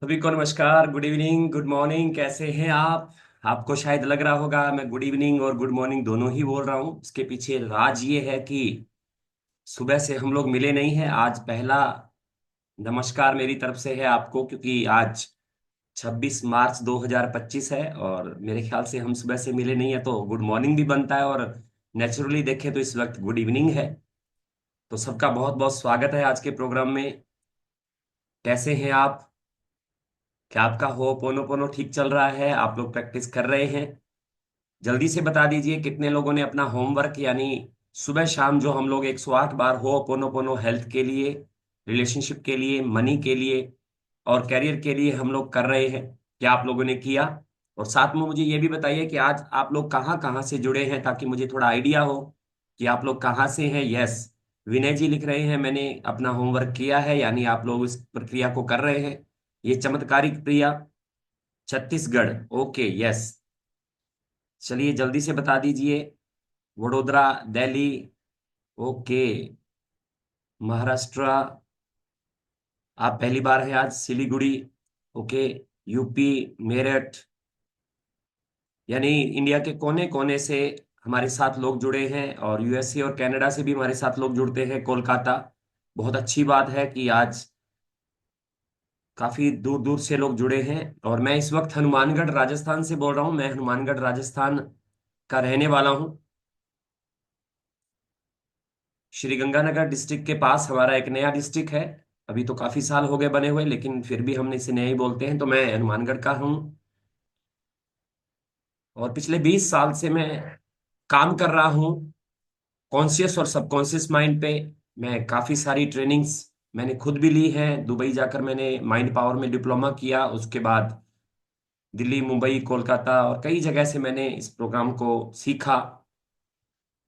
सभी को नमस्कार, गुड इवनिंग, गुड मॉर्निंग। कैसे हैं आप? आपको शायद लग रहा होगा मैं गुड इवनिंग और गुड मॉर्निंग दोनों ही बोल रहा हूँ। इसके पीछे राज ये है कि सुबह से हम लोग मिले नहीं हैं। आज पहला नमस्कार मेरी तरफ से है आपको, क्योंकि आज 26 मार्च 2025 है और मेरे ख्याल से हम सुबह से मिले नहीं है, तो गुड मॉर्निंग भी बनता है और नेचुरली देखें तो इस वक्त गुड इवनिंग है। तो सबका बहुत बहुत स्वागत है आज के प्रोग्राम में। कैसे हैं आप? क्या आपका हो पोनो पोनो ठीक चल रहा है? आप लोग प्रैक्टिस कर रहे हैं? जल्दी से बता दीजिए कितने लोगों ने अपना होमवर्क, यानी सुबह शाम जो हम लोग 108 बार हो पोनो पोनो हेल्थ के लिए, रिलेशनशिप के लिए, मनी के लिए और करियर के लिए हम लोग कर रहे हैं, क्या आप लोगों ने किया? और साथ में मुझे ये भी बताइए कि आज आप लोग कहाँ कहाँ से जुड़े हैं, ताकि मुझे थोड़ा आइडिया हो कि आप लोग कहाँ से हैं। यस, विनय जी लिख रहे हैं मैंने अपना होमवर्क किया है, यानी आप लोग इस प्रक्रिया को कर रहे हैं। ये चमत्कारिक क्रिया। Chhattisgarh, okay, yes. चलिए जल्दी से बता दीजिए। वडोदरा, दिल्ली, ओके। महाराष्ट्र, आप पहली बार है आज। सिलीगुड़ी, ओके। यूपी, मेरठ, यानी इंडिया के कोने कोने से हमारे साथ लोग जुड़े हैं और यूएसए और कनाडा से भी हमारे साथ लोग जुड़ते हैं। कोलकाता, बहुत अच्छी बात है कि आज काफी दूर दूर से लोग जुड़े हैं। और मैं इस वक्त हनुमानगढ़ राजस्थान से बोल रहा हूँ। मैं हनुमानगढ़ राजस्थान का रहने वाला हूँ। श्री गंगानगर डिस्ट्रिक्ट के पास हमारा एक नया डिस्ट्रिक्ट है। अभी तो काफी साल हो गए बने हुए, लेकिन फिर भी हम इसे नया ही बोलते हैं। तो मैं हनुमानगढ़ का हूँ और पिछले 20 साल से मैं काम कर रहा हूँ कॉन्शियस और सबकॉन्शियस माइंड पे। मैं काफी सारी ट्रेनिंग्स मैंने खुद भी ली है। दुबई जाकर मैंने माइंड पावर में डिप्लोमा किया। उसके बाद दिल्ली, मुंबई, कोलकाता और कई जगह से मैंने इस प्रोग्राम को सीखा।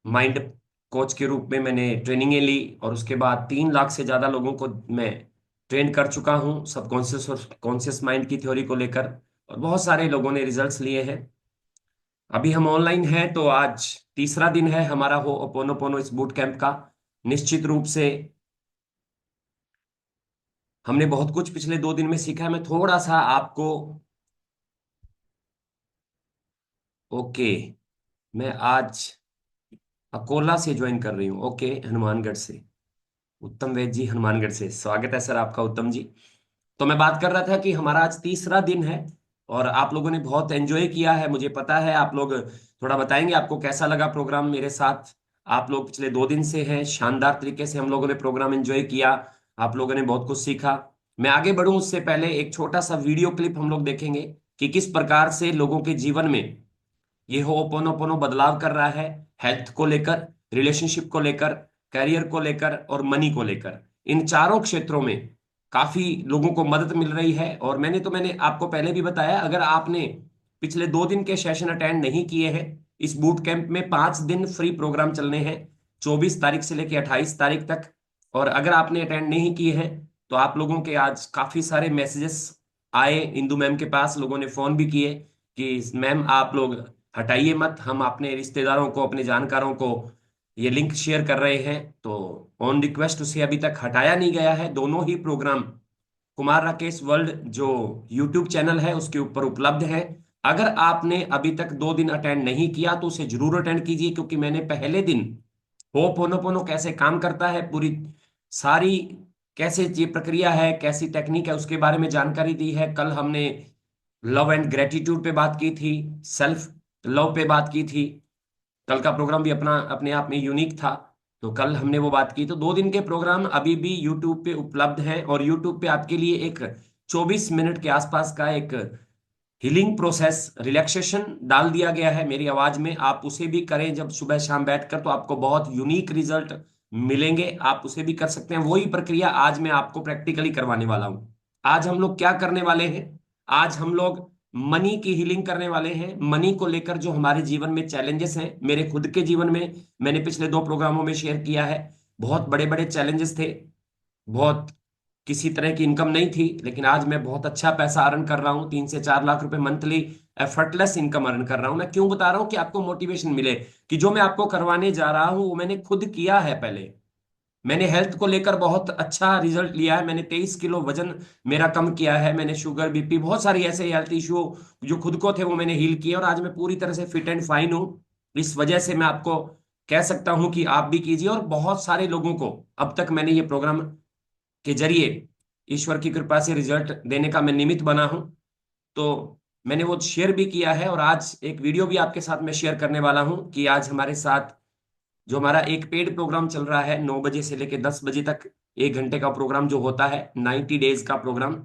माइंड कोच के रूप में मैंने ट्रेनिंगें ली और उसके बाद 3 लाख से ज्यादा लोगों को मैं ट्रेन कर चुका हूँ सबकॉन्शियस और कॉन्शियस माइंड की थ्योरी को लेकर। और बहुत सारे लोगों ने रिजल्ट्स लिए हैं। अभी हम ऑनलाइन हैं, तो आज तीसरा दिन है हमारा हो ओपोनोपोनो इस बूट कैंप का। निश्चित रूप से हमने बहुत कुछ पिछले 2 दिन में सीखा है। मैं थोड़ा सा आपको, ओके, मैं आज अकोला से ज्वाइन कर रही हूँ, ओके, हनुमानगढ़ से। उत्तम वैद जी, हनुमानगढ़ से स्वागत है सर आपका, उत्तम जी। तो मैं बात कर रहा था कि हमारा आज तीसरा दिन है और आप लोगों ने बहुत एंजॉय किया है, मुझे पता है। आप लोग थोड़ा बताएंगे आपको कैसा लगा प्रोग्राम मेरे साथ? आप लोग पिछले 2 दिन से हैं, शानदार तरीके से हम लोगों ने प्रोग्राम एंजॉय किया। आप लोगों ने बहुत कुछ सीखा। मैं आगे बढ़ूं उससे पहले एक छोटा सा वीडियो क्लिप हम लोग देखेंगे कि किस प्रकार से लोगों के जीवन में ये होपोनोपोनो बदलाव कर रहा है। हेल्थ को लेकर, रिलेशनशिप को लेकर, करियर को लेकर और मनी को लेकर, इन चारों क्षेत्रों में काफी लोगों को मदद मिल रही है। और मैंने आपको पहले भी बताया, अगर आपने पिछले 2 दिन के सेशन अटेंड नहीं किए हैं, इस बूट कैंप में 5 दिन फ्री प्रोग्राम चलने हैं, 24 तारीख से लेकर 28 तारीख तक। और अगर आपने अटेंड नहीं किए हैं तो आप लोगों के आज काफी सारे मैसेजेस आए इंदू मैम के पास, लोगों ने फोन भी किए कि मैम आप लोग हटाइए मत, हम अपने रिश्तेदारों को, अपने जानकारों को ये लिंक शेयर कर रहे हैं। तो ऑन रिक्वेस्ट उसे अभी तक हटाया नहीं गया है। दोनों ही प्रोग्राम कुमार राकेश वर्ल्ड जो यूट्यूब चैनल है उसके ऊपर उपलब्ध है। अगर आपने अभी तक 2 दिन अटेंड नहीं किया तो उसे जरूर अटेंड कीजिए, क्योंकि मैंने पहले दिन होपोनोपोनो कैसे काम करता है, पूरी सारी कैसे ये प्रक्रिया है, कैसी टेक्निक है, उसके बारे में जानकारी दी है। कल हमने लव एंड ग्रेटिट्यूड पे बात की थी, सेल्फ लव पे बात की थी। कल का प्रोग्राम भी अपना अपने आप में यूनिक था, तो कल हमने वो बात की। तो 2 दिन के प्रोग्राम अभी भी यूट्यूब पे उपलब्ध हैं और यूट्यूब पे आपके लिए एक 24 मिनट के आसपास का एक हीलिंग प्रोसेस, रिलैक्सेशन डाल दिया गया है मेरी आवाज में। आप उसे भी करें जब सुबह शाम बैठकर, तो आपको बहुत यूनिक रिजल्ट मिलेंगे। आप उसे भी कर सकते हैं। वही प्रक्रिया आज मैं आपको प्रैक्टिकली करवाने वाला हूं। आज हम लोग क्या करने वाले हैं? आज हम लोग मनी की हीलिंग करने वाले हैं। मनी को लेकर जो हमारे जीवन में चैलेंजेस हैं, मेरे खुद के जीवन में मैंने पिछले 2 प्रोग्रामों में शेयर किया है, बहुत बड़े बड़े चैलेंजेस थे। बहुत किसी तरह की इनकम नहीं थी, लेकिन आज मैं बहुत अच्छा पैसा अर्न कर रहा हूँ, 3 से 4 लाख रुपए मंथली एफर्टलेस इनकम अर्न कर रहा हूँ। मैं क्यों बता रहा हूँ कि आपको मोटिवेशन मिले कि जो मैं आपको करवाने जा रहा हूँ वो मैंने खुद किया है पहले। मैंने हेल्थ को लेकर बहुत अच्छा रिजल्ट लिया है। मैंने 23 किलो वजन मेरा कम किया है। मैंने शुगर, बीपी, बहुत सारी ऐसे हेल्थ इश्यू जो खुद को थे वो मैंने हील किए, और आज मैं पूरी तरह से फिट एंड फाइन हूँ। इस वजह से मैं आपको कह सकता हूं कि आप भी कीजिए, और बहुत सारे लोगों को अब तक मैंने ये प्रोग्राम के जरिए ईश्वर की कृपा से रिजल्ट देने का मैं निमित्त बना हूं। तो मैंने वो शेयर भी किया है, और आज एक वीडियो भी आपके साथ मैं शेयर करने वाला हूं कि आज हमारे साथ जो हमारा एक पेड प्रोग्राम चल रहा है 9 बजे से लेकर 10 बजे तक, 1 घंटे का प्रोग्राम जो होता है 90 डेज का प्रोग्राम,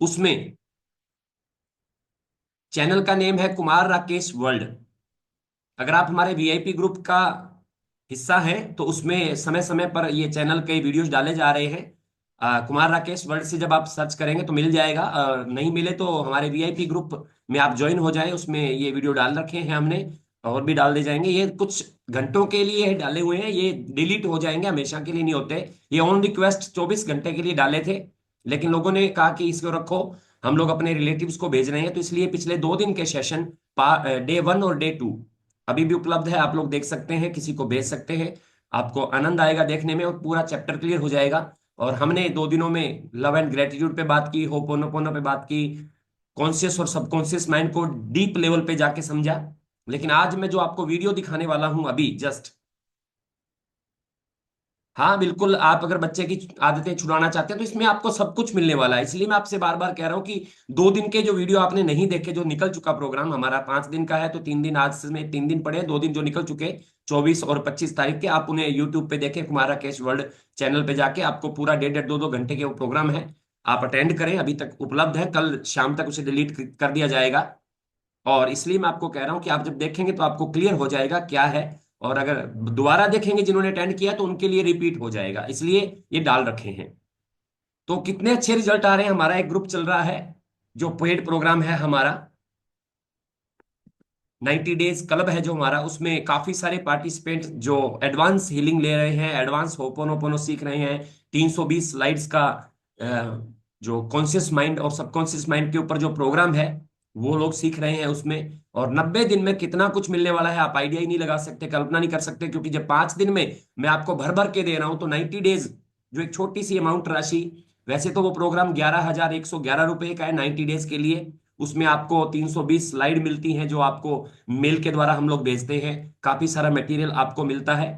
उसमें चैनल का नेम है कुमार राकेश वर्ल्ड। अगर आप हमारे वीआईपी ग्रुप का हिस्सा हैं तो उसमें समय समय पर ये चैनल के वीडियोस डाले जा रहे हैं। कुमार राकेश वर्ल्ड से जब आप सर्च करेंगे तो मिल जाएगा। नहीं मिले तो हमारे वीआईपी ग्रुप में आप ज्वाइन हो जाएं, उसमें ये वीडियो डाल रखे हैं हमने, और भी डाल दे जाएंगे। ये कुछ घंटों के लिए डाले हुए हैं, ये डिलीट हो जाएंगे, हमेशा के लिए नहीं होते। ये ऑन रिक्वेस्ट 24 घंटे के लिए डाले थे, लेकिन लोगों ने कहा कि इसको रखो, हम लोग अपने रिलेटिव्स को भेज रहे हैं, तो इसलिए पिछले 2 दिन के सेशन डे 1 और डे 2 अभी भी उपलब्ध है। आप लोग देख सकते हैं, किसी को भेज सकते हैं, आपको आनंद आएगा देखने में, और पूरा चैप्टर क्लियर हो जाएगा। और हमने 2 दिनों में लव एंड ग्रेटिट्यूड पे बात की, होपोनोपोनो पे बात की, कॉन्शियस और सबकॉन्शियस माइंड को डीप लेवल पे जाके समझा। लेकिन आज मैं जो आपको वीडियो दिखाने वाला हूं अभी जस्ट, हाँ बिल्कुल, आप अगर बच्चे की आदतें छुड़ाना चाहते हैं तो इसमें आपको सब कुछ मिलने वाला है। इसलिए मैं आपसे बार बार कह रहा हूँ कि 2 दिन के जो वीडियो आपने नहीं देखे, जो निकल चुका प्रोग्राम हमारा 5 दिन का है, तो 3 दिन आज से 3 दिन पड़े, 2 दिन जो निकल चुके 24 और 25 तारीख के, आप उन्हें यूट्यूब पे देखें, कुमारा केश वर्ल्ड चैनल पे जाके आपको पूरा 1.5 1.5 2 2 घंटे के वो प्रोग्राम है, आप अटेंड करें। अभी तक उपलब्ध है, कल शाम तक उसे डिलीट कर दिया जाएगा। और इसलिए मैं आपको कह रहा हूं कि आप जब देखेंगे तो आपको क्लियर हो जाएगा क्या है, और अगर दोबारा देखेंगे जिन्होंने अटेंड किया तो उनके लिए रिपीट हो जाएगा, इसलिए ये डाल रखे हैं। तो कितने अच्छे रिजल्ट आ रहे हैं। हमारा एक ग्रुप चल रहा है जो पेड प्रोग्राम है हमारा, 90 डेज क्लब है जो हमारा, उसमें काफी सारे पार्टिसिपेंट जो एडवांस हीलिंग ले रहे हैं, एडवांस होपोनोपोनो सीख रहे हैं। 320 स्लाइड्स का जो कॉन्शियस माइंड और सबकॉन्शियस माइंड के ऊपर जो प्रोग्राम है वो लोग सीख रहे हैं उसमें। और 90 दिन में कितना कुछ मिलने वाला है आप आइडिया ही नहीं लगा सकते, कल्पना नहीं कर सकते, क्योंकि जब 5 दिन में मैं आपको भर भर के दे रहा हूं तो 90 डेज जो एक छोटी सी अमाउंट राशि, वैसे तो वो प्रोग्राम 11,111 रुपए का है 90 डेज के लिए। उसमें आपको 320 स्लाइड मिलती हैं जो आपको मेल के द्वारा हम लोग भेजते हैं, काफी सारा मटेरियल आपको मिलता है।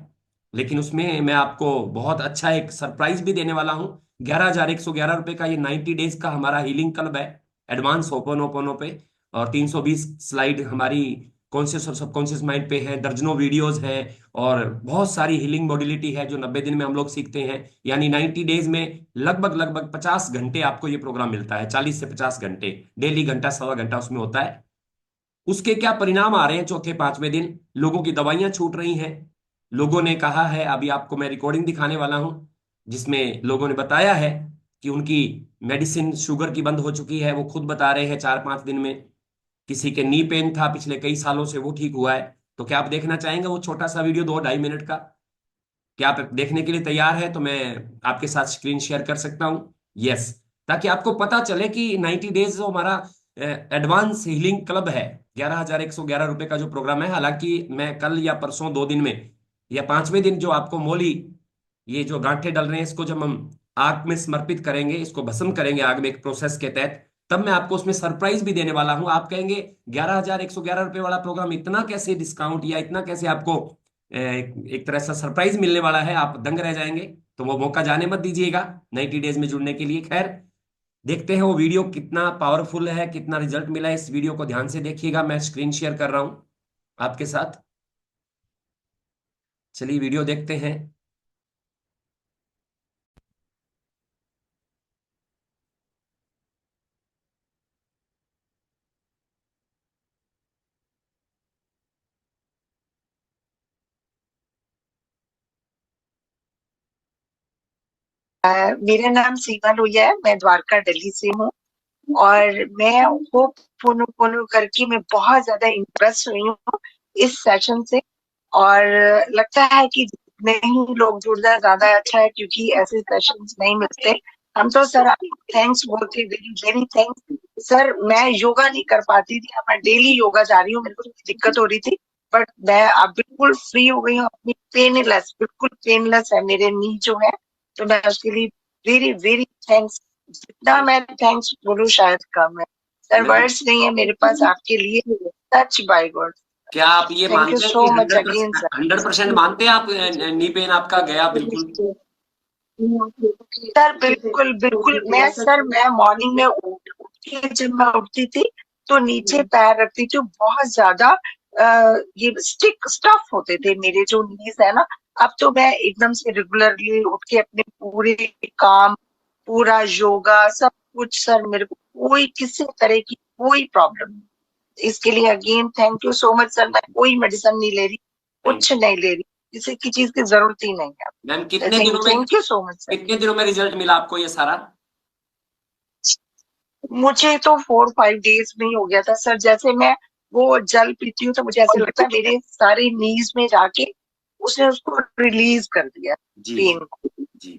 लेकिन उसमें मैं आपको बहुत अच्छा एक सरप्राइज भी देने वाला हूँ। 11,111 रुपए का ये 90 डेज का हमारा हीलिंग क्लब है, एडवांस ओपन पे। और 320 स्लाइड हमारी कॉन्शियस और सबकॉन्शियस माइंड पे है, दर्जनों वीडियोस हैं, और बहुत सारी हीलिंग मॉड्यूलिटी है जो 90 दिन में हम लोग सीखते हैं। यानी 90 डेज में लगभग लगभग 50 घंटे आपको ये प्रोग्राम मिलता है, 40 से 50 घंटे, डेली घंटा सवा घंटा उसमें होता है। उसके क्या परिणाम आ रहे हैं चौथे पांचवें दिन, लोगों की दवाइयां छूट रही हैं। लोगों ने कहा है, अभी आपको मैं रिकॉर्डिंग दिखाने वाला हूं, जिसमें लोगों ने बताया है कि उनकी मेडिसिन शुगर की बंद हो चुकी है, वो खुद बता रहे हैं 4 5 दिन में। किसी के नी पेन था पिछले कई सालों से, वो ठीक हुआ है। तो क्या आप देखना चाहेंगे वो छोटा सा वीडियो 2 2.5 मिनट का? क्या आप देखने के लिए तैयार है? तो मैं आपके साथ स्क्रीन शेयर कर सकता हूं। यस, ताकि आपको पता चले कि 90 डेज जो हमारा एडवांस हीलिंग क्लब है, 11,111 रुपए का जो प्रोग्राम है, हालांकि मैं कल या परसों 2 दिन में या 5वें दिन जो आपको मोली, ये जो गांठें डल रहे हैं, इसको जब हम आग में समर्पित करेंगे, इसको भस्म करेंगे आग में एक प्रोसेस के तहत, तब मैं आपको उसमें सरप्राइज भी देने वाला हूं। आप कहेंगे 11,111 रुपए वाला प्रोग्राम इतना कैसे डिस्काउंट, या इतना कैसे आपको एक तरह से सरप्राइज मिलने वाला है, आप दंग रह जाएंगे। तो वो मौका जाने मत दीजिएगा 90 डेज में जुड़ने के लिए। खैर, देखते हैं वो वीडियो कितना पावरफुल है, कितना रिजल्ट मिला है। इस वीडियो को ध्यान से देखिएगा, मैं स्क्रीन शेयर कर रहा हूं आपके साथ। चलिए वीडियो देखते हैं। मेरा नाम सीमा लोहिया है, मैं द्वारका दिल्ली से हूँ। और मैं होप फोनो फोनो करके मैं बहुत ज्यादा इम्प्रेस हुई हूँ इस सेशन से। और लगता है कि जितने ही लोग जुड़ जाए ज्यादा अच्छा है, क्योंकि ऐसे सेशंस नहीं मिलते। हम तो सर आपको थैंक्स बोलते, वेरी वेरी थैंक्स सर। मैं योगा नहीं कर पाती थी, अब मैं डेली योगा जा रही हूँ, मेरे को थोड़ी दिक्कत हो रही थी, बट मैं अब बिल्कुल फ्री हो गई हूँ, अपनी पेनलेस, बिल्कुल पेनलेस है मेरे नी जो है, तो मैं उसके लिए वेरी वेरी थैंक्स। जितना मैं थैंक्स बोलूँ शायद कम है सर, मैम, वर्ड्स नहीं है मेरे पास आपके लिए, सच बाय गॉड। क्या आप ये थैंक यू मानते हैं कि सो मच अगेन 100% मानते हैं आप नी पेन आपका गया बिल्कुल? सर। सर बिल्कुल बिल्कुल, मैं मॉर्निंग में उठ के जब मैं उठती थी तो नीचे पैर रखती थी, बहुत ज्यादा ये स्टिक स्टफ होते थे मेरे जो नीज है ना। अब तो मैं एकदम से रेगुलरली उठ के अपने पूरे काम, पूरा योगा सब कुछ सर, मेरे को कोई किसी तरह की कोई प्रॉब्लम नहीं। इसके लिए again thank you so much sir. मैं कोई मेडिसिन नहीं ले रही, थैंक कुछ नहीं ले रही, किसी की चीज की जरूरत ही नहीं मैम, है। Thank you so much sir. कितने दिनों में रिजल्ट मिला आपको ये सारा? मुझे तो 4-5 डेज में ही हो गया था सर। जैसे मैं वो जल पीती हूँ तो मुझे ऐसे लगता है मेरे सारे नीज में जाके उसने उसको रिलीज कर दिया, जी पेन जी को। जी।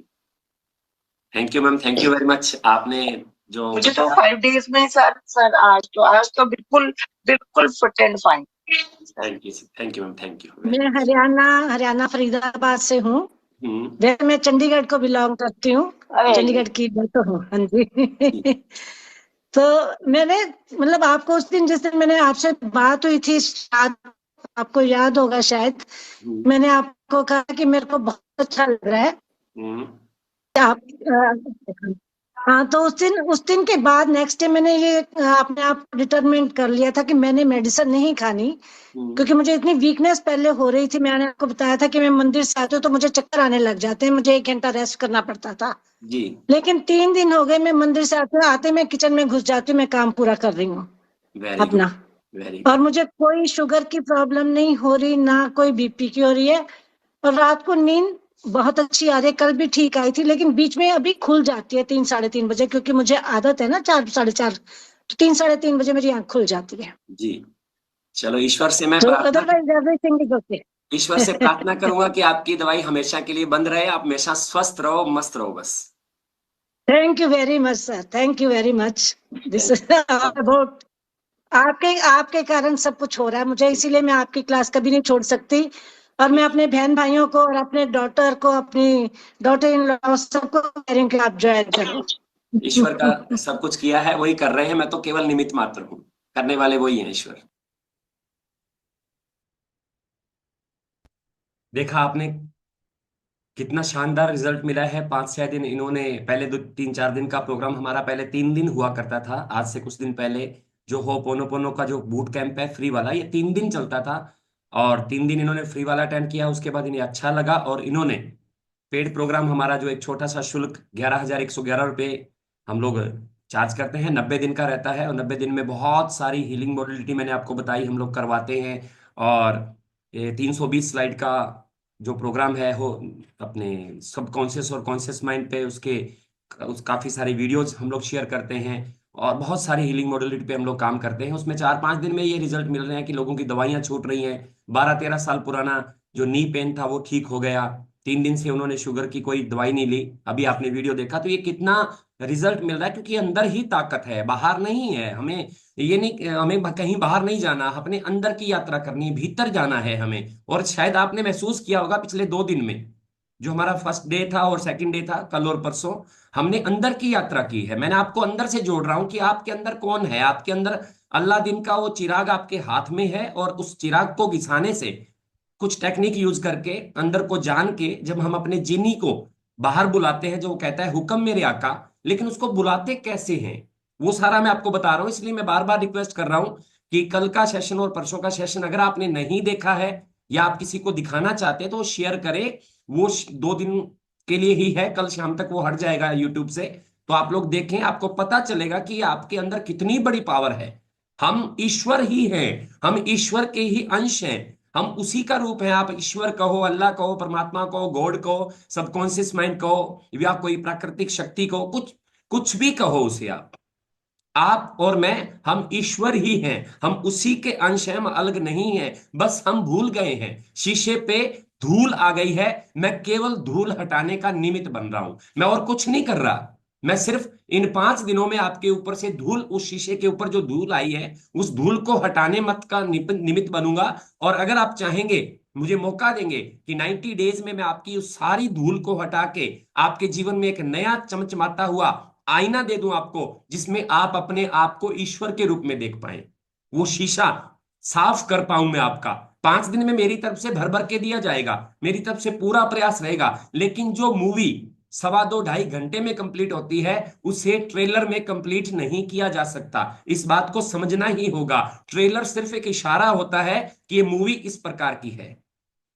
Thank you ma'am, thank you very much, आपने जो मुझे तो बताया। 5 डेज में सर आज तो बिल्कुल बिल्कुल fit and fine sir. Thank you ma'am, thank you very मैं मच। हरियाणा हरियाणा फरीदाबाद से हूँ। हम्म। वैसे मैं चंडीगढ़ को बिलोंग करती हूँ। अरे चंडीगढ़ की मैं तो हूँ, हाँ जी। जी। तो मैंने मतलब आपको उस दिन जिस दिन मैंने आपसे बात हुई थी शायद, आपको याद होगा शायद, हम्म। मैंने आपको कहा कि मेरे को बहुत अच्छा लग रहा है हम्म। कि आप हाँ, तो उस दिन के बाद नेक्स्ट डे मैंने ये अपने आप को डिटरमिन कर लिया था कि मैंने मेडिसिन नहीं खानी, हम्म। क्योंकि मुझे इतनी वीकनेस पहले हो रही थी। मैंने आपको बताया था कि मैं मंदिर से आती हूँ तो मुझे चक्कर आने लग जाते हैं, मुझे 1 घंटा रेस्ट करना पड़ता था। जी। लेकिन 3 दिन हो गए, मैं मंदिर से आते आते मैं किचन में घुस जाती हूँ, मैं काम पूरा कर रही हूँ वेरी गुड, अपना। वेरी और गुड। मुझे कोई शुगर की प्रॉब्लम नहीं हो रही, ना कोई बीपी की हो रही है। और रात को नींद बहुत अच्छी आ रही है, कल भी ठीक आई थी, लेकिन बीच में अभी खुल जाती है 3-3:30 बजे, क्योंकि मुझे आदत है ना 4-4:30, तो 3-3:30 बजे मेरी आंख खुल जाती है। जी। चलो, ईश्वर से मैं तो प्रार्थना अदरवाइज एवरीथिंग इज ओके। ईश्वर से प्रार्थना करूंगा कि आपकी दवाई हमेशा के लिए बंद रहे, आप हमेशा स्वस्थ रहो, मस्त रहो बस। Thank you very much sir, thank you very much. This thank is about आपके आपके कारण सब कुछ हो रहा है मुझे, यू। इसीलिए मैं आपकी क्लास कभी नहीं छोड़ सकती। और मैं अपने बहन भाइयों को और अपने डॉटर को, अपनी डॉटर इन लॉ सबको कह रही हूँ कि आप ज्वाइन करो। ईश्वर का सब कुछ किया है, वही कर रहे हैं, मैं तो केवल निमित्त मात्र हूँ। करने वाले वही हैं, ईश्वर। देखा आपने कितना शानदार रिजल्ट मिला है। 5-6 दिन इन्होंने, पहले 2-3-4 दिन का प्रोग्राम हमारा पहले 3 दिन हुआ करता था, आज से कुछ दिन पहले जो हो पोनो का जो बूट कैंप है फ्री वाला, ये 3 दिन चलता था। और 3 दिन इन्होंने फ्री वाला अटेंड किया, उसके बाद इन्हें अच्छा लगा और इन्होंने पेड प्रोग्राम हमारा जो एक छोटा सा शुल्क 11,111 रुपये हम लोग चार्ज करते हैं, 90 दिन का रहता है। और 90 दिन में बहुत सारी हीलिंग मोडलिटी मैंने आपको बताई हम लोग करवाते हैं। और ये 320 स्लाइड का जो प्रोग्राम है हो अपने सबकॉन्शियस और कॉन्शियस माइंड पे, उसके उस काफ़ी सारे वीडियोज हम लोग शेयर करते हैं। और बहुत सारी हीलिंग मोडलिटी पे हम लोग काम करते हैं। उसमें 4-5 दिन में ये रिजल्ट मिल रहे हैं कि लोगों की दवाइयाँ छूट रही हैं। 12-13 साल पुराना जो नी पेन था वो ठीक हो गया। 3 दिन से उन्होंने शुगर की कोई दवाई नहीं ली। अभी आपने वीडियो देखा तो ये कितना रिजल्ट मिल रहा है, क्योंकि अंदर ही ताकत है, बाहर नहीं है। हमें ये नहीं, हमें कहीं बाहर नहीं जाना, अपने अंदर की यात्रा करनी है, भीतर जाना है हमें। और शायद आपने महसूस किया होगा पिछले 2 दिन में, जो हमारा फर्स्ट डे था और सेकंड डे था, कल और परसों, हमने अंदर की यात्रा की है। मैंने आपको अंदर से जोड़ रहा हूं कि आपके अंदर कौन है। आपके अंदर अल्लाह दिन का वो चिराग आपके हाथ में है, और उस चिराग को घिसाने से कुछ टेक्निक यूज करके, अंदर को जान के, जब हम अपने जिनी को बाहर बुलाते हैं, जो वो कहता है हुक्म मेरे आका, लेकिन उसको बुलाते कैसे हैं वो सारा मैं आपको बता रहा हूं। इसलिए मैं बार बार रिक्वेस्ट कर रहा हूं कि कल का सेशन और परसों का सेशन अगर आपने नहीं देखा है या आप किसी को दिखाना चाहते हैं तो शेयर करें। वो 2 दिन के लिए ही है, कल शाम तक वो हट जाएगा यूट्यूब से। तो आप लोग देखें, आपको पता चलेगा कि आपके अंदर कितनी बड़ी पावर है। हम ईश्वर ही हैं, हम ईश्वर के ही अंश हैं, हम उसी का रूप है। आप ईश्वर कहो, अल्लाह कहो, परमात्मा कहो, गॉड कहो, सबकॉन्शियस माइंड कहो, या कोई प्राकृतिक शक्ति कहो, कुछ कुछ भी कहो उसे आप और मैं, हम ईश्वर ही हैं, हम उसी के अंश हैं, हम अलग नहीं हैं। बस हम भूल गए हैं, शीशे पे धूल आ गई है, मैं केवल धूल हटाने का निमित्त बन रहा हूं, मैं और कुछ नहीं कर रहा। मैं सिर्फ इन 5 दिनों में आपके ऊपर से धूल, उस शीशे के ऊपर जो धूल आई है उस धूल को हटाने मत का निमित्त बनूंगा। और अगर आप चाहेंगे, मुझे मौका देंगे कि 90 डेज में मैं आपकी उस सारी धूल को हटा के आपके जीवन में एक नया चमचमाता हुआ आईना दे दूं आपको, जिसमें आप अपने आप को ईश्वर के रूप में देख पाए, वो शीशा साफ कर पाऊं मैं आपका। 5 दिन में मेरी तरफ से भर भर के दिया जाएगा, मेरी तरफ से पूरा प्रयास रहेगा। लेकिन जो मूवी 2.25 2.5 घंटे में कंप्लीट होती है, उसे ट्रेलर में कंप्लीट नहीं किया जा सकता। इस बात को समझना ही होगा। ट्रेलर सिर्फ एक इशारा होता है कि ये मूवी इस प्रकार की है।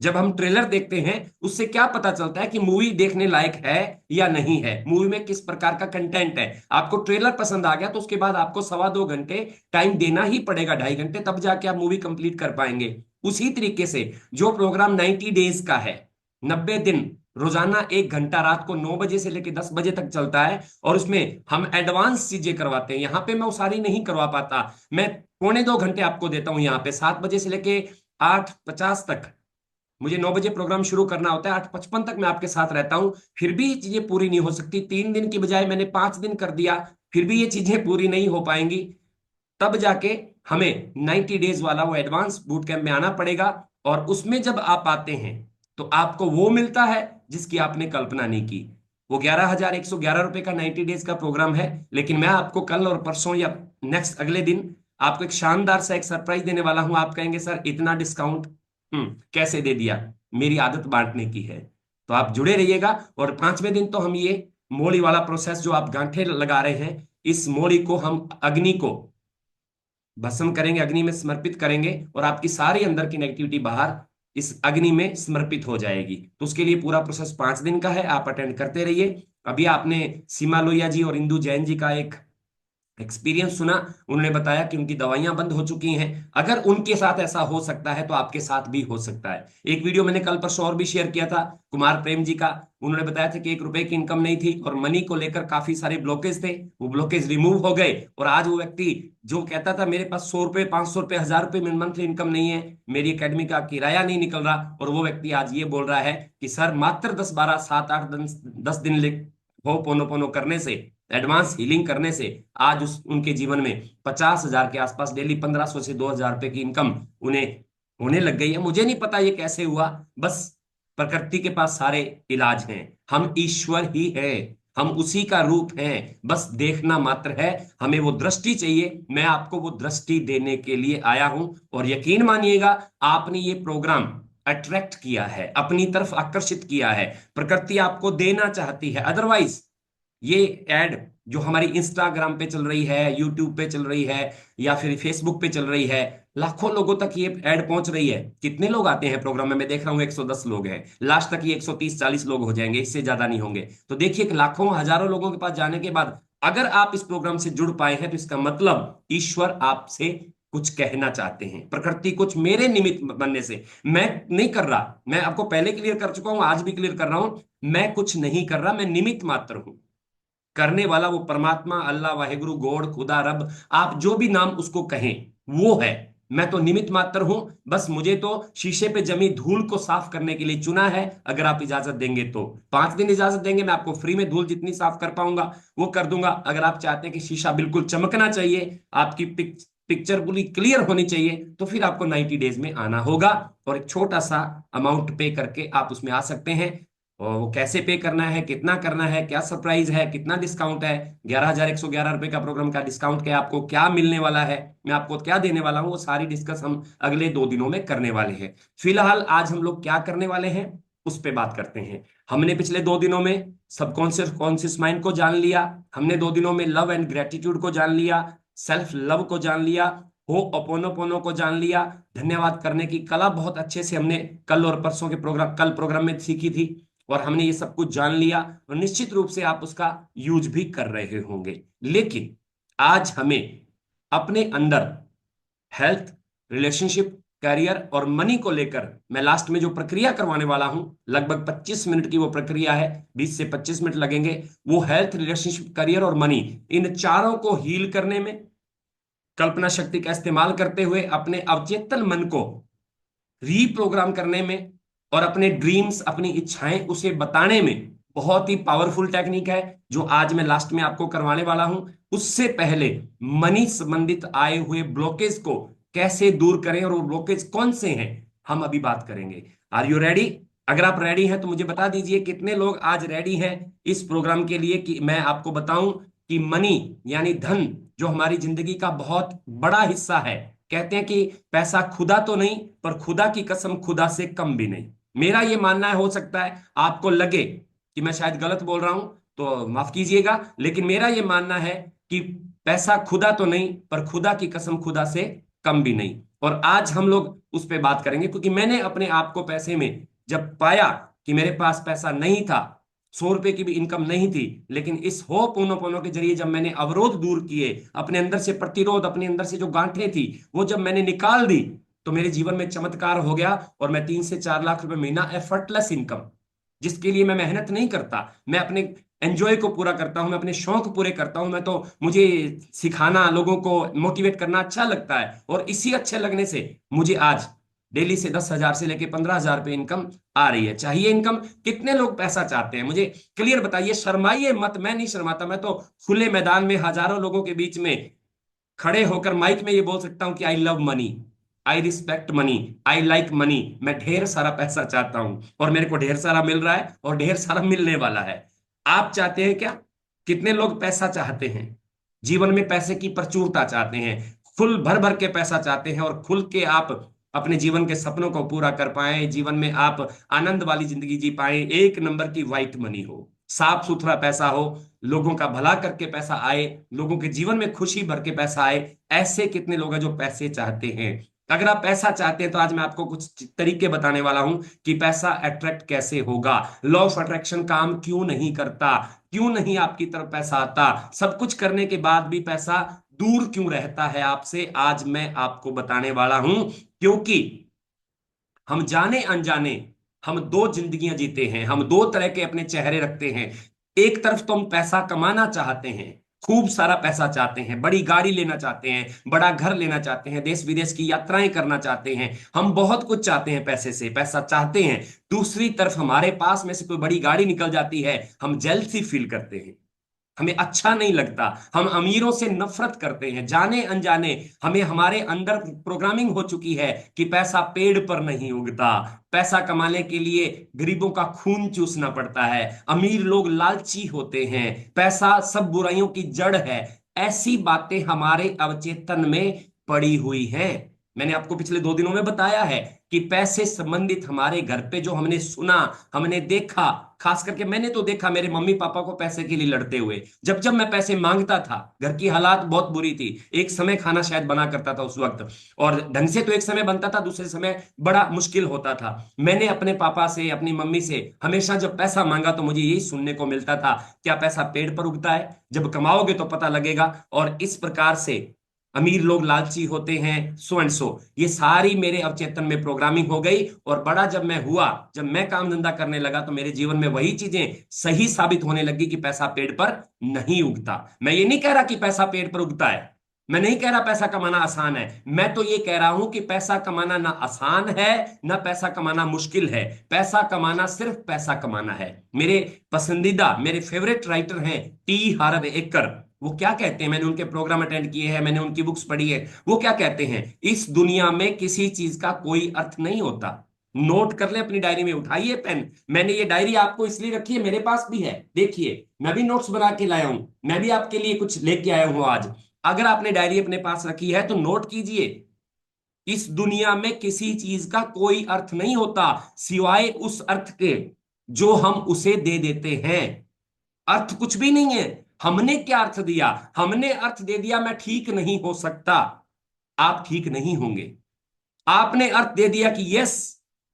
जब हम ट्रेलर देखते हैं, उससे क्या पता चलता है कि मूवी देखने लायक है या नहीं है, मूवी में किस प्रकार का कंटेंट है। आपको ट्रेलर पसंद आ गया तो उसके बाद आपको 2.25 घंटे टाइम देना ही पड़ेगा, 2.5 घंटे, तब जाके आप मूवी कंप्लीट कर पाएंगे। उसी तरीके से जो प्रोग्राम 90 डेज का है, 90 दिन, रोजाना 1 घंटा रात को 9 बजे से लेकर 10 बजे तक चलता है, और उसमें हम एडवांस चीजें करवाते हैं। यहाँ पे मैं वो सारी नहीं करवा पाता, मैं 1.25 2 घंटे आपको देता हूँ। यहाँ पे 7 बजे से लेके 8:50 तक, मुझे 9 बजे प्रोग्राम शुरू करना होता है, 8:55 तक मैं आपके साथ रहता हूं। फिर भी ये चीजें पूरी नहीं हो सकती, 3 दिन की बजाय मैंने 5 दिन कर दिया, फिर भी ये चीजें पूरी नहीं हो पाएंगी। तब जाके हमें 90 डेज वाला वो एडवांस बूट कैंप में आना पड़ेगा। और उसमें जब आप आते हैं तो आपको वो मिलता है जिसकी आपने कल्पना नहीं की। वो 11,111 रुपए का 90 डेज का प्रोग्राम है। लेकिन मैं आपको कल और परसों या नेक्स्ट अगले दिन आपको एक शानदार सा एक सरप्राइज देने वाला हूं। आप कहेंगे सर इतना डिस्काउंट कैसे दे दिया, मेरी आदत बांटने की है। तो आप जुड़े रहिएगा। और 5वें दिन तो हम ये मोड़ी वाला प्रोसेस जो आप गांठे लगा रहे हैं, इस मोड़ी को हम अग्नि को भस्म करेंगे, अग्नि में समर्पित करेंगे, और आपकी सारी अंदर की नेगेटिविटी बाहर इस अग्नि में समर्पित हो जाएगी। तो उसके लिए पूरा प्रोसेस 5 दिन का है, आप अटेंड करते रहिए। अभी आपने सीमा लोहिया जी और इंदु जैन जी का एक एक्सपीरियंस सुना। उन्होंने बताया कि उनकी दवाइयां बंद हो चुकी हैं। अगर उनके साथ ऐसा हो सकता है तो आपके साथ भी हो सकता है। एक वीडियो मैंने कल परसों और भी शेयर किया था कुमार प्रेम जी का। उन्होंने बताया था कि 1 रुपए की इनकम नहीं थी और मनी को लेकर काफी सारे ब्लॉकेज थे, वो ब्लॉकेज रिमूव हो गए। और आज वो व्यक्ति जो कहता था मेरे पास 100 रुपए, 500 रुपए, 1,000 रुपए मंथली इनकम नहीं है, मेरी एकेडमी का किराया नहीं निकल रहा, और वो व्यक्ति आज ये बोल रहा है कि सर मात्र 10 12 7 8 10 दिन हो पोनो पोनो करने से, एडवांस हीलिंग करने से आज उनके जीवन में 50,000 के आसपास डेली 1,500 से 2,000 रुपए की इनकम उन्हें होने लग गई है। मुझे नहीं पता ये कैसे हुआ, बस प्रकृति के पास सारे इलाज हैं। हम ईश्वर ही हैं, हम उसी का रूप हैं, बस देखना मात्र है। हमें वो दृष्टि चाहिए, मैं आपको वो दृष्टि देने के लिए आया हूं। और यकीन मानिएगा, आपने ये प्रोग्राम अट्रैक्ट किया है, अपनी तरफ आकर्षित किया है, प्रकृति आपको देना चाहती है। अदरवाइज ये एड जो हमारी इंस्टाग्राम पे चल रही है, यूट्यूब पे चल रही है, या फिर फेसबुक पे चल रही है, लाखों लोगों तक ये एड पहुंच रही है। कितने लोग आते हैं प्रोग्राम में? मैं देख रहा हूँ 110 लोग हैं, लास्ट तक ये 130 40 लोग हो जाएंगे, इससे ज्यादा नहीं होंगे। तो देखिए कि लाखों हजारों लोगों के पास जाने के बाद अगर आप इस प्रोग्राम से जुड़ पाए हैं, तो इसका मतलब ईश्वर आपसे कुछ कहना चाहते हैं, प्रकृति कुछ मेरे निमित्त बनने से। मैं नहीं कर रहा, मैं आपको पहले क्लियर कर चुका हूं, आज भी क्लियर कर रहा हूं, मैं कुछ नहीं कर रहा, मैं निमित्त मात्र हूं। करने वाला वो परमात्मा, अल्लाह, वाहेगुरु, गॉड, खुदा, रब, आप जो भी नाम उसको कहें, वो है। मैं तो निमित्त मात्र हूं। बस मुझे तो शीशे पे जमी धूल को साफ करने के लिए चुना है। अगर आप इजाजत देंगे तो 5 दिन इजाजत देंगे, मैं आपको फ्री में धूल जितनी साफ कर पाऊंगा वो कर दूंगा। अगर आप चाहते हैं कि शीशा बिल्कुल चमकना चाहिए, आपकी पिक्चर पूरी क्लियर होनी चाहिए, तो फिर आपको 90 डेज में आना होगा। और एक छोटा सा अमाउंट पे करके आप उसमें आ सकते हैं। और वो कैसे पे करना है, कितना करना है, क्या सरप्राइज है, कितना डिस्काउंट है, 11,111 रुपए का प्रोग्राम का डिस्काउंट, क्या आपको क्या मिलने वाला है, मैं आपको क्या देने वाला हूं, वो सारी डिस्कस हम अगले 2 दिनों में करने वाले हैं। फिलहाल आज हम लोग क्या करने वाले हैं उस पे बात करते हैं। हमने पिछले 2 दिनों में सबकॉन्शियस कॉन्शियस माइंड को जान लिया, हमने 2 दिनों में लव एंड ग्रेटिट्यूड को जान लिया, सेल्फ लव को जान लिया, हो अपोनोपोनो को जान लिया, धन्यवाद करने की कला बहुत अच्छे से हमने कल और परसों के प्रोग्राम, कल प्रोग्राम में सीखी थी। और हमने ये सब कुछ जान लिया, और निश्चित रूप से आप उसका यूज भी कर रहे होंगे। लेकिन आज हमें अपने अंदर हेल्थ, रिलेशनशिप, करियर और मनी को लेकर मैं लास्ट में जो प्रक्रिया करवाने वाला हूं, लगभग 25 मिनट की वो प्रक्रिया है, 20 से 25 मिनट लगेंगे। वो हेल्थ, रिलेशनशिप, करियर और मनी, इन चारों को हील करने में, कल्पना शक्ति का इस्तेमाल करते हुए अपने अवचेतन मन को रीप्रोग्राम करने में, और अपने ड्रीम्स, अपनी इच्छाएं उसे बताने में बहुत ही पावरफुल टेक्निक है जो आज मैं लास्ट में आपको करवाने वाला हूं। उससे पहले मनी संबंधित आए हुए ब्लॉकेज को कैसे दूर करें और वो ब्लॉकेज कौन से हैं, हम अभी बात करेंगे। Are you ready? अगर आप रेडी हैं तो मुझे बता दीजिए कितने लोग आज रेडी हैं इस प्रोग्राम के लिए कि मैं आपको बताऊं कि मनी यानी धन जो हमारी जिंदगी का बहुत बड़ा हिस्सा है। कहते हैं कि पैसा खुदा तो नहीं, पर खुदा की कसम खुदा से कम भी नहीं। मेरा ये मानना है, हो सकता है आपको लगे कि मैं शायद गलत बोल रहा हूं तो माफ कीजिएगा, लेकिन मेरा ये मानना है कि पैसा खुदा तो नहीं, पर खुदा की कसम खुदा से कम भी नहीं। और आज हम लोग उस पर बात करेंगे, क्योंकि मैंने अपने आप को पैसे में जब पाया कि मेरे पास पैसा नहीं था, 100 रुपए की भी इनकम नहीं थी, लेकिन इस होप पोनो के जरिए जब मैंने अवरोध दूर किए, अपने अंदर से प्रतिरोध, अपने अंदर से जो गांठें थी वो जब मैंने निकाल दी, तो मेरे जीवन में चमत्कार हो गया। और मैं 3 से 4 लाख रुपए महीना एफर्टलेस इनकम, जिसके लिए मैं मेहनत नहीं करता, मैं अपने एंजॉय को पूरा करता हूं, मैं अपने शौक पूरे करता हूं, मैं तो मुझे सिखाना, लोगों को मोटिवेट करना अच्छा लगता है। और इसी अच्छे लगने से मुझे आज डेली से 10,000 से लेके 15,000 रुपए इनकम आ रही है। चाहिए इनकम? कितने लोग पैसा चाहते हैं मुझे क्लियर बताइए, शर्माइए मत। मैं नहीं शर्माता, मैं तो खुले मैदान में हजारों लोगों के बीच में खड़े होकर माइक में ये बोल सकता हूं कि I love money, I respect money, I like money. मैं ढेर सारा पैसा चाहता हूं और मेरे को ढेर सारा मिल रहा है और ढेर सारा मिलने वाला है। आप चाहते हैं क्या? कितने लोग पैसा चाहते हैं? जीवन में पैसे की प्रचुरता चाहते हैं, खुल भर भर के पैसा चाहते हैं, और खुल के आप अपने जीवन के सपनों को पूरा कर पाए, जीवन में आप आनंद वाली जिंदगी जी पाए, एक नंबर की व्हाइट मनी हो, साफ सुथरा पैसा हो, लोगों का भला करके पैसा आए, लोगों के जीवन में खुशी भर के पैसा आए। ऐसे कितने लोग हैं जो पैसे चाहते हैं? अगर आप पैसा चाहते हैं तो आज मैं आपको कुछ तरीके बताने वाला हूं कि पैसा अट्रैक्ट कैसे होगा। लॉ ऑफ अट्रैक्शन काम क्यों नहीं करता, क्यों नहीं आपकी तरफ पैसा आता, सब कुछ करने के बाद भी पैसा दूर क्यों रहता है आपसे, आज मैं आपको बताने वाला हूं। क्योंकि हम जाने अनजाने हम दो जिंदगियां जीते हैं, हम दो तरह के अपने चेहरे रखते हैं। एक तरफ तो हम पैसा कमाना चाहते हैं, खूब सारा पैसा चाहते हैं, बड़ी गाड़ी लेना चाहते हैं, बड़ा घर लेना चाहते हैं, देश विदेश की यात्राएं करना चाहते हैं, हम बहुत कुछ चाहते हैं, पैसे से पैसा चाहते हैं। दूसरी तरफ हमारे पास में से कोई बड़ी गाड़ी निकल जाती है, हम जेलसी फील करते हैं, हमें अच्छा नहीं लगता, हम अमीरों से नफरत करते हैं। जाने अनजाने हमें हमारे अंदर प्रोग्रामिंग हो चुकी है कि पैसा पेड़ पर नहीं उगता, पैसा कमाने के लिए गरीबों का खून चूसना पड़ता है, अमीर लोग लालची होते हैं, पैसा सब बुराइयों की जड़ है। ऐसी बातें हमारे अवचेतन में पड़ी हुई हैं। मैंने आपको पिछले 2 दिनों में बताया है कि पैसे संबंधित हमारे घर पे जो हमने सुना, हमने देखा, खास करके मैंने तो देखा मेरे मम्मी पापा को पैसे के लिए लड़ते हुए। जब जब मैं पैसे मांगता था, घर की हालात बहुत बुरी थी, एक समय खाना शायद बना करता था उस वक्त, और ढंग से तो एक समय बनता था, दूसरे समय बड़ा मुश्किल होता था। मैंने अपने पापा से, अपनी मम्मी से हमेशा जब पैसा मांगा तो मुझे यही सुनने को मिलता था, क्या पैसा पेड़ पर उगता है? जब कमाओगे तो पता लगेगा। और इस प्रकार से अमीर लोग लालची होते हैं, सो एंड सो, ये सारी मेरे अवचेतन में प्रोग्रामिंग हो गई। और बड़ा जब मैं हुआ, जब मैं काम धंधा करने लगा, तो मेरे जीवन में वही चीजें सही साबित होने लगी कि पैसा पेड़ पर नहीं उगता। मैं ये नहीं कह रहा कि पैसा पेड़ पर उगता है, मैं नहीं कह रहा पैसा कमाना आसान है, मैं तो ये कह रहा हूं कि पैसा कमाना ना आसान है, ना पैसा कमाना मुश्किल है। पैसा कमाना सिर्फ पैसा कमाना है। मेरे पसंदीदा, मेरे फेवरेट राइटर हैं टी हार्व एकर। वो क्या कहते हैं, मैंने उनके प्रोग्राम अटेंड किए हैं, मैंने उनकी बुक्स पढ़ी है। वो क्या कहते हैं, इस दुनिया में किसी चीज का कोई अर्थ नहीं होता। नोट कर ले अपनी डायरी में, उठाइए पेन। मैंने ये डायरी आपको इसलिए रखी है, मेरे पास भी है, देखिए मैं भी नोट्स बना के लाया हूं, मैं भी आपके लिए कुछ लेके आया हूं आज। अगर आपने डायरी अपने पास रखी है तो नोट कीजिए, इस दुनिया में किसी चीज का कोई अर्थ नहीं होता सिवाय उस अर्थ के जो हम उसे दे देते हैं। अर्थ कुछ भी नहीं है। हमने क्या अर्थ दिया? हमने अर्थ दे दिया मैं ठीक नहीं हो सकता, आप ठीक नहीं होंगे। आपने अर्थ दे दिया कि यस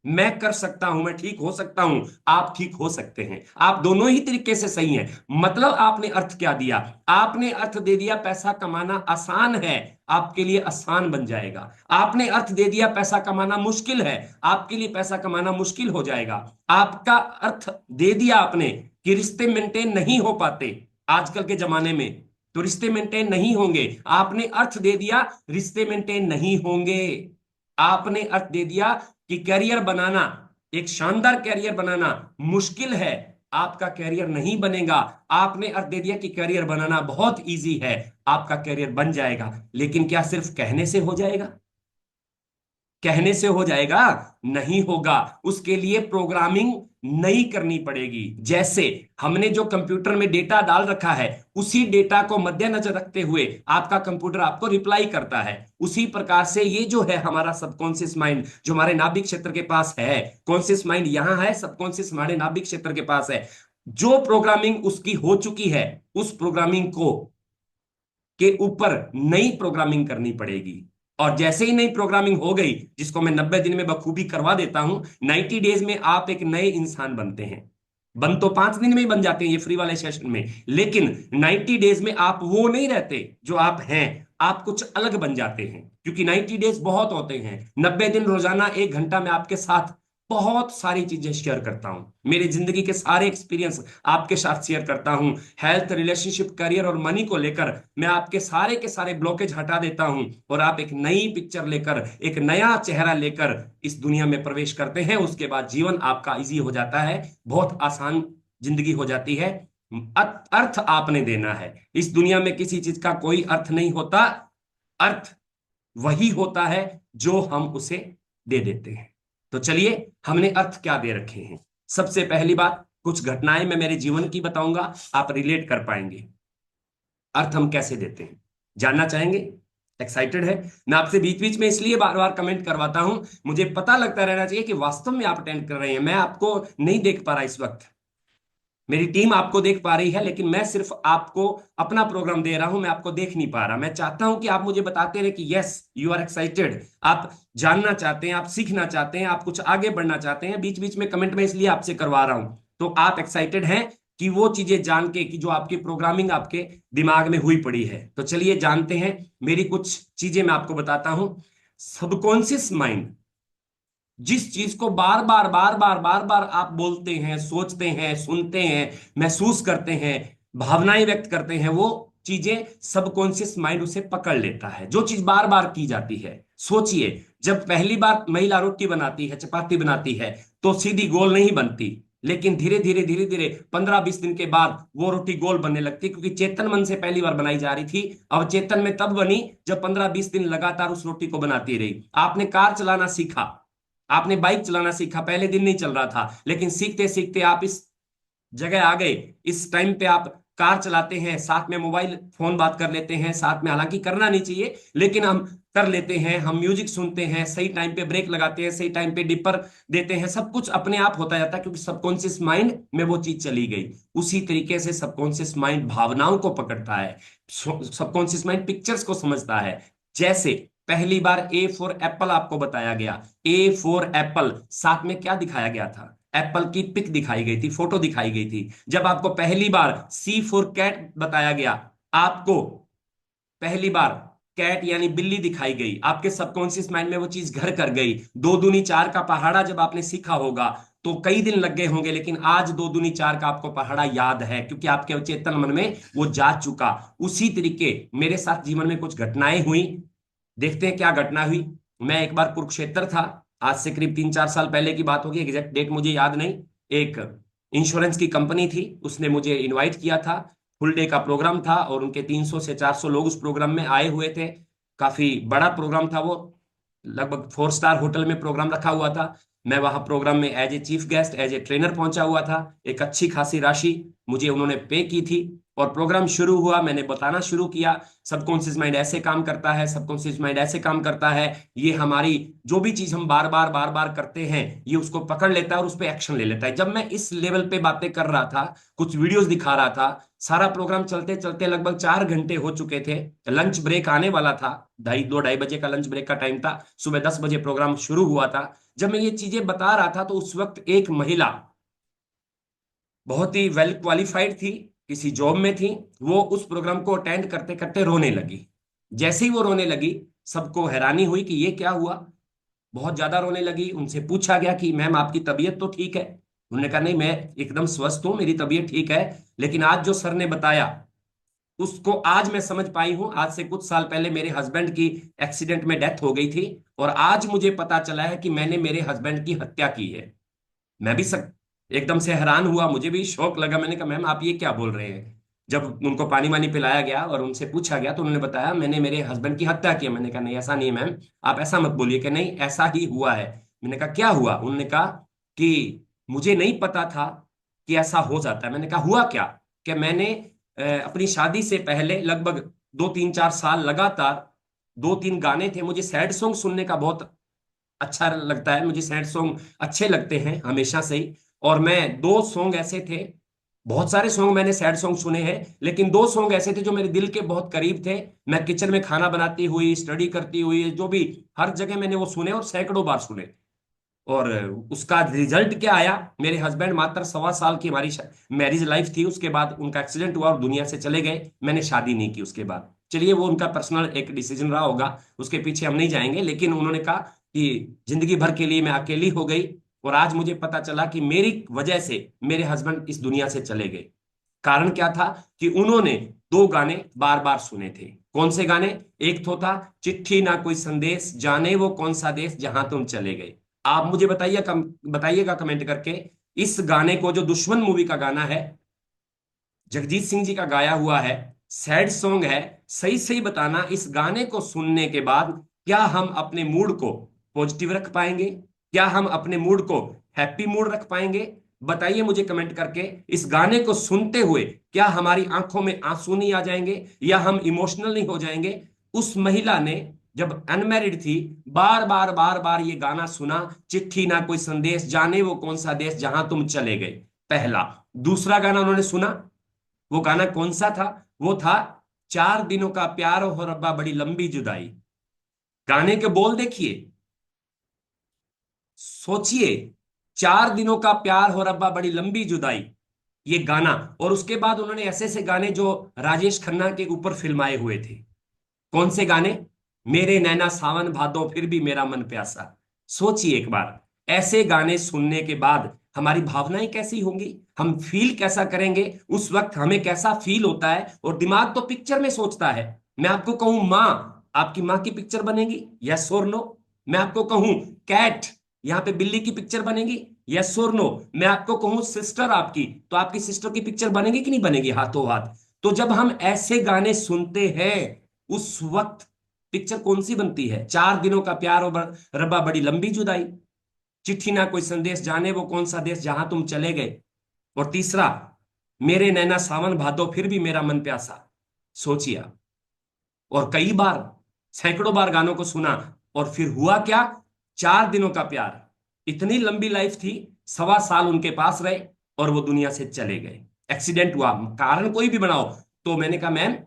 मैं कर सकता हूं, मैं ठीक हो सकता हूं, आप ठीक हो सकते हैं। आप दोनों ही तरीके से सही हैं। मतलब आपने अर्थ क्या दिया? आपने अर्थ दे दिया पैसा कमाना आसान है, आपके लिए आसान बन जाएगा। आपने अर्थ दे दिया पैसा कमाना मुश्किल है, आपके लिए पैसा कमाना मुश्किल हो जाएगा। आपका अर्थ दे दिया आपने कि रिश्ते मेंटेन नहीं हो पाते आजकल के जमाने में, तो रिश्ते मेंटेन नहीं होंगे। आपने अर्थ दे दिया रिश्ते मेंटेन नहीं होंगे। आपने अर्थ दे दिया कि करियर बनाना, एक शानदार करियर बनाना मुश्किल है, आपका कैरियर नहीं बनेगा। आपने अर्थ दे दिया कि कैरियर बनाना बहुत इजी है, आपका कैरियर बन जाएगा, लेकिन क्या सिर्फ कहने से हो जाएगा? कहने से हो जाएगा? नहीं होगा। उसके लिए प्रोग्रामिंग नई करनी पड़ेगी। जैसे हमने जो कंप्यूटर में डेटा डाल रखा है, उसी डेटा को मद्देनजर रखते हुए आपका कंप्यूटर आपको रिप्लाई करता है। उसी प्रकार से ये जो है हमारा सबकॉन्शियस माइंड, जो हमारे नाभिक क्षेत्र के पास है, कॉन्शियस माइंड यहां है, सबकॉन्शियस हमारे नाभिक क्षेत्र के पास है। जो प्रोग्रामिंग उसकी हो चुकी है, उस प्रोग्रामिंग को के ऊपर नई प्रोग्रामिंग करनी पड़ेगी। और जैसे ही नई प्रोग्रामिंग हो गई, जिसको मैं 90 दिन में बखूबी करवा देता हूं, 90 डेज में आप एक नए इंसान बनते हैं। बन तो 5 दिन में ही बन जाते हैं ये फ्री वाले सेशन में, लेकिन 90 डेज में आप वो नहीं रहते जो आप हैं, आप कुछ अलग बन जाते हैं। क्योंकि 90 डेज बहुत होते हैं। 90 दिन रोजाना 1 घंटा में आपके साथ बहुत सारी चीजें शेयर करता हूं, मेरी जिंदगी के सारे एक्सपीरियंस आपके साथ शेयर करता हूं। हेल्थ, रिलेशनशिप, करियर और मनी को लेकर मैं आपके सारे के सारे ब्लॉकेज हटा देता हूं, और आप एक नई पिक्चर लेकर, एक नया चेहरा लेकर इस दुनिया में प्रवेश करते हैं। उसके बाद जीवन आपका इजी हो जाता है, बहुत आसान जिंदगी हो जाती है। अर्थ आपने देना है। इस दुनिया में किसी चीज का कोई अर्थ नहीं होता, अर्थ वही होता है जो हम उसे दे देते हैं। तो चलिए, हमने अर्थ क्या दे रखे हैं। सबसे पहली बात, कुछ घटनाएं मैं मेरे जीवन की बताऊंगा, आप रिलेट कर पाएंगे। अर्थ हम कैसे देते हैं, जानना चाहेंगे? एक्साइटेड है? मैं आपसे बीच बीच में इसलिए बार बार कमेंट करवाता हूं, मुझे पता लगता रहना चाहिए कि वास्तव में आप अटेंड कर रहे हैं। मैं आपको नहीं देख पा रहा इस वक्त, मेरी टीम आपको देख पा रही है, लेकिन मैं सिर्फ आपको अपना प्रोग्राम दे रहा हूं, मैं आपको देख नहीं पा रहा। मैं चाहता हूं कि आप मुझे बताते रहे कि यस यू आर एक्साइटेड, आप जानना चाहते हैं, आप सीखना चाहते हैं, आप कुछ आगे बढ़ना चाहते हैं। बीच बीच में कमेंट में इसलिए आपसे करवा रहा हूं, तो आप एक्साइटेड हैं कि वो चीजें जान के कि जो आपकी प्रोग्रामिंग आपके दिमाग में हुई पड़ी है। तो चलिए जानते हैं। मेरी कुछ चीजें मैं आपको बताता हूं। सबकॉन्शियस माइंड जिस चीज को बार बार बार बार बार बार आप बोलते हैं, सोचते हैं, सुनते हैं, महसूस करते हैं, भावनाएं व्यक्त करते हैं, वो चीजें सबकॉन्शियस माइंड उसे पकड़ लेता है। जो चीज बार बार की जाती है, सोचिए, जब पहली बार महिला रोटी बनाती है, चपाती बनाती है, तो सीधी गोल नहीं बनती, लेकिन धीरे धीरे धीरे धीरे 15-20 दिन के बाद वो रोटी गोल बनने लगती, क्योंकि चेतन मन से पहली बार बनाई जा रही थी। अब चेतन में तब बनी जब 15-20 दिन लगातार उस रोटी को बनाती रही। आपने कार चलाना सीखा, आपने बाइक चलाना सीखा, पहले दिन नहीं चल रहा था, लेकिन सीखते सीखते आप इस जगह आ गए। इस टाइम पे आप कार चलाते हैं, साथ में मोबाइल फोन बात कर लेते हैं, साथ में, हालांकि करना नहीं चाहिए लेकिन हम कर लेते हैं। हम म्यूजिक सुनते हैं, सही टाइम पे ब्रेक लगाते हैं, सही टाइम पे डिपर देते हैं, सब कुछ अपने आप होता जाता है, क्योंकि सबकॉन्शियस माइंड में वो चीज चली गई। उसी तरीके से सबकॉन्शियस माइंड भावनाओं को पकड़ता है, सबकॉन्शियस माइंड पिक्चर्स को समझता है। जैसे पहली बार ए फॉर एप्पल आपको बताया गया, ए फॉर एप्पल, साथ में क्या दिखाया गया था? एप्पल की पिक दिखाई गई थी, फोटो दिखाई गई थी। जब आपको पहली बार सी फॉर कैट बताया गया, आपको पहली बार कैट यानी बिल्ली दिखाई गई, आपके सबकॉन्शियस माइंड में वो चीज घर कर गई। 2 दूनी 4 का पहाड़ा जब आपने सीखा होगा तो कई दिन लग गए होंगे, लेकिन आज 2 दूनी 4 का आपको पहाड़ा याद है, क्योंकि आपके चेतन मन में वो जा चुका। उसी तरीके मेरे साथ जीवन में कुछ घटनाएं हुई, देखते हैं क्या घटना हुई। मैं एक बार कुरुक्षेत्र था, आज से करीब 3-4 साल पहले की बात होगी, एग्जैक्ट डेट मुझे याद नहीं। एक इंश्योरेंस की कंपनी थी, उसने मुझे इनवाइट किया था, फुल डे का प्रोग्राम था, और उनके 300 से 400 लोग उस प्रोग्राम में आए हुए थे। काफी बड़ा प्रोग्राम था वो, लगभग 4 स्टार होटल में प्रोग्राम रखा हुआ था। मैं वहां प्रोग्राम में as a chief guest, as a trainer पहुंचा हुआ था। एक अच्छी खासी राशि मुझे उन्होंने पे की थी, और प्रोग्राम शुरू हुआ, मैंने बताना शुरू किया सबकॉन्शियस माइंड ऐसे काम करता है, सबकॉन्शियस माइंड ऐसे काम करता है। ये हमारी जो भी चीज हम बार बार बार बार करते हैं, ये उसको पकड़ लेता है और उस पर एक्शन ले लेता है। जब मैं इस लेवल पे बातें कर रहा था, कुछ वीडियोस दिखा रहा था, सारा प्रोग्राम चलते चलते लगभग 4 घंटे हो चुके थे, लंच ब्रेक आने वाला था, 2-2:30 बजे का लंच ब्रेक का टाइम था, सुबह 10 बजे प्रोग्राम शुरू हुआ था। जब मैं ये चीजें बता रहा था, तो उस वक्त एक महिला बहुत ही वेल क्वालिफाइड थी, किसी जॉब में थी, वो उस प्रोग्राम को अटेंड करते करते रोने लगी। जैसे ही वो रोने लगी, सबको हैरानी हुई कि ये क्या हुआ, बहुत ज्यादा रोने लगी। उनसे पूछा गया कि मैम आपकी तबीयत तो ठीक है? उन्होंने कहा नहीं, मैं एकदम स्वस्थ हूं, मेरी तबीयत ठीक है, लेकिन आज जो सर ने बताया उसको आज मैं समझ पाई हूं। आज से कुछ साल पहले मेरे हस्बैंड की एक्सीडेंट में डेथ हो गई थी, और आज मुझे पता चला है कि मैंने मेरे हस्बैंड की हत्या की है। मैं भी एकदम से हैरान हुआ, मुझे भी शौक लगा। मैंने कहा मैम आप ये क्या बोल रहे हैं। जब उनको पानी वानी पिलाया गया और उनसे पूछा गया तो उन्होंने बताया मैंने मेरे हस्बैंड की हत्या की है। मैंने कहा नहीं ऐसा नहीं है मैम, आप ऐसा मत बोलिए। कि नहीं ऐसा ही हुआ है। मैंने कहा क्या हुआ। उन्होंने कहा कि मुझे नहीं पता था कि ऐसा हो जाता है। मैंने कहा हुआ क्या। कि मैंने अपनी शादी से पहले लगभग 2 3 4 साल लगातार 2 3 गाने थे। मुझे सैड सॉन्ग सुनने का बहुत अच्छा लगता है, मुझे सैड सॉन्ग अच्छे लगते हैं हमेशा से ही। और मैं 2 सॉन्ग ऐसे थे, बहुत सारे सॉन्ग मैंने सैड सॉन्ग सुने हैं, लेकिन 2 सॉन्ग ऐसे थे जो मेरे दिल के बहुत करीब थे। मैं किचन में खाना बनाती हुई, स्टडी करती हुई, जो भी हर जगह मैंने वो सुने और सैकड़ों बार सुने। और उसका रिजल्ट क्या आया। मेरे हस्बैंड मात्र 1.25 साल की हमारी मैरिज लाइफ थी, उसके बाद उनका एक्सीडेंट हुआ और दुनिया से चले गए। मैंने शादी नहीं की उसके बाद। चलिए वो उनका पर्सनल एक डिसीजन रहा होगा, उसके पीछे हम नहीं जाएंगे। लेकिन उन्होंने कहा कि जिंदगी भर के लिए मैं अकेली हो गई। और आज मुझे पता चला कि मेरी वजह से मेरे हस्बैंड इस दुनिया से चले गए। कारण क्या था कि उन्होंने 2 गाने बार बार सुने थे। कौन से गाने। एक तो था चिट्ठी ना कोई संदेश, जाने वो कौन सा देश जहां तुम चले गए। आप मुझे बताइएगा कमेंट करके। इस गाने को, जो दुश्मन मूवी का गाना है, जगजीत सिंह जी का गाया हुआ है, सैड सॉन्ग है, सही सही बताना इस गाने को सुनने के बाद क्या हम अपने मूड को पॉजिटिव रख पाएंगे, क्या हम अपने मूड को हैप्पी मूड रख पाएंगे। बताइए मुझे कमेंट करके। इस गाने को सुनते हुए क्या हमारी आंखों में आंसू नहीं आ जाएंगे, या हम इमोशनल नहीं हो जाएंगे। उस महिला ने जब अनमैरिड थी, बार बार बार बार ये गाना सुना, चिट्ठी ना कोई संदेश, जाने वो कौन सा देश जहां तुम चले गए। पहला। दूसरा गाना उन्होंने सुना, वो गाना कौन सा था। वो था 4 दिनों का प्यार हो रब्बा बड़ी लंबी जुदाई। गाने के बोल देखिए, सोचिए। 4 दिनों का प्यार हो रब्बा बड़ी लंबी जुदाई, ये गाना। और उसके बाद उन्होंने ऐसे ऐसे गाने जो राजेश खन्ना के ऊपर फिल्माए हुए थे। कौन से गाने। मेरे नैना सावन भादो फिर भी मेरा मन प्यासा। सोचिए एक बार, ऐसे गाने सुनने के बाद हमारी भावनाएं कैसी होंगी, हम फील कैसा करेंगे, उस वक्त हमें कैसा फील होता है। और दिमाग तो पिक्चर में सोचता है। मैं आपको कहूं माँ, आपकी माँ की पिक्चर बनेगी, यस और नो। मैं आपको कहूं कैट, यहां पे बिल्ली की पिक्चर बनेगी, यस और नो। मैं आपको कहूं सिस्टर आपकी, तो आपकी सिस्टर की पिक्चर बनेगी कि नहीं बनेगी, हाथों हाथ। तो जब हम ऐसे गाने सुनते हैं, उस वक्त पिक्चर कौन सी बनती है। 4 दिनों का प्यार और रब्बा बड़ी लंबी जुदाई, चिट्ठी ना कोई संदेश, जाने वो कौन सा देश जहां तुम चले गए। और तीसरा, मेरे नैना सावन भादो फिर भी मेरा मन प्यासा। सोचिए आप। और कई बार, सैकड़ों बार गानों को सुना। और फिर हुआ क्या। 4 दिनों का प्यार, इतनी लंबी लाइफ थी, 1.25 साल उनके पास रहे और वो दुनिया से चले गए। एक्सीडेंट हुआ, कारण कोई भी बनाओ। तो मैंने कहा मैम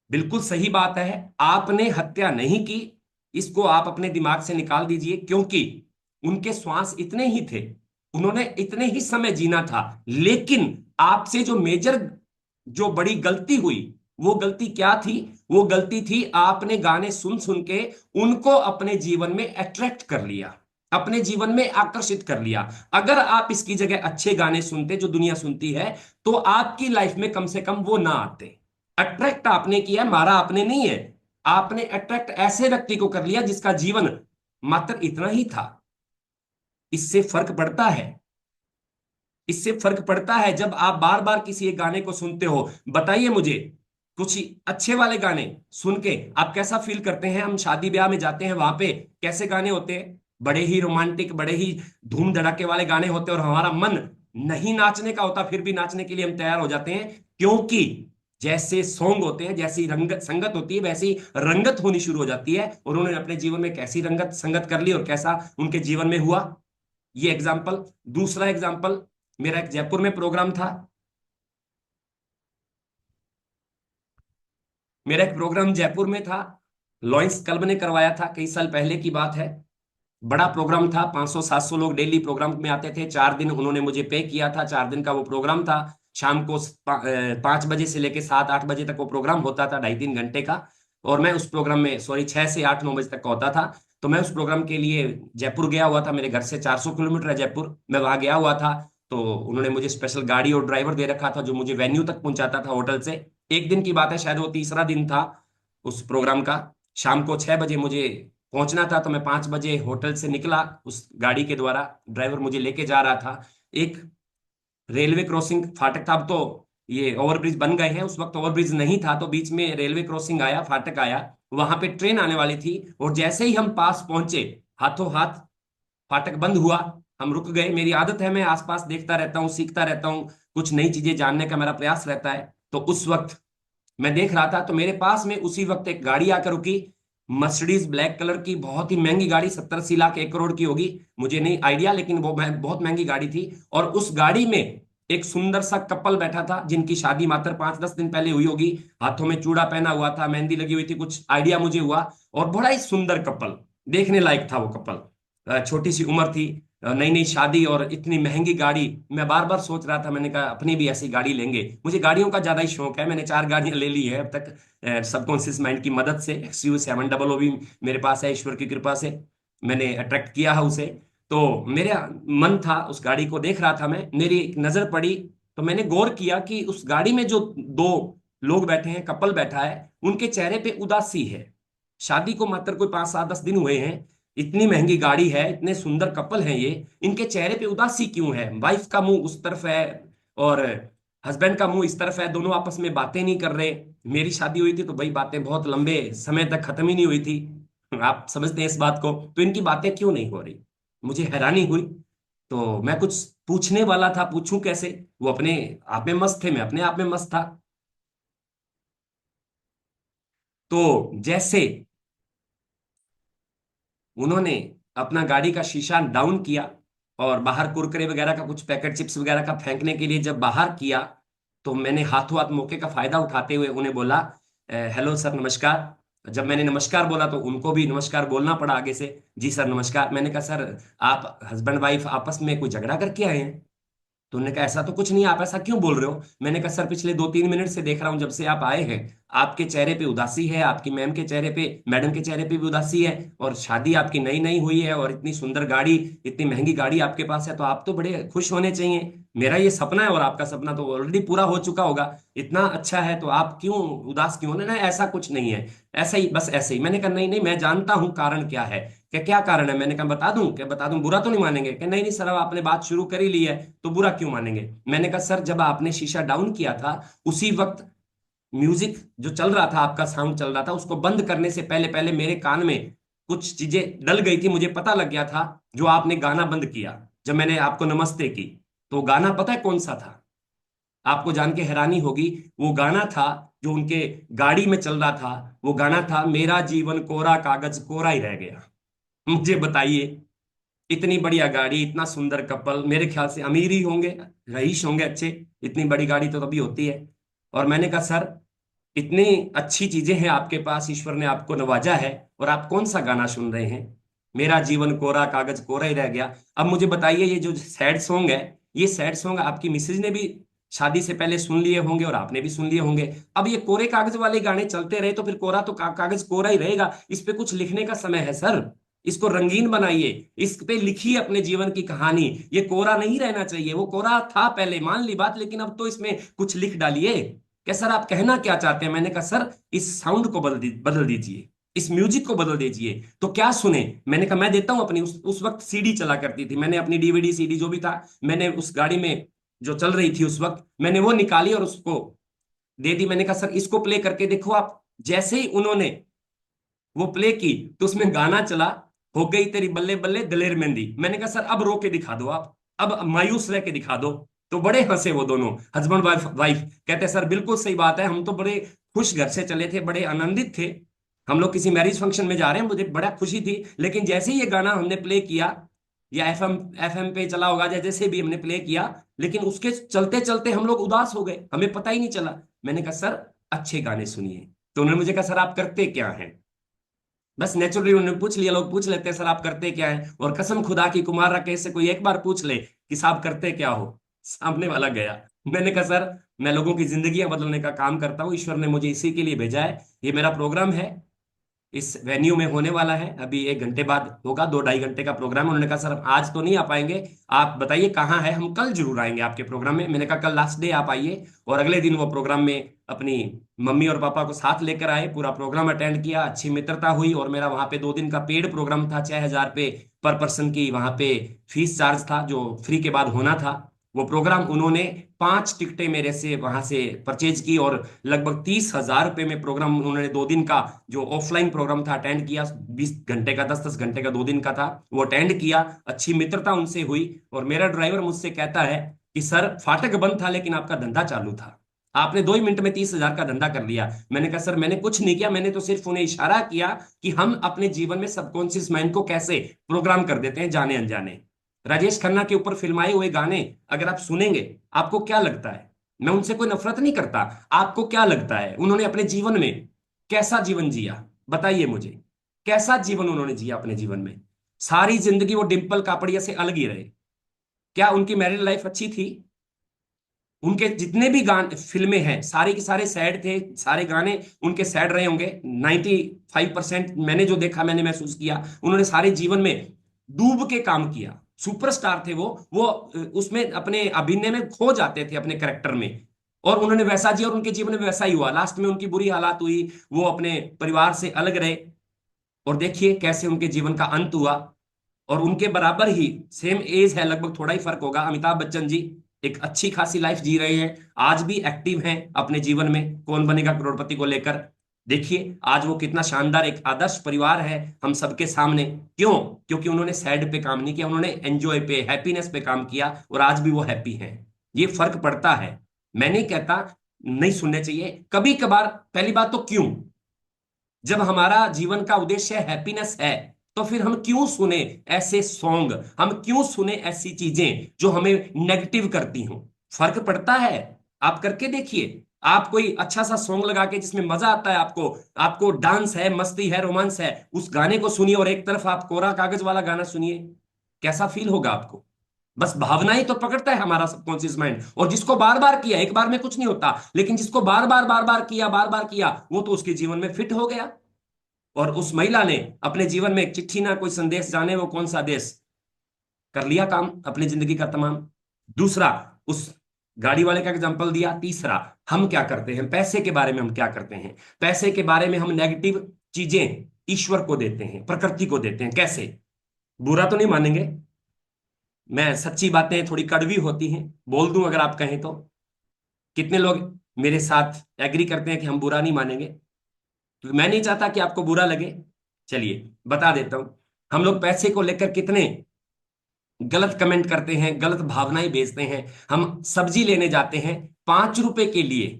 बिल्कुल सही बात है, आपने हत्या नहीं की। इसको आप अपने दिमाग से निकाल दीजिए, क्योंकि उनके श्वास इतने ही थे, उन्होंने इतने ही समय जीना था। लेकिन आपसे जो मेजर, जो बड़ी गलती हुई, वो गलती क्या थी। वो गलती थी आपने गाने सुन सुन के उनको अपने जीवन में अट्रैक्ट कर लिया, अपने जीवन में आकर्षित कर लिया। अगर आप इसकी जगह अच्छे गाने सुनते जो दुनिया सुनती है, तो आपकी लाइफ में कम से कम वो ना आते। अट्रैक्ट आपने किया, मारा आपने नहीं है। आपने अट्रैक्ट ऐसे व्यक्ति को कर लिया जिसका जीवन मात्र इतना ही था। इससे फर्क पड़ता है, इससे फर्क पड़ता है जब आप बार बार किसी एक गाने को सुनते हो। बताइए मुझे, कुछ अच्छे वाले गाने सुन के आप कैसा फील करते हैं। हम शादी ब्याह में जाते हैं, वहां पे कैसे गाने होते हैं, बड़े ही रोमांटिक, बड़े ही धूम धड़ाके वाले गाने होते हैं। और हमारा मन नहीं नाचने का होता, फिर भी नाचने के लिए हम तैयार हो जाते हैं। क्योंकि जैसे सॉन्ग होते हैं, जैसी रंगत संगत होती है, वैसी रंगत होनी शुरू हो जाती है। और उन्होंने अपने जीवन में कैसी रंगत संगत कर ली और कैसा उनके जीवन में हुआ, ये एग्जाम्पल। दूसरा एग्जाम्पल, मेरा एक जयपुर में प्रोग्राम था। मेरा एक प्रोग्राम जयपुर में था, लॉयंस क्लब ने करवाया था, कई साल पहले की बात है। बड़ा प्रोग्राम था, 500 700 लोग डेली प्रोग्राम में आते थे। 4 दिन उन्होंने मुझे पे किया था, 4 दिन का वो प्रोग्राम था। शाम को 5 बजे से लेके 7 8 बजे तक वो प्रोग्राम होता था, 2.5 3 घंटे का। और मैं उस प्रोग्राम में, सॉरी, 6 से 8 9 बजे तक का होता था। तो मैं उस प्रोग्राम के लिए जयपुर गया हुआ था। मेरे घर से 400 किलोमीटर है जयपुर, मैं वहां गया हुआ था। तो उन्होंने मुझे स्पेशल गाड़ी और ड्राइवर दे रखा था जो मुझे वेन्यू तक पहुंचाता था होटल से। एक दिन की बात है, शायद वो तीसरा दिन था उस प्रोग्राम का। शाम को 6 बजे मुझे पहुंचना था, तो मैं 5 बजे होटल से निकला उस गाड़ी के द्वारा। ड्राइवर मुझे लेके जा रहा था। एक रेलवे क्रॉसिंग फाटक था, अब तो ये ओवरब्रिज बन गए हैं, उस वक्त ओवरब्रिज नहीं था, तो बीच में रेलवे क्रॉसिंग आया, फाटक आया, वहां पे ट्रेन आने वाली थी। और जैसे ही हम पास पहुंचे, हाथों हाथ फाटक बंद हुआ, हम रुक गए। मेरी आदत है, मैं आसपास देखता रहता हूँ, सीखता रहता हूँ, कुछ नई चीजें जानने का मेरा प्रयास रहता है। तो उस वक्त मैं देख रहा था, तो मेरे पास में उसी वक्त एक गाड़ी आकर रुकी, मर्सिडीज ब्लैक कलर की, बहुत ही महंगी गाड़ी, 70 80 लाख 1 करोड़ की होगी, मुझे नहीं आइडिया, लेकिन वो बहुत महंगी गाड़ी थी। और उस गाड़ी में एक सुंदर सा कपल बैठा था, जिनकी शादी मात्र 5 10 दिन पहले हुई होगी। हाथों में चूड़ा पहना हुआ था, मेहंदी लगी हुई थी, कुछ आइडिया मुझे हुआ। और बड़ा ही सुंदर कपल, देखने लायक था वो कपल। छोटी सी उम्र थी, नई नई शादी, और इतनी महंगी गाड़ी। मैं बार बार सोच रहा था, मैंने कहा अपनी भी ऐसी गाड़ी लेंगे। मुझे गाड़ियों का ज्यादा ही शौक है, मैंने 4 गाड़ियां ले ली है अब तक, सबकॉन्शियस माइंड की मदद से। XUV 700 भी मेरे पास है, ईश्वर की कृपा से मैंने अट्रैक्ट किया है उसे। तो मेरा मन था, उस गाड़ी को देख रहा था मैं, मेरी एक नजर पड़ी, तो मैंने गौर किया कि उस गाड़ी में जो दो लोग बैठे हैं, कपल बैठा है, उनके चेहरे पे उदासी है। शादी को मात्र कोई 5 7 10 दिन हुए हैं, इतनी महंगी गाड़ी है, इतने सुंदर कपल हैं ये, इनके चेहरे पे उदासी क्यों है? वाइफ का मुंह उस तरफ है और हस्बैंड का मुंह इस तरफ है, दोनों आपस में बातें नहीं कर रहे। मेरी शादी हुई थी तो भाई बातें बहुत लंबे समय तक खत्म ही नहीं हुई थी, आप समझते हैं इस बात को। तो इनकी बातें क्यों नहीं हो रही? मुझे हैरानी हुई। तो मैं कुछ पूछने वाला था, पूछूं कैसे? वो अपने आप में मस्त थे, मैं अपने आप में मस्त था। तो जैसे उन्होंने अपना गाड़ी का शीशा डाउन किया और बाहर कुरकुरे वगैरह का, कुछ पैकेट चिप्स वगैरह का फेंकने के लिए जब बाहर किया, तो मैंने हाथों हाथ मौके का फायदा उठाते हुए उन्हें बोला, हेलो सर, नमस्कार। जब मैंने नमस्कार बोला तो उनको भी नमस्कार बोलना पड़ा आगे से। जी सर नमस्कार। मैंने कहा सर, आप हस्बैंड वाइफ आपस में कोई झगड़ा करके आए हैं? तो उन्होंने कहा ऐसा तो कुछ नहीं, आप ऐसा क्यों बोल रहे हो? मैंने कहा सर, पिछले 2 3 मिनट से देख रहा हूं, जब से आप आए हैं, आपके चेहरे पे उदासी है, आपकी मैम के चेहरे पे, मैडम के चेहरे पे भी उदासी है, और शादी आपकी नई नई हुई है, और इतनी सुंदर गाड़ी, इतनी महंगी गाड़ी आपके पास है, तो आप तो बड़े खुश होने चाहिए। मेरा ये सपना है और आपका सपना तो ऑलरेडी पूरा हो चुका होगा, इतना अच्छा है, तो आप क्यों उदास क्यों होने? ना, ऐसा कुछ नहीं है, ऐसा ही, बस ऐसे ही। मैंने कहा नहीं नहीं, मैं जानता हूँ कारण क्या है। क्या क्या कारण है? मैंने कहा बता दूं क्या? बता दूं, बुरा तो नहीं मानेंगे? क्या नहीं नहीं सर, अब आपने बात शुरू कर ही ली है तो बुरा क्यों मानेंगे? मैंने कहा सर, जब आपने शीशा डाउन किया था, उसी वक्त म्यूजिक जो चल रहा था, आपका साउंड चल रहा था, उसको बंद करने से पहले पहले मेरे कान में कुछ चीजें डल गई थी, मुझे पता लग गया था। जो आपने गाना बंद किया जब मैंने आपको नमस्ते की, तो गाना पता है कौन सा था? आपको जान के हैरानी होगी। वो गाना था जो उनके गाड़ी में चल रहा था, वो गाना था, मेरा जीवन कोरा कागज कोरा ही रह गया। मुझे बताइए, इतनी बढ़िया गाड़ी, इतना सुंदर कपल, मेरे ख्याल से अमीर ही होंगे, रईस होंगे अच्छे, इतनी बड़ी गाड़ी तो तभी होती है। और मैंने कहा सर, इतनी अच्छी चीजें हैं आपके पास, ईश्वर ने आपको नवाजा है, और आप कौन सा गाना सुन रहे हैं? मेरा जीवन कोरा कागज कोरा ही रह गया। अब मुझे बताइए, ये जो सैड सॉन्ग है, ये सैड सॉन्ग आपकी मिसेज ने भी शादी से पहले सुन लिए होंगे और आपने भी सुन लिए होंगे। अब ये कोरे कागज वाले गाने चलते रहे तो फिर कोरा तो कागज कोरा ही रहेगा। इस पे कुछ लिखने का समय है सर, इसको रंगीन बनाइए, इस पे लिखिए अपने जीवन की कहानी। ये कोरा नहीं रहना चाहिए, वो कोरा था पहले, मान ली बात, लेकिन अब तो इसमें कुछ लिख डालिए। क्या सर, आप कहना क्या चाहते हैं? मैंने कहा सर, इस साउंड को बदल दीजिए, इस म्यूजिक को बदल दीजिए। तो क्या सुने? मैंने कहा मैं देता हूं अपनी, उस वक्त सीडी चला करती थी, मैंने अपनी डीवीडी सीडी जो भी था, मैंने उस गाड़ी में जो चल रही थी उस वक्त, मैंने वो निकाली और उसको दे दी। मैंने कहा सर, इसको प्ले करके देखो आप। जैसे ही उन्होंने वो प्ले की, तो उसमें गाना चला, हो गई तेरी बल्ले बल्ले दलेर मेहंदी। मैंने कहा सर, अब रो के दिखा दो आप, अब मायूस रह के दिखा दो। तो बड़े हंसे वो दोनों, हस्बैंड वाइफ वाइफ। कहते सर बिल्कुल सही बात है, हम तो बड़े खुश घर से चले थे, बड़े आनंदित थे, हम लोग किसी मैरिज फंक्शन में जा रहे हैं, मुझे बड़ा खुशी थी, लेकिन जैसे ही ये गाना हमने प्ले किया, या एफएम पे चला होगा, या जैसे भी हमने प्ले किया, लेकिन उसके चलते चलते हम लोग उदास हो गए, हमें पता ही नहीं चला। मैंने कहा सर, अच्छे गाने सुनिए। तो उन्होंने मुझे कहा सर, आप करते क्या हैं? बस नेचुरली उन्होंने पूछ लिया, लोग पूछ लेते हैं सर आप करते क्या है, और कसम खुदा की, कुमार राकेश से कोई एक बार पूछ ले कि साहब करते क्या हो, सामने वाला गया। मैंने कहा सर, मैं लोगों की जिंदगियां बदलने का काम करता हूँ, ईश्वर ने मुझे इसी के लिए भेजा है, ये मेरा प्रोग्राम है, इस वेन्यू में होने वाला है। अभी 1 घंटे बाद होगा, 2 ढाई घंटे का प्रोग्राम है। उन्होंने कहा सर आज तो नहीं आ पाएंगे, आप बताइए कहाँ है, हम कल जरूर आएंगे आपके प्रोग्राम में। मैंने कहा कल लास्ट डे आप आइए। और अगले दिन वो प्रोग्राम में अपनी मम्मी और पापा को साथ लेकर आए, पूरा प्रोग्राम अटेंड किया, अच्छी मित्रता हुई। और मेरा वहां पे 2 दिन का पेड प्रोग्राम था, 6,000 पे पर पर्सन की वहां पे फीस चार्ज था, जो फ्री के बाद होना था। वो प्रोग्राम उन्होंने 5 टिकटें मेरे से वहां से परचेज की, और लगभग 30,000 रुपये में प्रोग्राम उन्होंने 2 दिन का जो ऑफलाइन प्रोग्राम था अटेंड किया। 20 घंटे का, 10-10 घंटे का 2 दिन का था, वो अटेंड किया। अच्छी मित्रता उनसे हुई। और मेरा ड्राइवर मुझसे कहता है कि सर फाटक बंद था लेकिन आपका धंधा चालू था, आपने 2 ही मिनट में 30,000 का धंधा कर लिया। मैंने कहा सर मैंने कुछ नहीं किया, मैंने तो सिर्फ उन्हें इशारा किया कि हम अपने जीवन में सबकॉन्शियस माइंड को कैसे प्रोग्राम कर देते हैं जाने अनजाने। राजेश खन्ना के ऊपर फिल्माए हुए गाने अगर आप सुनेंगे, आपको क्या लगता है, मैं उनसे कोई नफरत नहीं करता, आपको क्या लगता है उन्होंने अपने जीवन में कैसा जीवन जिया? बताइए मुझे, कैसा जीवन उन्होंने जिया अपने जीवन में? सारी जिंदगी वो डिंपल कापड़िया से अलग ही रहे। क्या उनकी मैरिड लाइफ अच्छी थी? उनके जितने भी गाने फिल्में हैं सारे के सारे सैड थे, सारे गाने उनके सैड रहे होंगे। 95% मैंने जो देखा, मैंने महसूस किया, उन्होंने सारे जीवन में डूब के काम किया। सुपरस्टार थे वो उसमें अपने अभिनय में खो जाते थे अपने करेक्टर में। और उन्होंने वैसा जिया और उनके जीवन में वैसा ही हुआ। लास्ट में उनकी बुरी हालात हुई, वो अपने परिवार से अलग रहे, और देखिए कैसे उनके जीवन का अंत हुआ। और उनके बराबर ही सेम एज है, लगभग थोड़ा ही फर्क होगा, अमिताभ बच्चन जी एक अच्छी खासी लाइफ जी रहे हैं, आज भी एक्टिव हैं अपने जीवन में कौन बनेगा करोड़पति को लेकर। देखिए आज वो कितना शानदार एक आदर्श परिवार है हम सबके सामने। क्यों? क्योंकि उन्होंने सैड पे काम नहीं किया, उन्होंने एंजॉय पे, हैप्पीनेस पे काम किया, और आज भी वो हैप्पी हैं। ये फर्क पड़ता है। मैं नहीं कहता नहीं सुनने चाहिए कभी कभार। पहली बात तो क्यों, जब हमारा जीवन का उद्देश्य हैप्पीनेस है, तो फिर हम क्यों सुने ऐसे सॉन्ग, हम क्यों सुने ऐसी चीजें जो हमें नेगेटिव करती हों? फर्क पड़ता है। आप करके देखिए, आप कोई अच्छा सा सॉन्ग लगा के जिसमें मजा आता है आपको, आपको डांस है, मस्ती है, रोमांस है, उस गाने को सुनिए, और एक तरफ आप कोरा कागज वाला गाना सुनिए, कैसा फील होगा आपको? बस भावना ही तो पकड़ता है हमारा सबकॉन्शियस माइंड। और जिसको बार बार किया, एक बार में कुछ नहीं होता, लेकिन जिसको बार बार किया, वो तो उसके जीवन में फिट हो गया। और उस महिला ने अपने जीवन में एक चिट्ठी ना कोई संदेश, जाने वो कौन सा देश, कर लिया काम अपनी जिंदगी का तमाम। दूसरा, उस गाड़ी वाले का एग्जांपल दिया। तीसरा, हम क्या करते हैं, पैसे के बारे में हम क्या करते हैं? पैसे के बारे में हम नेगेटिव चीजें ईश्वर को देते हैं, प्रकृति को देते हैं। कैसे? बुरा तो नहीं मानेंगे, मैं सच्ची बातें थोड़ी कड़वी होती हैं, बोल दूं अगर आप कहें तो। कितने लोग मेरे साथ एग्री करते हैं कि हम बुरा नहीं मानेंगे? क्योंकि मैं नहीं चाहता कि आपको बुरा लगे। चलिए बता देता हूं, हम लोग पैसे को लेकर कितने गलत कमेंट करते हैं, गलत भावनाएं भेजते हैं। हम सब्जी लेने जाते हैं, 5 रुपए के लिए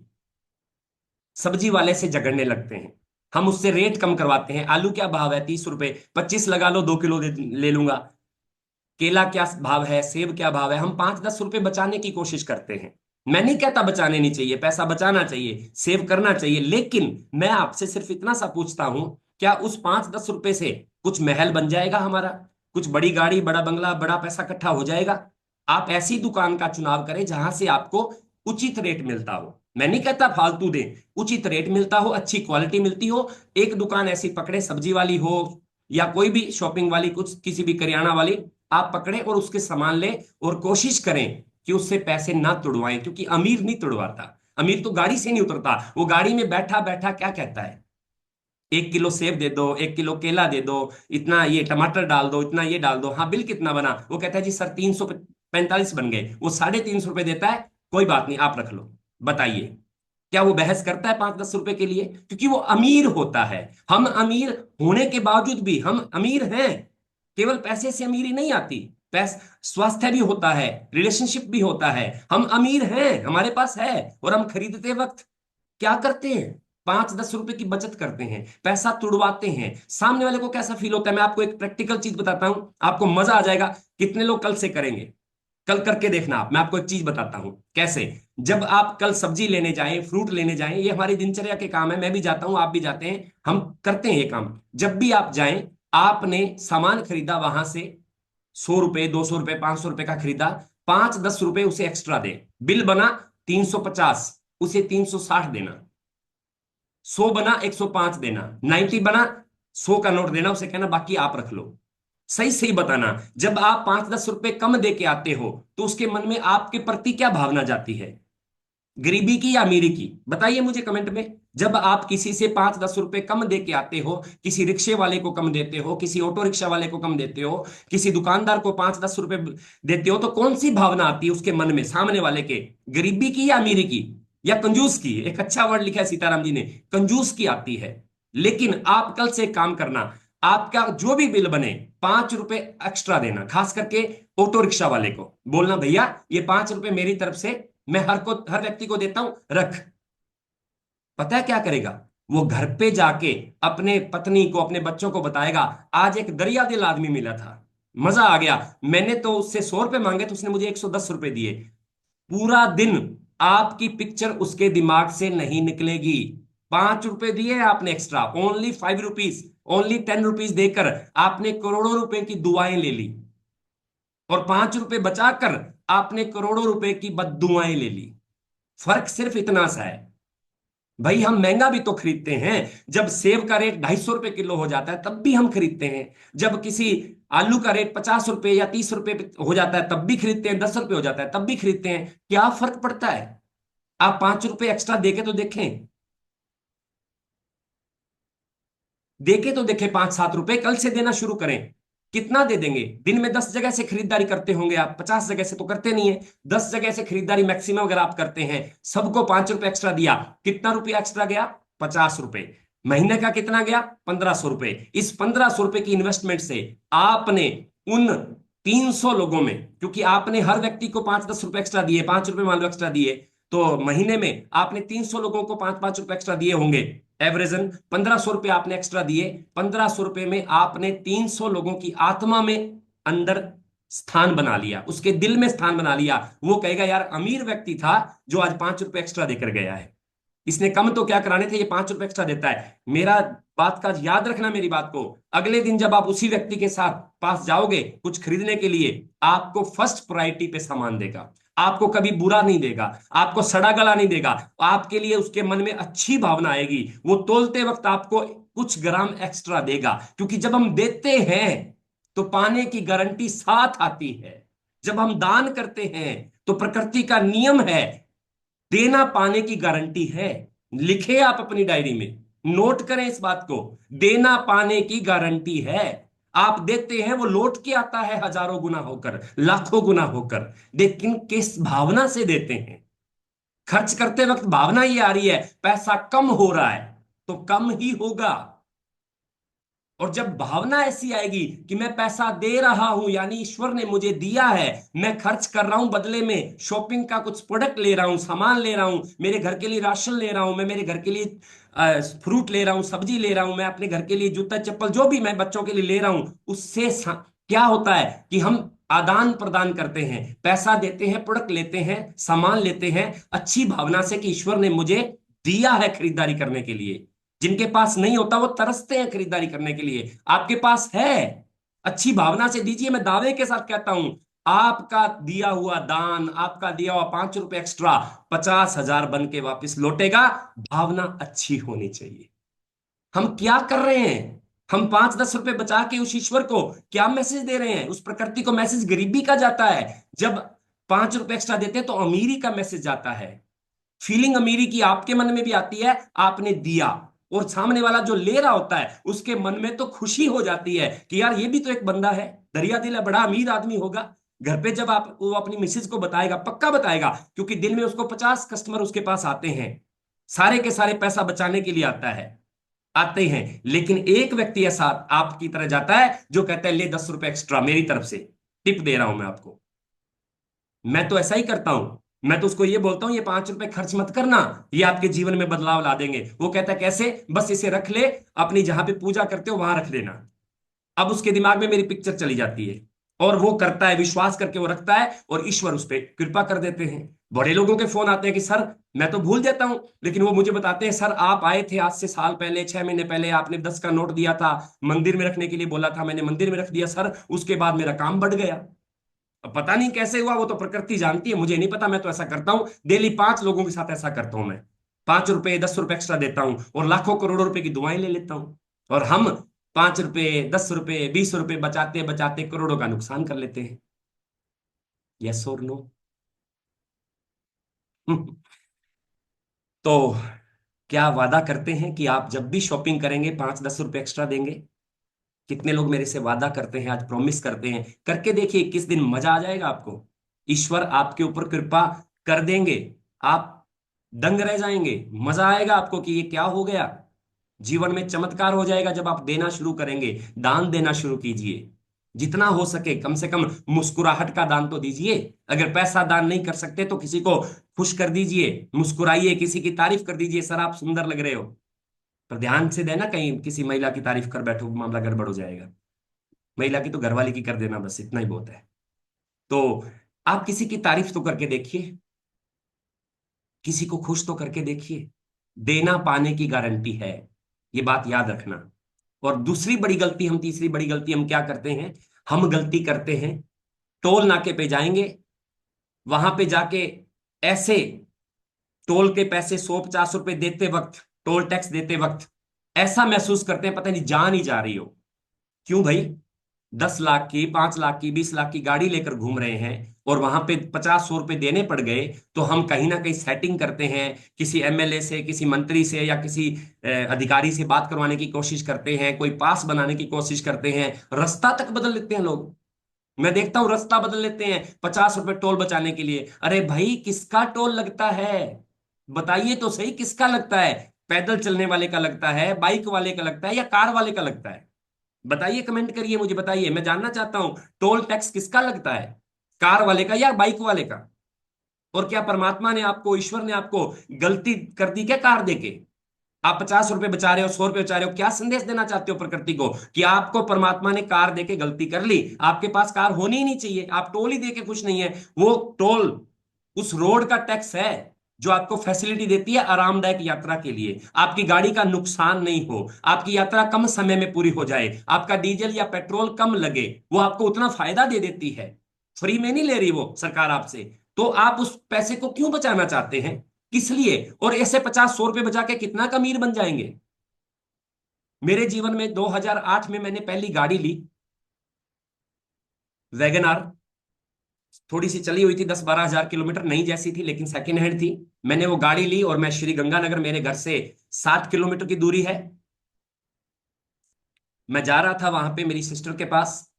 सब्जी वाले से झगड़ने लगते हैं। हम उससे रेट कम करवाते हैं, आलू क्या भाव है, 30 रुपए, 25 लगा लो, 2 किलो ले लूंगा। केला क्या भाव है, सेब क्या भाव है, हम 5-10 रुपए बचाने की कोशिश करते हैं। मैं नहीं कहता बचाने नहीं चाहिए, पैसा बचाना चाहिए, सेव करना चाहिए, लेकिन मैं आपसे सिर्फ इतना सा पूछता हूं, क्या उस 5-10 रुपए से कुछ महल बन जाएगा हमारा? कुछ बड़ी गाड़ी, बड़ा बंगला, बड़ा पैसा इकट्ठा हो जाएगा? आप ऐसी दुकान का चुनाव करें जहां से आपको उचित रेट मिलता हो। मैं नहीं कहता फालतू दें, उचित रेट मिलता हो, अच्छी क्वालिटी मिलती हो। एक दुकान ऐसी पकड़े, सब्जी वाली हो या कोई भी शॉपिंग वाली, कुछ किसी भी करियाना वाली, आप पकड़े और उसके सामान ले, और कोशिश करें कि उससे पैसे ना तुड़वाएं। क्योंकि अमीर नहीं तुड़वाता, अमीर तो गाड़ी से नहीं उतरता, वो गाड़ी में बैठा बैठा क्या कहता है, 1 किलो सेब दे दो, 1 किलो केला दे दो, इतना ये टमाटर डाल दो, इतना ये डाल दो, हाँ बिल कितना बना? वो कहता है जी सर 345 बन गए। वो 350 रुपए देता है, कोई बात नहीं आप रख लो। बताइए, क्या वो बहस करता है 5-10 रुपए के लिए? क्योंकि वो अमीर होता है। हम अमीर होने के बावजूद भी हम अमीर हैं। केवल पैसे से अमीरी नहीं आती, पैस स्वास्थ्य भी होता है, रिलेशनशिप भी होता है। हम अमीर हैं, हमारे पास है, और हम खरीदते वक्त क्या करते हैं? 5-10 रुपए की बचत करते हैं, पैसा तुड़वाते हैं। सामने वाले को कैसा फील होता है, मैं आपको एक प्रैक्टिकल चीज बताता हूं, आपको मजा आ जाएगा। कितने लोग कल से करेंगे? कल करके देखना आप। मैं आपको एक चीज बताता हूं कैसे। जब आप कल सब्जी लेने जाएं, फ्रूट लेने जाएं, ये हमारी दिनचर्या के काम है, मैं भी जाता हूं, आप भी जाते हैं, हम करते हैं ये काम। जब भी आप जाएं, आपने सामान खरीदा वहां से, 100 रुपए, 200 रुपए, 500 रुपए का खरीदा, 5-10 रुपए उसे एक्स्ट्रा दे। बिल बना 350, उसे 360 देना। 100 बना 105 देना, 90 बना 100 का नोट देना, उसे कहना बाकी आप रख लो। सही सही बताना, जब आप 5-10 रुपए कम दे के आते हो तो उसके मन में आपके प्रति क्या भावना जाती है, गरीबी की या अमीरी की? बताइए मुझे कमेंट में। जब आप किसी से 5-10 रुपए कम दे के आते हो, किसी रिक्शे वाले को कम देते हो, किसी ऑटो रिक्शा वाले को कम देते हो, किसी दुकानदार को 5-10 रुपए देते हो, तो कौन सी भावना आती है उसके मन में, सामने वाले के? गरीबी की या अमीरी की या कंजूस की? एक अच्छा वर्ड लिखा है सीताराम जी ने, कंजूस की आती है। लेकिन आप कल से एक काम करना, आपका जो भी बिल बने 5 रुपए एक्स्ट्रा देना, खास करके ऑटो रिक्शा वाले को बोलना भैया ये 5 रुपए मेरी तरफ से मैं हर व्यक्ति को देता हूं, रख। पता है क्या करेगा? वो घर पे जाके अपने पत्नी को, अपने बच्चों को बताएगा, आज एक दरिया दिल आदमी मिला था, मजा आ गया, मैंने तो उससे 100 रुपए मांगे तो उसने मुझे 110 रुपए दिए। पूरा दिन आपकी पिक्चर उसके दिमाग से नहीं निकलेगी। 5 रुपए दिए आपने extra, only 5 rupees, only 10 rupees देकर आपने करोड़ों रुपए की दुआएं ले ली, और 5 रुपए बचाकर आपने करोड़ों रुपए की बददुआएं ले ली। फर्क सिर्फ इतना सा है। भाई हम महंगा भी तो खरीदते हैं, जब सेब का रेट 250 रुपए किलो हो जाता है तब भी हम खरीदते हैं, जब किसी आलू का रेट 50 रुपए या 30 रुपए हो जाता है तब भी खरीदते हैं, 10 रुपए हो जाता है तब भी खरीदते हैं। क्या फर्क पड़ता है? आप 5 रुपए एक्स्ट्रा देके तो देखें, देके तो देखें, 5-7 रुपए कल से देना शुरू करें। कितना दे देंगे? दिन में 10 जगह से खरीदारी करते होंगे आप, 50 जगह से तो करते नहीं है, 10 जगह से खरीदारी मैक्सिमम अगर आप करते हैं, सबको 5 रुपए एक्स्ट्रा दिया, कितना रुपया एक्स्ट्रा गया? 50 रुपए। महीने का कितना गया? 1500 रुपए। इस 1500 रुपए की इन्वेस्टमेंट से आपने उन 300 लोगों में, क्योंकि आपने हर व्यक्ति को 5-10 रुपए एक्स्ट्रा दिए, 5 रुपए मान लो एक्स्ट्रा दिए, तो महीने में आपने 300 लोगों को 5-5 रुपए एक्स्ट्रा दिए होंगे। एवरेजन 1500 रुपए आपने एक्स्ट्रा दिए, 1500 रुपए में आपने 300 लोगों की आत्मा में अंदर स्थान बना लिया, उसके दिल में स्थान बना लिया। वो कहेगा यार अमीर व्यक्ति था जो आज 5 रुपए एक्स्ट्रा देकर गया है, इसने कम तो क्या कराने थे, ये 5 रुपए एक्स्ट्रा देता है। मेरा बात का याद रखना, मेरी बात को। अगले दिन जब आप उसी व्यक्ति के साथ पास जाओगे कुछ खरीदने के लिए, आपको फर्स्ट प्रायोरिटी पे सामान देगा, आपको कभी बुरा नहीं देगा, आपको सड़ा गला नहीं देगा, आपके लिए उसके मन में अच्छी भावना आएगी। वो तोलते वक्त आपको कुछ ग्राम एक्स्ट्रा देगा, क्योंकि जब हम देते हैं तो पाने की गारंटी साथ आती है। जब हम दान करते हैं तो प्रकृति का नियम है, देना पाने की गारंटी है। लिखे आप अपनी डायरी में, नोट करें इस बात को, देना पाने की गारंटी है। आप देते हैं वो लौट के आता है हजारों गुना होकर, लाखों गुना होकर, लेकिन किस भावना से देते हैं? खर्च करते वक्त भावना ये आ रही है पैसा कम हो रहा है तो कम ही होगा। और जब भावना ऐसी आएगी कि मैं पैसा दे रहा हूं, यानी ईश्वर ने मुझे दिया है, मैं खर्च कर रहा हूं, बदले में शॉपिंग का कुछ प्रोडक्ट ले रहा हूं, सामान ले रहा हूं, मेरे घर के लिए राशन ले रहा हूं, मैं मेरे घर के लिए फ्रूट ले रहा हूं, सब्जी ले रहा हूं, मैं अपने घर के लिए जूता चप्पल जो भी मैं बच्चों के लिए ले रहा हूं, उससे क्या होता है कि हम आदान प्रदान करते हैं, पैसा देते हैं, प्रोडक्ट लेते हैं, सामान लेते हैं अच्छी भावना से कि ईश्वर ने मुझे दिया है खरीदारी करने के लिए। जिनके पास नहीं होता वो तरसते हैं खरीदारी करने के लिए, आपके पास है, अच्छी भावना से दीजिए। मैं दावे के साथ कहता हूं, आपका दिया हुआ दान, आपका दिया हुआ 5 रुपए एक्स्ट्रा 50,000 बन के वापस लौटेगा। भावना अच्छी होनी चाहिए। हम क्या कर रहे हैं? हम 5-10 रुपए बचा के उस ईश्वर को क्या मैसेज दे रहे हैं? उस प्रकृति को मैसेज गरीबी का जाता है। जब 5 रुपए एक्स्ट्रा देते हैं तो अमीरी का मैसेज जाता है। फीलिंग अमीरी की आपके मन में भी आती है, आपने दिया, और सामने वाला जो ले रहा होता है उसके मन में तो खुशी हो जाती है कि यार ये भी तो एक बंदा है, दरिया दिल है, बड़ा अमीर आदमी होगा। घर पे जब आप वो अपनी मिसेज को बताएगा, पक्का बताएगा, क्योंकि दिन में उसको 50 कस्टमर उसके पास आते हैं, सारे के सारे पैसा बचाने के लिए आता है, आते हैं। लेकिन एक व्यक्ति ऐसा आपकी तरह जाता है जो कहता है ले 10 रुपए एक्स्ट्रा मेरी तरफ से, टिप दे रहा हूं मैं आपको। मैं तो ऐसा ही करता हूं, मैं तो उसको ये बोलता हूं ये 5 रुपए खर्च मत करना, ये आपके जीवन में बदलाव ला देंगे। वो कहता है कैसे? बस इसे रख ले, अपनी जहां पे पूजा करते हो वहां रख लेना। अब उसके दिमाग में मेरी पिक्चर चली जाती है और वो करता है, विश्वास करके वो रखता है और ईश्वर उस पर कृपा कर देते हैं। बड़े लोगों के फोन आते हैं कि सर, मैं तो भूल जाता हूं, लेकिन वो मुझे बताते हैं सर आप आए थे आज से साल पहले, 6 महीने पहले, आपने 10 का नोट दिया था, मंदिर में रखने के लिए बोला था, मैंने मंदिर में रख दिया सर, उसके बाद मेरा काम बढ़ गया। अब पता नहीं कैसे हुआ, वो तो प्रकृति जानती है, मुझे नहीं पता। मैं तो ऐसा करता हूं, डेली 5 लोगों के साथ ऐसा करता हूं मैं, 5 रुपए 10 रुपए एक्स्ट्रा देता हूं और लाखों करोड़ों रुपए की दुआएं ले लेता हूं। और हम 5 रुपए, 10 रुपए, 20 रुपए बचाते बचाते करोड़ों का नुकसान कर लेते हैं। यस और नो? तो क्या वादा करते हैं कि आप जब भी शॉपिंग करेंगे 5-10 रुपए एक्स्ट्रा देंगे? कितने लोग मेरे से वादा करते हैं, आज प्रॉमिस करते हैं? करके देखिए, 21 दिन मजा आ जाएगा आपको। ईश्वर आपके ऊपर कृपा कर देंगे। आप दंग रह जाएंगे। मजा आएगा आपको कि ये क्या हो गया। जीवन में चमत्कार हो जाएगा जब आप देना शुरू करेंगे। दान देना शुरू कीजिए। जितना हो सके कम से कम मुस्कुराहट का दान तो दीजिए। अगर पैसा दान नहीं कर सकते तो किसी को खुश कर दीजिए, मुस्कुराइए, किसी की तारीफ कर दीजिए, सर आप सुंदर लग रहे हो। पर ध्यान से देना, कहीं किसी महिला की तारीफ कर बैठो, मामला गड़बड़ हो जाएगा। महिला की तो घरवाली की कर देना, बस इतना ही बहुत है। तो आप किसी की तारीफ तो करके देखिए, किसी को खुश तो करके देखिए। देना पाने की गारंटी है, ये बात याद रखना। और दूसरी बड़ी गलती हम, तीसरी बड़ी गलती हम क्या करते हैं? हम गलती करते हैं, टोल नाके पे जाएंगे, वहां पे जाके ऐसे टोल के पैसे 100-50 रुपए देते वक्त, टोल टैक्स देते वक्त ऐसा महसूस करते हैं पता नहीं जान ही जा रही हो। क्यों भाई? 10 लाख की, 5 लाख की, 20 लाख की गाड़ी लेकर घूम रहे हैं और वहां पे 50-100 रुपए देने पड़ गए, तो हम कहीं ना कहीं सेटिंग करते हैं, किसी एमएलए से, किसी मंत्री से या किसी अधिकारी से बात करवाने की कोशिश करते हैं, कोई पास बनाने की कोशिश करते हैं, रास्ता तक बदल लेते हैं लोग। मैं देखता हूं रास्ता बदल लेते हैं 50 रुपए टोल बचाने के लिए। अरे भाई, किसका टोल लगता है? बताइए तो सही, किसका लगता है? पैदल चलने वाले का लगता है, बाइक वाले का लगता है, या कार वाले का लगता है? बताइए, कमेंट करिए, मुझे बताइए, मैं जानना चाहता हूं। टोल टैक्स किसका लगता है? कार वाले का या बाइक वाले का? और क्या परमात्मा ने आपको, ईश्वर ने आपको गलती कर दी क्या कार देके? आप 50 रुपए बचा रहे हो, 100 रुपए बचा रहे हो, क्या संदेश देना चाहते हो प्रकृति को कि आपको परमात्मा ने कार देके गलती कर ली? आपके पास कार होनी ही नहीं चाहिए, आप टोल ही देके खुश नहीं है। वो टोल उस रोड का टैक्स है जो आपको फैसिलिटी देती है आरामदायक यात्रा के लिए, आपकी गाड़ी का नुकसान नहीं हो, आपकी यात्रा कम समय में पूरी हो जाए, आपका डीजल या पेट्रोल कम लगे, वो आपको उतना फायदा दे देती है। फ्री में नहीं ले रही वो सरकार आपसे। तो आप उस पैसे को क्यों बचाना चाहते हैं? किस लिए? और ऐसे 50-100 रुपए बचा के कितना का अमीर बन जाएंगे? मेरे जीवन में 2008 में मैंने पहली गाड़ी ली, वैगन आर। थोड़ी सी चली हुई थी, 10-12 हजार किलोमीटर, नई जैसी थी लेकिन सेकंड हैंड थी। मैंने वो गाड़ी ली और मैं श्री गंगानगर, मेरे घर से 7 किलोमीटर की दूरी है, मैं जा रहा था वहां पे मेरी सिस्टर के पास।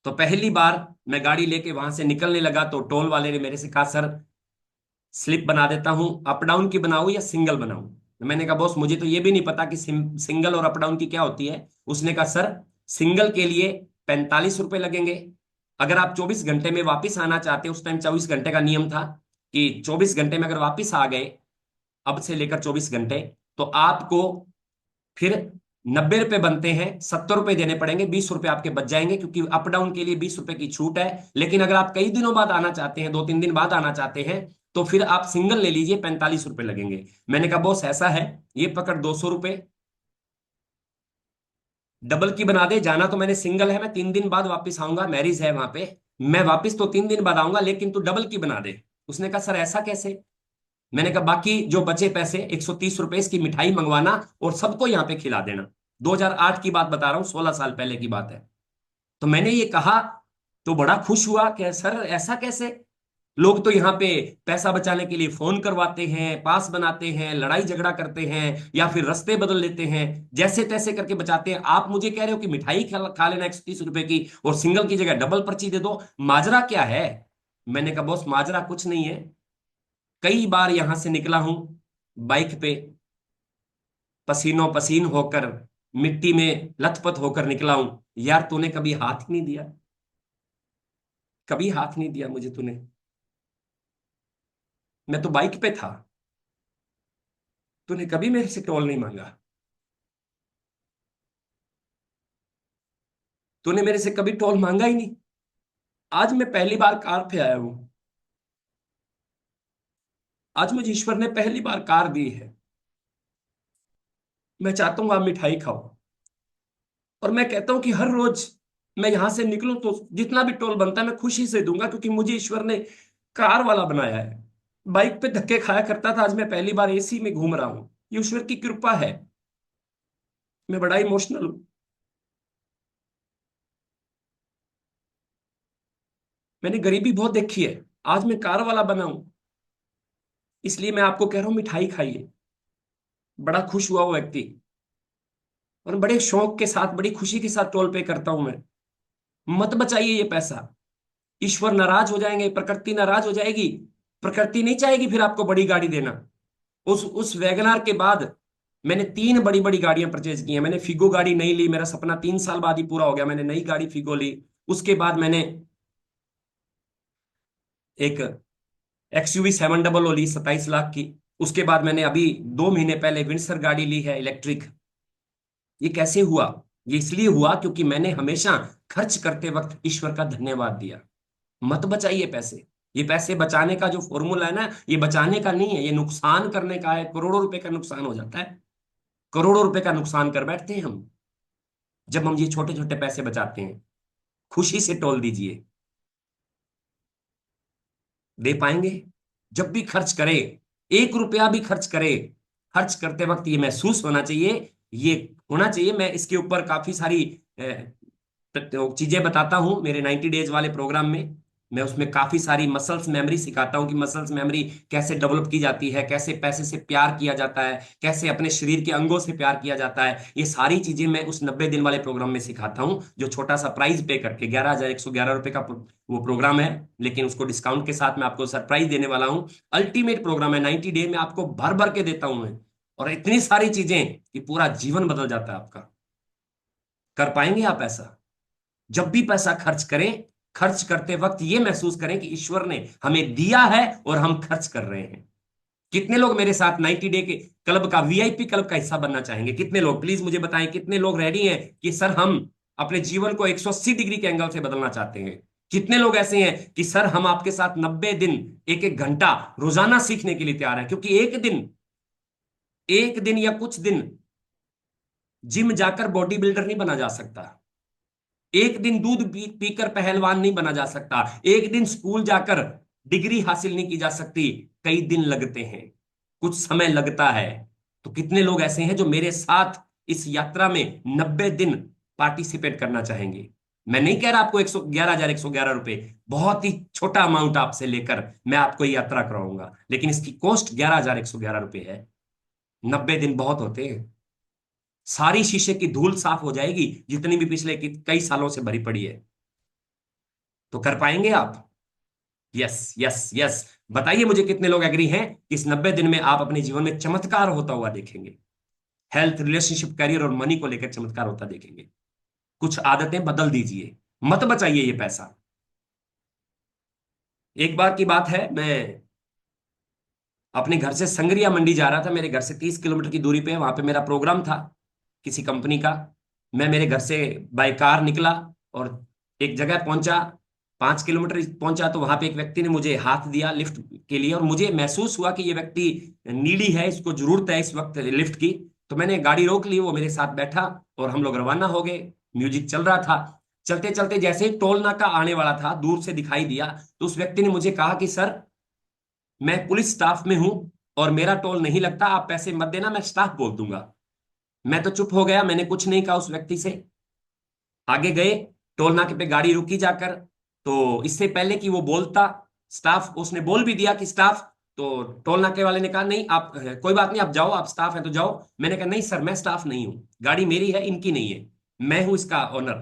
तो पहली बार मैं गाड़ी लेके वहां से निकलने लगा तो टोल वाले ने मेरे से कहा, सर स्लिप बना देता हूं, अप डाउन की बनाऊं या सिंगल बनाऊं? मैंने कहा बॉस, मुझे तो ये भी नहीं पता कि सिंगल और अप डाउन की क्या होती है। उसने कहा, सर सिंगल के लिए 45 रुपए लगेंगे। अगर आप 24 घंटे में वापस आना चाहते हैं, उस टाइम 24 घंटे का नियम था कि 24 घंटे में अगर वापस आ गए, अब से लेकर 24 घंटे, तो आपको फिर 90 रुपए बनते हैं, 70 रुपए देने पड़ेंगे, 20 रुपए आपके बच जाएंगे, क्योंकि अप डाउन के लिए 20 रुपए की छूट है। लेकिन अगर आप कई दिनों बाद आना चाहते हैं, 2-3 दिन बाद आना चाहते हैं, तो फिर आप सिंगल ले लीजिए, 45 रुपए लगेंगे। मैंने कहा बॉस ऐसा है, ये पकड़ 200 रुपए, डबल की बना दे। जाना तो मैंने सिंगल है, मैं 3 दिन बाद वापस आऊंगा, मैरिज है वहां पे, मैं वापस तो 3 दिन बाद आऊंगा, लेकिन तू डबल की बना दे। उसने कहा सर ऐसा कैसे? मैंने कहा बाकी जो बचे पैसे 130 रुपए इसकी मिठाई मंगवाना और सबको यहाँ पे खिला देना। 2008 की बात बता रहा हूँ, 16 साल पहले की बात है। तो मैंने ये कहा तो बड़ा खुश हुआ कि सर ऐसा कैसे? लोग तो यहाँ पे पैसा बचाने के लिए फोन करवाते हैं, पास बनाते हैं, लड़ाई झगड़ा करते हैं, या फिर रास्ते बदल लेते हैं, जैसे तैसे करके बचाते हैं। आप मुझे कह रहे हो कि मिठाई खा लेना 130 रुपए की और सिंगल की जगह डबल पर्ची दे दो, माजरा क्या है? मैंने कहा बॉस माजरा कुछ नहीं है, कई बार यहां से निकला हूं बाइक पे, पसीनों पसीन होकर, मिट्टी में लथपथ होकर निकला हूं। यार तूने कभी हाथ ही नहीं दिया, कभी हाथ नहीं दिया मुझे तूने। मैं तो बाइक पे था, तूने कभी मेरे से टोल नहीं मांगा, तूने मेरे से कभी टोल मांगा ही नहीं। आज मैं पहली बार कार पे आया हूं, आज मुझे ईश्वर ने पहली बार कार दी है। मैं चाहता हूं आप मिठाई खाओ, और मैं कहता हूं कि हर रोज मैं यहां से निकलूं तो जितना भी टोल बनता है मैं खुशी से दूंगा, क्योंकि मुझे ईश्वर ने कार वाला बनाया है। बाइक पे धक्के खाया करता था, आज मैं पहली बार एसी में घूम रहा हूं, ये ईश्वर की कृपा है। मैं बड़ा इमोशनल हूं। मैंने गरीबी बहुत देखी है, आज मैं कार वाला बना हूं। इसलिए मैं आपको कह रहा हूं मिठाई खाइए। बड़ा खुश हुआ वो व्यक्ति, और बड़े शौक के साथ, बड़ी खुशी के साथ टोल पे करता हूं मैं। मत बचाइए ये पैसा। ईश्वर नाराज हो जाएंगे, प्रकृति नाराज हो जाएगी। प्रकृति नहीं चाहेगी फिर आपको बड़ी गाड़ी देना। उस वैगनार के बाद मैंने 3 बड़ी बड़ी गाड़ियां परचेज की हैं। मैंने फिगो गाड़ी नहीं ली, मेरा सपना 3 साल बाद ही पूरा हो गया, मैंने नई गाड़ी फिगो ली। उसके बाद मैंने एक एक्सयूवी 700 ली 27 लाख की। उसके बाद मैंने अभी 2 महीने पहले विंडसर गाड़ी ली है इलेक्ट्रिक। ये कैसे हुआ? ये इसलिए हुआ क्योंकि मैंने हमेशा खर्च करते वक्त ईश्वर का धन्यवाद दिया। मत बचाइए पैसे। ये पैसे बचाने का जो फॉर्मूला है ना, ये बचाने का नहीं है, ये नुकसान करने का है। करोड़ों रुपए का नुकसान हो जाता है। करोड़ों रुपए का नुकसान कर बैठते हैं हम जब हम ये छोटे छोटे पैसे बचाते हैं। खुशी से तोल दीजिए, दे पाएंगे। जब भी खर्च करें, 1 रुपया भी खर्च करें, खर्च करते वक्त ये महसूस होना चाहिए, ये होना चाहिए। मैं इसके ऊपर काफी सारी चीजें बताता हूं मेरे 90 डेज वाले प्रोग्राम में। मैं उसमें काफी सारी मसल्स मेमोरी सिखाता हूं कि मसल्स मेमोरी कैसे डेवलप की जाती है, कैसे पैसे से प्यार किया जाता है, कैसे अपने शरीर के अंगों से प्यार किया जाता है। ये सारी चीजें मैं उस 90 दिन वाले प्रोग्राम में सिखाता हूं, जो छोटा सा प्राइस पे करके 11,111 रुपए का वो प्रोग्राम है। लेकिन उसको डिस्काउंट के साथ मैं आपको सरप्राइज देने वाला हूं। अल्टीमेट प्रोग्राम है, 90 डे में आपको भर भर के देता हूं मैं, और इतनी सारी चीजें कि पूरा जीवन बदल जाता है आपका। कर पाएंगे आप ऐसा? जब भी पैसा खर्च करें, खर्च करते वक्त ये महसूस करें कि ईश्वर ने हमें दिया है और हम खर्च कर रहे हैं। कितने लोग मेरे साथ 90 डे के क्लब का, वीआईपी क्लब का हिस्सा बनना चाहेंगे? कितने लोग, प्लीज मुझे बताएं, कितने लोग रेडी हैं कि सर हम अपने जीवन को 180 डिग्री के एंगल से बदलना चाहते हैं? कितने लोग ऐसे हैं कि सर हम आपके साथ 90 दिन, 1 1 घंटा रोजाना सीखने के लिए तैयार हैं? क्योंकि एक दिन या कुछ दिन जिम जाकर बॉडी बिल्डर नहीं बना जा सकता। एक दिन दूध पीकर पहलवान नहीं बना जा सकता। एक दिन स्कूल जाकर डिग्री हासिल नहीं की जा सकती। कई दिन लगते हैं, कुछ समय लगता है। तो कितने लोग ऐसे हैं जो मेरे साथ इस यात्रा में 90 दिन पार्टिसिपेट करना चाहेंगे? मैं नहीं कह रहा आपको 111,111 रुपए, बहुत ही छोटा अमाउंट आपसे लेकर मैं आपको ये यात्रा कराऊंगा, लेकिन इसकी कॉस्ट 11,111 रुपए है। 90 दिन बहुत होते हैं। सारी शीशे की धूल साफ हो जाएगी जितनी भी पिछले कई सालों से भरी पड़ी है। तो कर पाएंगे आप? Yes yes yes. बताइए मुझे कितने लोग एग्री हैं कि इस 90 दिन में आप अपने जीवन में चमत्कार होता हुआ देखेंगे? हेल्थ, रिलेशनशिप, करियर और मनी को लेकर चमत्कार होता देखेंगे। कुछ आदतें बदल दीजिए, मत बचाइए ये पैसा। एक बार की बात है, मैं अपने घर से संगरिया मंडी जा रहा था। मेरे घर से 30 किलोमीटर की दूरी पे, वहां पे मेरा प्रोग्राम था किसी कंपनी का। मैं मेरे घर से बाय कार निकला और एक जगह पहुंचा। 5 किलोमीटर पहुंचा तो वहां पे एक व्यक्ति ने मुझे हाथ दिया लिफ्ट के लिए, और मुझे महसूस हुआ कि ये व्यक्ति नीडी है, इसको जरूरत है इस वक्त लिफ्ट की। तो मैंने गाड़ी रोक ली, वो मेरे साथ बैठा और हम लोग रवाना हो गए। म्यूजिक चल रहा था। चलते चलते जैसे ही टोल नाका आने वाला था, दूर से दिखाई दिया, तो उस व्यक्ति ने मुझे कहा कि सर मैं पुलिस स्टाफ में हूं और मेरा टोल नहीं लगता, आप पैसे मत देना, मैं स्टाफ बोल दूंगा। मैं तो चुप हो गया, मैंने कुछ नहीं कहा उस व्यक्ति से। आगे गए, टोल नाके पे गाड़ी रुकी जाकर। तो इससे पहले कि वो बोलता, स्टाफ, उसने बोल भी दिया कि स्टाफ। तो टोल नाके वाले ने कहा नहीं आप कोई बात नहीं, आप जाओ, आप स्टाफ हैं तो जाओ। मैंने कहा नहीं सर, मैं स्टाफ नहीं हूं, गाड़ी मेरी है, इनकी नहीं है, मैं हूं इसका ओनर।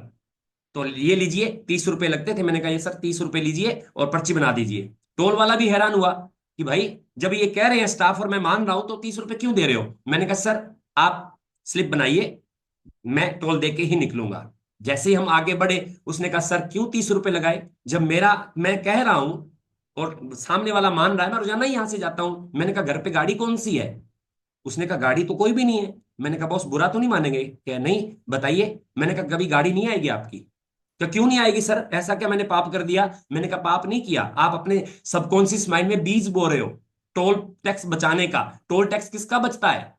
तो ये लीजिए, 30 रुपए लगते थे। मैंने कहा ये सर 30 रुपए लीजिए और पर्ची बना दीजिए। टोल वाला भी हैरान हुआ कि भाई जब ये कह रहे हैं स्टाफ और मैं मान रहा हूं तो 30 रुपए क्यों दे रहे हो? मैंने कहा सर आप स्लिप बनाइए, मैं टोल दे के ही निकलूंगा। जैसे ही हम आगे बढ़े, उसने कहा सर क्यों 30 रुपए लगाए, जब मेरा, मैं कह रहा हूं और सामने वाला मान रहा है, मैं रोजाना ही यहां से जाता हूं। मैंने कहा घर पे गाड़ी कौन सी है? उसने कहा गाड़ी तो कोई भी नहीं है। मैंने कहा बॉस बुरा तो नहीं मानेंगे? क्या नहीं, बताइए। मैंने कहा कभी गाड़ी नहीं आएगी आपकी? तो क्यों नहीं आएगी सर, ऐसा क्या मैंने पाप कर दिया? मैंने कहा पाप नहीं किया, आप अपने सबकॉन्शियस माइंड में बीज बो रहे हो टोल टैक्स बचाने का। टोल टैक्स किसका बचता है?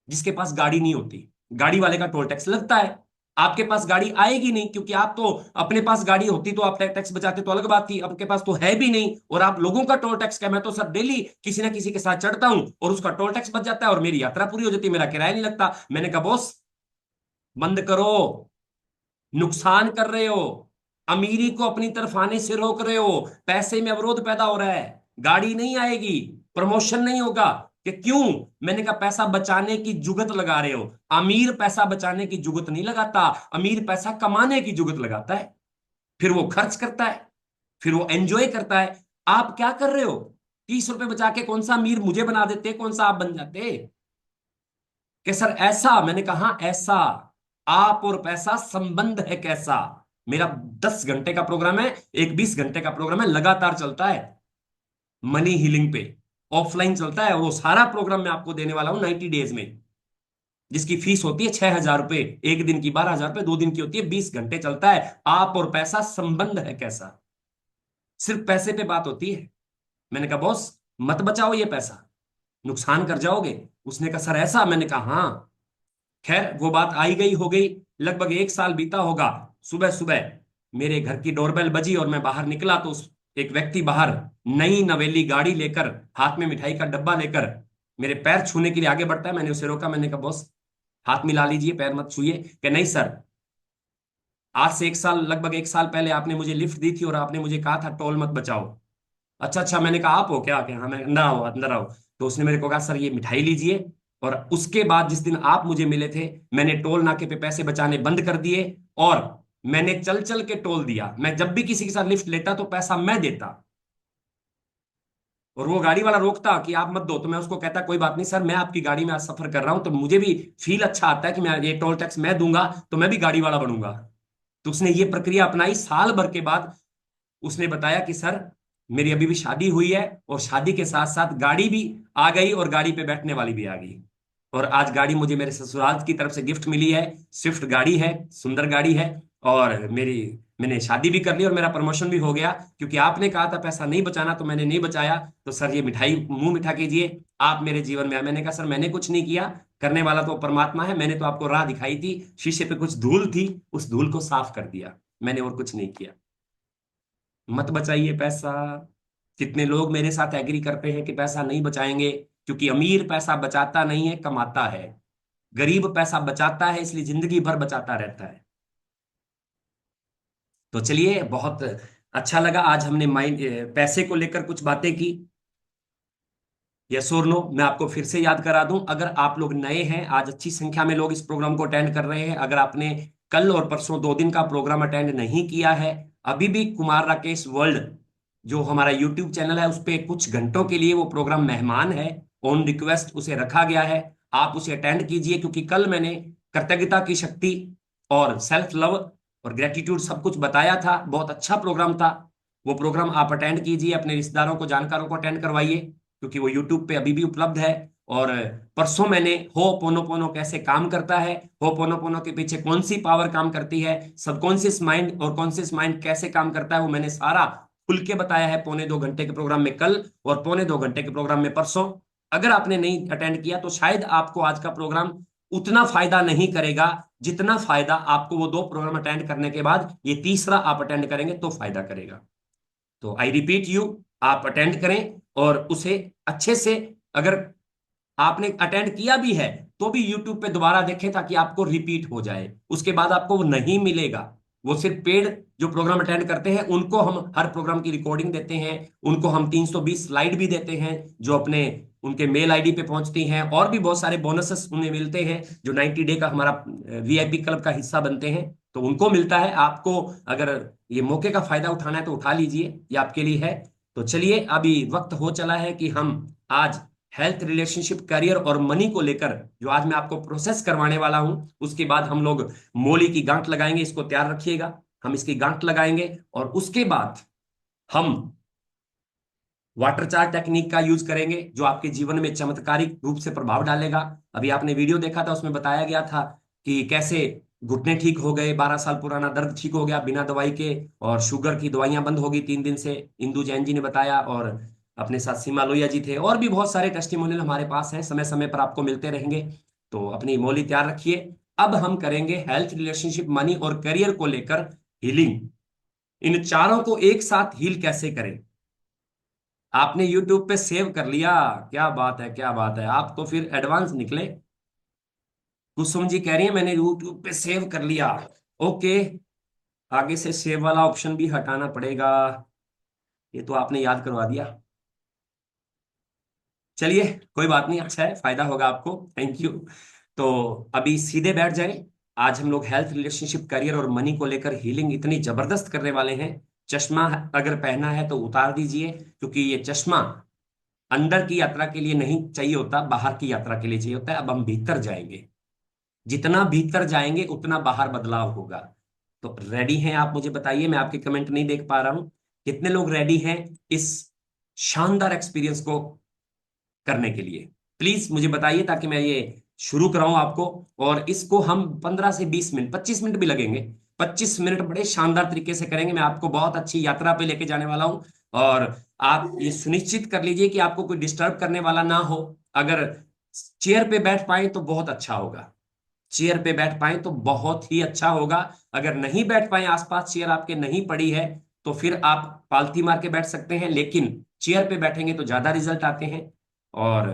जिसके पास गाड़ी नहीं होती। गाड़ी वाले का टोल टैक्स लगता है। आपके पास गाड़ी आएगी नहीं, क्योंकि आप तो, अपने पास गाड़ी होती तो आप टैक्स बचाते तो अलग बात थी। आपके पास तो है भी नहीं और आप लोगों का टोल टैक्स क्या, मैं तो सर डेली किसी ना किसी के साथ चढ़ता हूं और उसका टोल टैक्स बच जाता है और मेरी यात्रा पूरी हो जाती है, मेरा किराया नहीं लगता। मैंने कहा बॉस बंद करो, नुकसान कर रहे हो। अमीरी को अपनी तरफ आने से रोक रहे हो, पैसे में अवरोध पैदा हो रहा है, गाड़ी नहीं आएगी, प्रमोशन नहीं होगा। कि क्यों? मैंने कहा पैसा बचाने की जुगत लगा रहे हो। अमीर पैसा बचाने की जुगत नहीं लगाता, अमीर पैसा कमाने की जुगत लगाता है, फिर वो खर्च करता है, फिर वो एंजॉय करता है। आप क्या कर रहे हो? 30 रुपए बचा के कौन सा अमीर मुझे बना देते, कौन सा आप बन जाते? कि सर ऐसा, मैंने कहा हाँ, ऐसा आप और पैसा संबंध है कैसा। मेरा 10 घंटे का प्रोग्राम है, एक 20 घंटे का प्रोग्राम है, लगातार चलता है मनी हीलिंग पे, ऑफलाइन चलता है। वो सारा प्रोग्राम मैं आपको देने वाला हूं 90 डेज में, जिसकी फीस होती है 6,000 रुपए, एक दिन की 12,000 रुपए, 2 दिन की होती है, 20 घंटे चलता है। आप और पैसा संबंध है कैसा, सिर्फ पैसे पे बात होती है। मैंने कहा बॉस मत बचाओ ये पैसा, नुकसान कर जाओगे। उसने कहा सर ऐसा, मैंने कहा हाँ। खैर वो बात आई गई हो गई। लगभग 1 साल बीता होगा। सुबह सुबह मेरे घर की डोरबेल बजी और मैं बाहर निकला तो एक व्यक्ति बाहर नई नवेली गाड़ी लेकर, हाथ में मिठाई का डब्बा लेकर मेरे पैर छूने के लिए आगे बढ़ता है। मैंने उसे रोका, मैंने कहा बॉस हाथ मिला लीजिए, पैर मत छूइए। कि नहीं सर, आज से 1 साल, लगभग 1 साल पहले आपने मुझे लिफ्ट दी थी और आपने मुझे कहा था टोल मत बचाओ। अच्छा अच्छा, मैंने कहा आप हो क्या? हाँ मैं, ना हो अंदर आओ। तो उसने मेरे को कहा सर ये मिठाई लीजिए। और उसके बाद जिस दिन आप मुझे मिले थे, मैंने टोल नाके पे पैसे बचाने बंद कर दिए और मैंने चल चल के टोल दिया। मैं जब भी किसी के साथ लिफ्ट लेता तो पैसा मैं देता, और वो गाड़ी वाला रोकता कि आप मत दो, तो मैं उसको कहता कोई बात नहीं सर, मैं आपकी गाड़ी में आज सफर कर रहा हूं तो मुझे भी फील अच्छा आता है कि मैं ये टोल टैक्स मैं दूंगा तो मैं भी गाड़ी वाला बनूंगा। तो उसने ये प्रक्रिया अपनाई। साल भर के बाद उसने बताया कि सर मेरी अभी भी शादी हुई है और शादी के साथ साथ गाड़ी भी आ गई और गाड़ी पे बैठने वाली भी आ गई। और आज गाड़ी मुझे मेरे ससुराल की तरफ से गिफ्ट मिली है, स्विफ्ट गाड़ी है, सुंदर गाड़ी है। और मैंने शादी भी कर ली और मेरा प्रमोशन भी हो गया, क्योंकि आपने कहा था पैसा नहीं बचाना तो मैंने नहीं बचाया। तो सर ये मिठाई मुंह मीठा कीजिए, आप मेरे जीवन में आए। मैंने कहा सर मैंने कुछ नहीं किया, करने वाला तो परमात्मा है, मैंने तो आपको राह दिखाई थी, शीशे पे कुछ धूल थी, उस धूल को साफ कर दिया, मैंने और कुछ नहीं किया। मत बचाइए पैसा। कितने लोग मेरे साथ एग्री करते हैं कि पैसा नहीं बचाएंगे, क्योंकि अमीर पैसा बचाता नहीं है, कमाता है। गरीब पैसा बचाता है, इसलिए जिंदगी भर बचाता रहता है। तो चलिए, बहुत अच्छा लगा आज हमने माइंड पैसे को लेकर कुछ बातें की। यस और नो, मैं आपको फिर से याद करा दूं, अगर आप लोग नए हैं, आज अच्छी संख्या में लोग इस प्रोग्राम को अटेंड कर रहे हैं। अगर आपने कल और परसों 2 दिन का प्रोग्राम अटेंड नहीं किया है, अभी भी कुमार राकेश वर्ल्ड जो हमारा यूट्यूब चैनल है उस पे कुछ घंटों के लिए वो प्रोग्राम मेहमान है, ऑन रिक्वेस्ट उसे रखा गया है। आप उसे अटेंड कीजिए, क्योंकि कल मैंने कृतज्ञता की शक्ति और सेल्फ लव और ग्रेटिट्यूड सब कुछ बताया था। बहुत अच्छा प्रोग्राम था। वो प्रोग्राम आप अटेंड कीजिए, अपने रिश्तेदारों को, जानकारों को अटेंड करवाइए, क्योंकि वो यूट्यूब पे अभी भी उपलब्ध है। और परसों मैंने हो पोनो कैसे काम करता है, हो पोनो के पीछे कौन सी पावर काम करती है, सबकॉन्शियस माइंड और कॉन्शियस माइंड कैसे काम करता है, वो मैंने सारा खुल के बताया है पौने 2 घंटे के प्रोग्राम में कल और पौने 2 घंटे के प्रोग्राम में परसों। अगर आपने नहीं अटेंड किया तो शायद आपको आज का प्रोग्राम उतना फायदा नहीं करेगा जितना फायदा आपको वो 2 प्रोग्राम अटेंड करने के बाद ये तीसरा आप अटेंड करेंगे तो फायदा करेगा। तो आई रिपीट यू, आप अटेंड करें और उसे अच्छे से, अगर आपने अटेंड किया भी है तो भी यूट्यूब पे दोबारा देखें, ताकि आपको रिपीट हो जाए। उसके बाद आपको वो नहीं मिलेगा। वो सिर्फ पेड जो प्रोग्राम अटेंड करते हैं उनको हम हर प्रोग्राम की रिकॉर्डिंग देते हैं, उनको हम 320 स्लाइड भी देते हैं जो अपने उनके मेल आईडी पे पहुंचती हैं, और भी बहुत सारे बोनसेस उन्हें मिलते हैं जो 90 डे का हमारा वीआईपी क्लब का हिस्सा बनते हैं, तो उनको मिलता है। आपको अगर ये मौके का फायदा उठाना है तो उठा लीजिए, ये आपके लिए है। तो चलिए, अभी वक्त हो चला है कि हम आज हेल्थ, रिलेशनशिप, करियर और मनी को लेकर जो आज मैं आपको प्रोसेस करवाने वाला हूं, उसके बाद हम लोग मोली की गांठ लगाएंगे। इसको तैयार रखिएगा, हम इसकी गांठ लगाएंगे और उसके बाद हम वाटर चार्ज टेक्निक का यूज करेंगे, जो आपके जीवन में चमत्कारिक रूप से प्रभाव डालेगा। अभी आपने वीडियो देखा था, उसमें बताया गया था कि कैसे घुटने ठीक हो गए, 12 साल पुराना दर्द ठीक हो गया बिना दवाई के, और शुगर की दवाइयां बंद हो गई 3 दिन से। इंदु जैन जी ने बताया, और अपने साथ सीमा लोहिया जी थे, और भी बहुत सारे टेस्टिमोनियल हमारे पास हैं, समय समय पर आपको मिलते रहेंगे। तो अपनी मोली तैयार रखिए। अब हम करेंगे हेल्थ, रिलेशनशिप, मनी और करियर को लेकर हीलिंग। इन चारों को एक साथ हील कैसे करें। आपने YouTube पे सेव कर लिया, क्या बात है, क्या बात है, आप तो फिर एडवांस निकले। कुसुम जी कह रही है मैंने YouTube पे सेव कर लिया। ओके, आगे से सेव वाला ऑप्शन भी हटाना पड़ेगा। ये तो आपने याद करवा दिया। चलिए, कोई बात नहीं, अच्छा है, फायदा होगा आपको, थैंक यू। तो अभी सीधे बैठ जाए। आज हम लोग हेल्थ, रिलेशनशिप, करियर और मनी को लेकर हीलिंग इतनी जबरदस्त करने वाले हैं। चश्मा अगर पहना है तो उतार दीजिए, क्योंकि ये चश्मा अंदर की यात्रा के लिए नहीं चाहिए होता, बाहर की यात्रा के लिए चाहिए होता है। अब हम भीतर जाएंगे, जितना भीतर जाएंगे उतना बाहर बदलाव होगा। तो रेडी हैं आप? मुझे बताइए, मैं आपके कमेंट नहीं देख पा रहा हूं। कितने लोग रेडी हैं इस शानदार एक्सपीरियंस को करने के लिए? प्लीज मुझे बताइए, ताकि मैं ये शुरू कराऊं आपको। और इसको हम 15 से 20 मिनट, 25 मिनट भी लगेंगे, 25 मिनट बड़े शानदार तरीके से करेंगे। मैं आपको बहुत अच्छी यात्रा पे लेके जाने वाला हूं। और आप ये सुनिश्चित कर लीजिए कि आपको कोई डिस्टर्ब करने वाला ना हो। अगर चेयर पे बैठ पाए तो बहुत अच्छा होगा, चेयर पे बैठ पाए तो बहुत ही अच्छा होगा। अगर नहीं बैठ पाए, आसपास चेयर आपके नहीं पड़ी है, तो फिर आप पालथी मार के बैठ सकते हैं, लेकिन चेयर पे बैठेंगे तो ज्यादा रिजल्ट आते हैं। और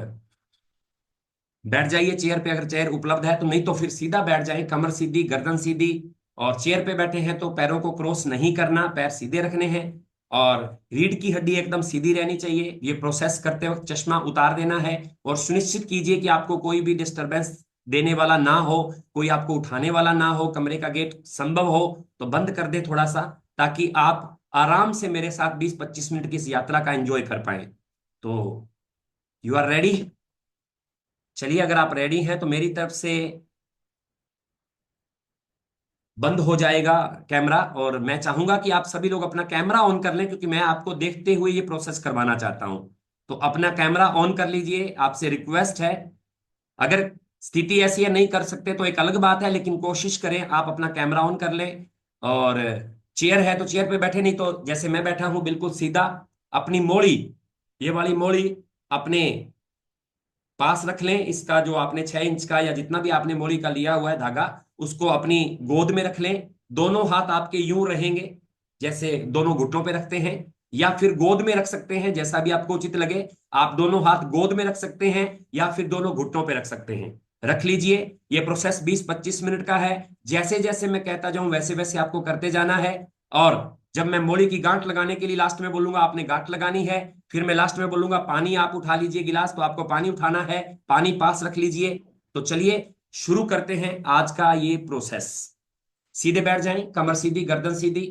बैठ जाइए चेयर पे, अगर चेयर उपलब्ध है तो, नहीं तो फिर सीधा बैठ जाए, कमर सीधी, गर्दन सीधी। और चेयर पे बैठे हैं तो पैरों को क्रॉस नहीं करना, पैर सीधे रखने हैं। और रीढ़ की हड्डी एकदम सीधी रहनी चाहिए। ये प्रोसेस करते वक्त चश्मा उतार देना है। और सुनिश्चित कीजिए कि आपको कोई भी डिस्टरबेंस देने वाला ना हो, कोई आपको उठाने वाला ना हो। कमरे का गेट संभव हो तो बंद कर दे थोड़ा सा, ताकि आप आराम से मेरे साथ 20-25 मिनट की इस यात्रा का एंजॉय कर पाए। तो यू आर रेडी? चलिए, अगर आप रेडी हैं तो मेरी तरफ से बंद हो जाएगा कैमरा, और मैं चाहूंगा कि आप सभी लोग अपना कैमरा ऑन कर लें, क्योंकि मैं आपको देखते हुए ये प्रोसेस करवाना चाहता हूं। तो अपना कैमरा ऑन कर लीजिए, आपसे रिक्वेस्ट है। अगर स्थिति ऐसी है नहीं कर सकते तो एक अलग बात है, लेकिन कोशिश करें आप अपना कैमरा ऑन कर लें। और चेयर है तो चेयर पे बैठे, नहीं तो जैसे मैं बैठा हूं बिल्कुल सीधा। अपनी मोड़ी, ये वाली मोड़ी अपने पास रख लें। इसका जो आपने 6 इंच का या जितना भी आपने मोड़ी का लिया हुआ है धागा, उसको अपनी गोद में रख लें। दोनों हाथ आपके यूं रहेंगे, जैसे दोनों घुटनों पे रखते हैं, या फिर गोद में रख सकते हैं, जैसा भी आपको उचित लगे। आप दोनों हाथ गोद में रख सकते हैं या फिर दोनों घुटनों पे रख सकते हैं। रख लीजिए। ये प्रोसेस 20-25 मिनट का है। जैसे जैसे मैं कहता जाऊं वैसे वैसे आपको करते जाना है। और जब मैं मोड़ी की गांठ लगाने के लिए लास्ट में बोलूंगा, आपने गांठ लगानी है। फिर मैं लास्ट में बोलूंगा पानी आप उठा लीजिए गिलास, तो आपको पानी उठाना है, पानी पास रख लीजिए। तो चलिए शुरू करते हैं आज का ये प्रोसेस। सीधे बैठ जाएं, कमर सीधी, गर्दन सीधी।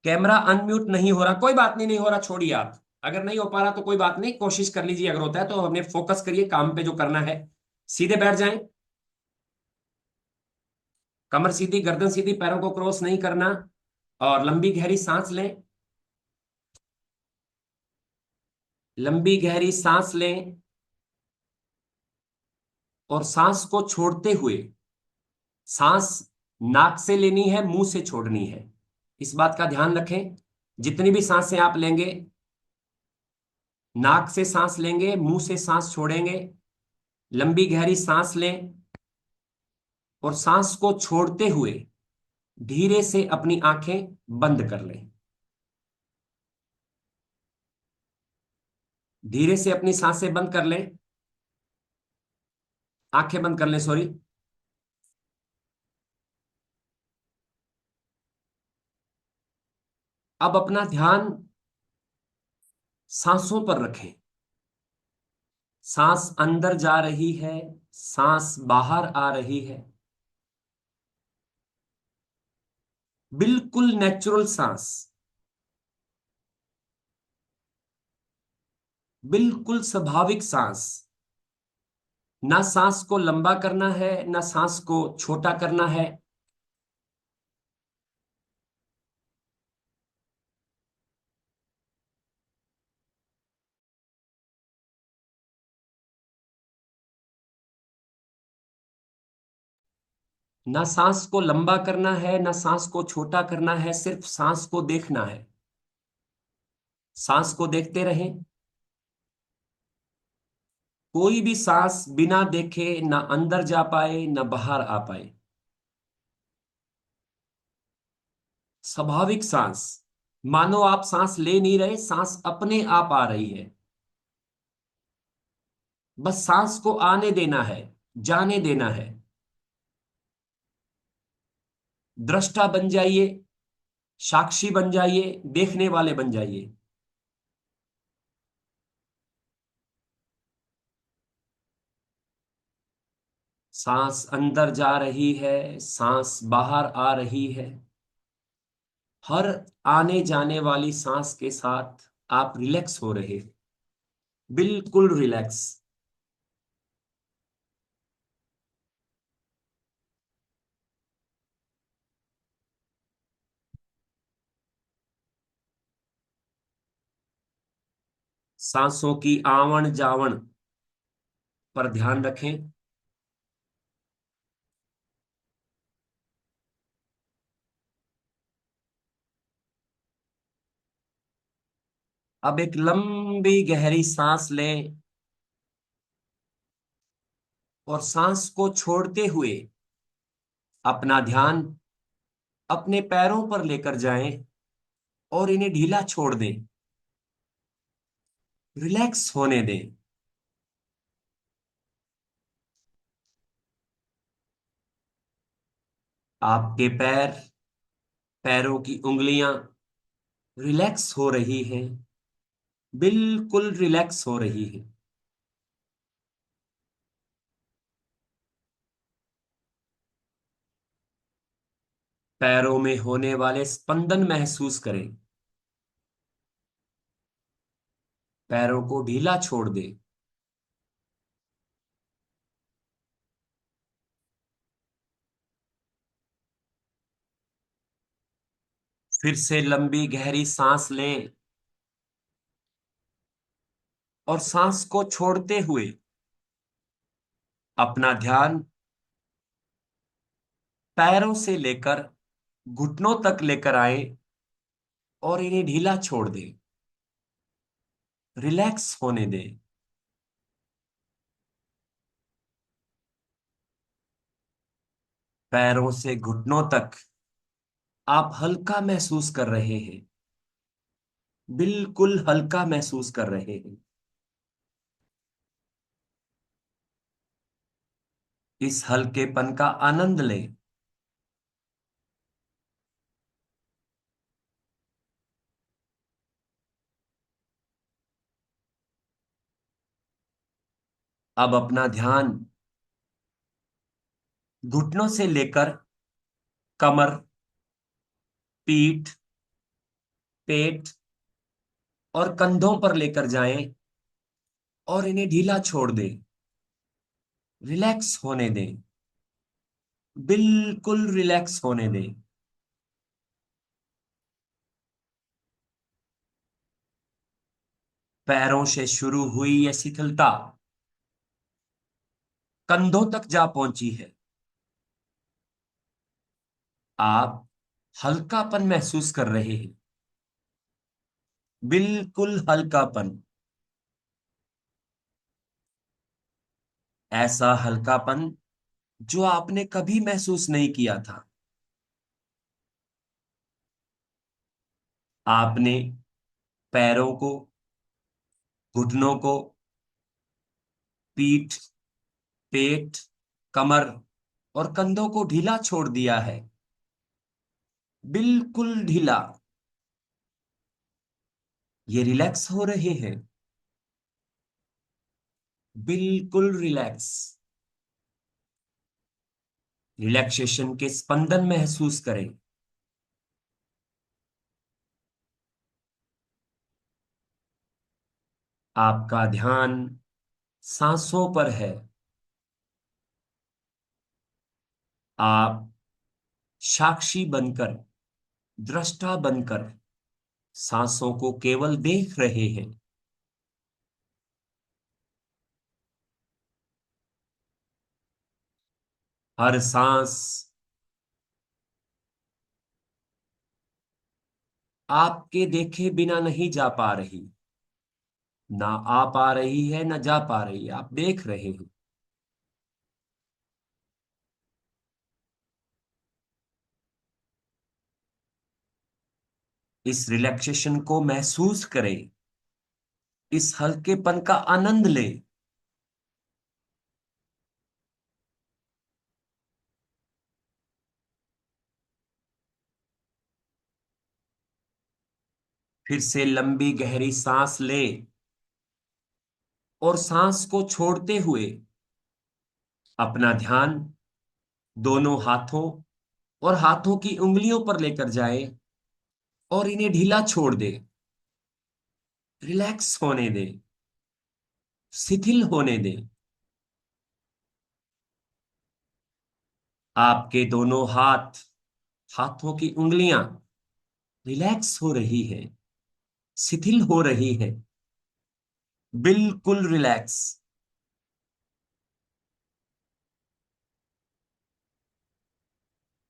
कैमरा अनम्यूट नहीं हो रहा, कोई बात नहीं, नहीं हो रहा छोड़िए आप। अगर नहीं हो पा रहा तो कोई बात नहीं, कोशिश कर लीजिए। अगर होता है तो हमने फोकस करिए काम पे जो करना है। सीधे बैठ जाएं, कमर सीधी, गर्दन सीधी, पैरों को क्रॉस नहीं करना। और लंबी गहरी सांस लें, लंबी गहरी सांस लें। और सांस को छोड़ते हुए, सांस नाक से लेनी है, मुंह से छोड़नी है, इस बात का ध्यान रखें। जितनी भी सांसें आप लेंगे, नाक से सांस लेंगे, मुंह से सांस छोड़ेंगे। लंबी गहरी सांस लें और सांस को छोड़ते हुए धीरे से अपनी आंखें बंद कर लें। धीरे से अपनी सांसें बंद कर लें, आंखें बंद कर लें, सॉरी। अब अपना ध्यान सांसों पर रखें। सांस अंदर जा रही है, सांस बाहर आ रही है। बिल्कुल नेचुरल सांस, बिल्कुल स्वाभाविक सांस। ना सांस को लंबा करना है, ना सांस को छोटा करना है। ना सांस को लंबा करना है, ना सांस को छोटा करना है, सिर्फ सांस को देखना है। सांस को देखते रहें। कोई भी सांस बिना देखे ना अंदर जा पाए ना बाहर आ पाए। स्वाभाविक सांस, मानो आप सांस ले नहीं रहे, सांस अपने आप आ रही है। बस सांस को आने देना है। जाने देना है। दृष्टा बन जाइए, साक्षी बन जाइए, देखने वाले बन जाइए। सांस अंदर जा रही है, सांस बाहर आ रही है। हर आने जाने वाली सांस के साथ आप रिलैक्स हो रहे, बिल्कुल रिलैक्स। सांसों की आवन जावन पर ध्यान रखें। अब एक लंबी गहरी सांस लें और सांस को छोड़ते हुए अपना ध्यान अपने पैरों पर लेकर जाएं और इन्हें ढीला छोड़ दें, रिलैक्स होने दें। आपके पैर, पैरों की उंगलियां रिलैक्स हो रही हैं, बिल्कुल रिलैक्स हो रही हैं। पैरों में होने वाले स्पंदन महसूस करें। पैरों को ढीला छोड़ दें। फिर से लंबी गहरी सांस लें और सांस को छोड़ते हुए अपना ध्यान पैरों से लेकर घुटनों तक लेकर आए और इन्हें ढीला छोड़ दें, रिलैक्स होने दें। पैरों से घुटनों तक आप हल्का महसूस कर रहे हैं, बिल्कुल हल्का महसूस कर रहे हैं। इस हल्केपन का आनंद लें। अब अपना ध्यान घुटनों से लेकर कमर, पीठ, पेट और कंधों पर लेकर जाएं और इन्हें ढीला छोड़ दें, रिलैक्स होने दें, बिल्कुल रिलैक्स होने दें। पैरों से शुरू हुई यह शिथिलता कंधों तक जा पहुंची है। आप हल्कापन महसूस कर रहे हैं, बिल्कुल हल्कापन। ऐसा हल्कापन जो आपने कभी महसूस नहीं किया था। आपने पैरों को, घुटनों को, पीठ, पेट, कमर और कंधों को ढीला छोड़ दिया है, बिल्कुल ढीला। ये रिलैक्स हो रहे हैं, बिल्कुल रिलैक्स। रिलैक्सेशन के स्पंदन महसूस करें। आपका ध्यान सांसों पर है। आप साक्षी बनकर, दृष्टा बनकर सांसों को केवल देख रहे हैं। हर सांस आपके देखे बिना नहीं जा पा रही, ना आ पा रही है ना जा पा रही है, आप देख रहे हैं। इस रिलैक्सेशन को महसूस करें, इस हल्केपन का आनंद लें। फिर से लंबी गहरी सांस ले और सांस को छोड़ते हुए अपना ध्यान दोनों हाथों और हाथों की उंगलियों पर लेकर जाए और इन्हें ढीला छोड़ दे, रिलैक्स होने दे, शिथिल होने दे। आपके दोनों हाथों की उंगलियां रिलैक्स हो रही है, शिथिल हो रही है, बिल्कुल रिलैक्स।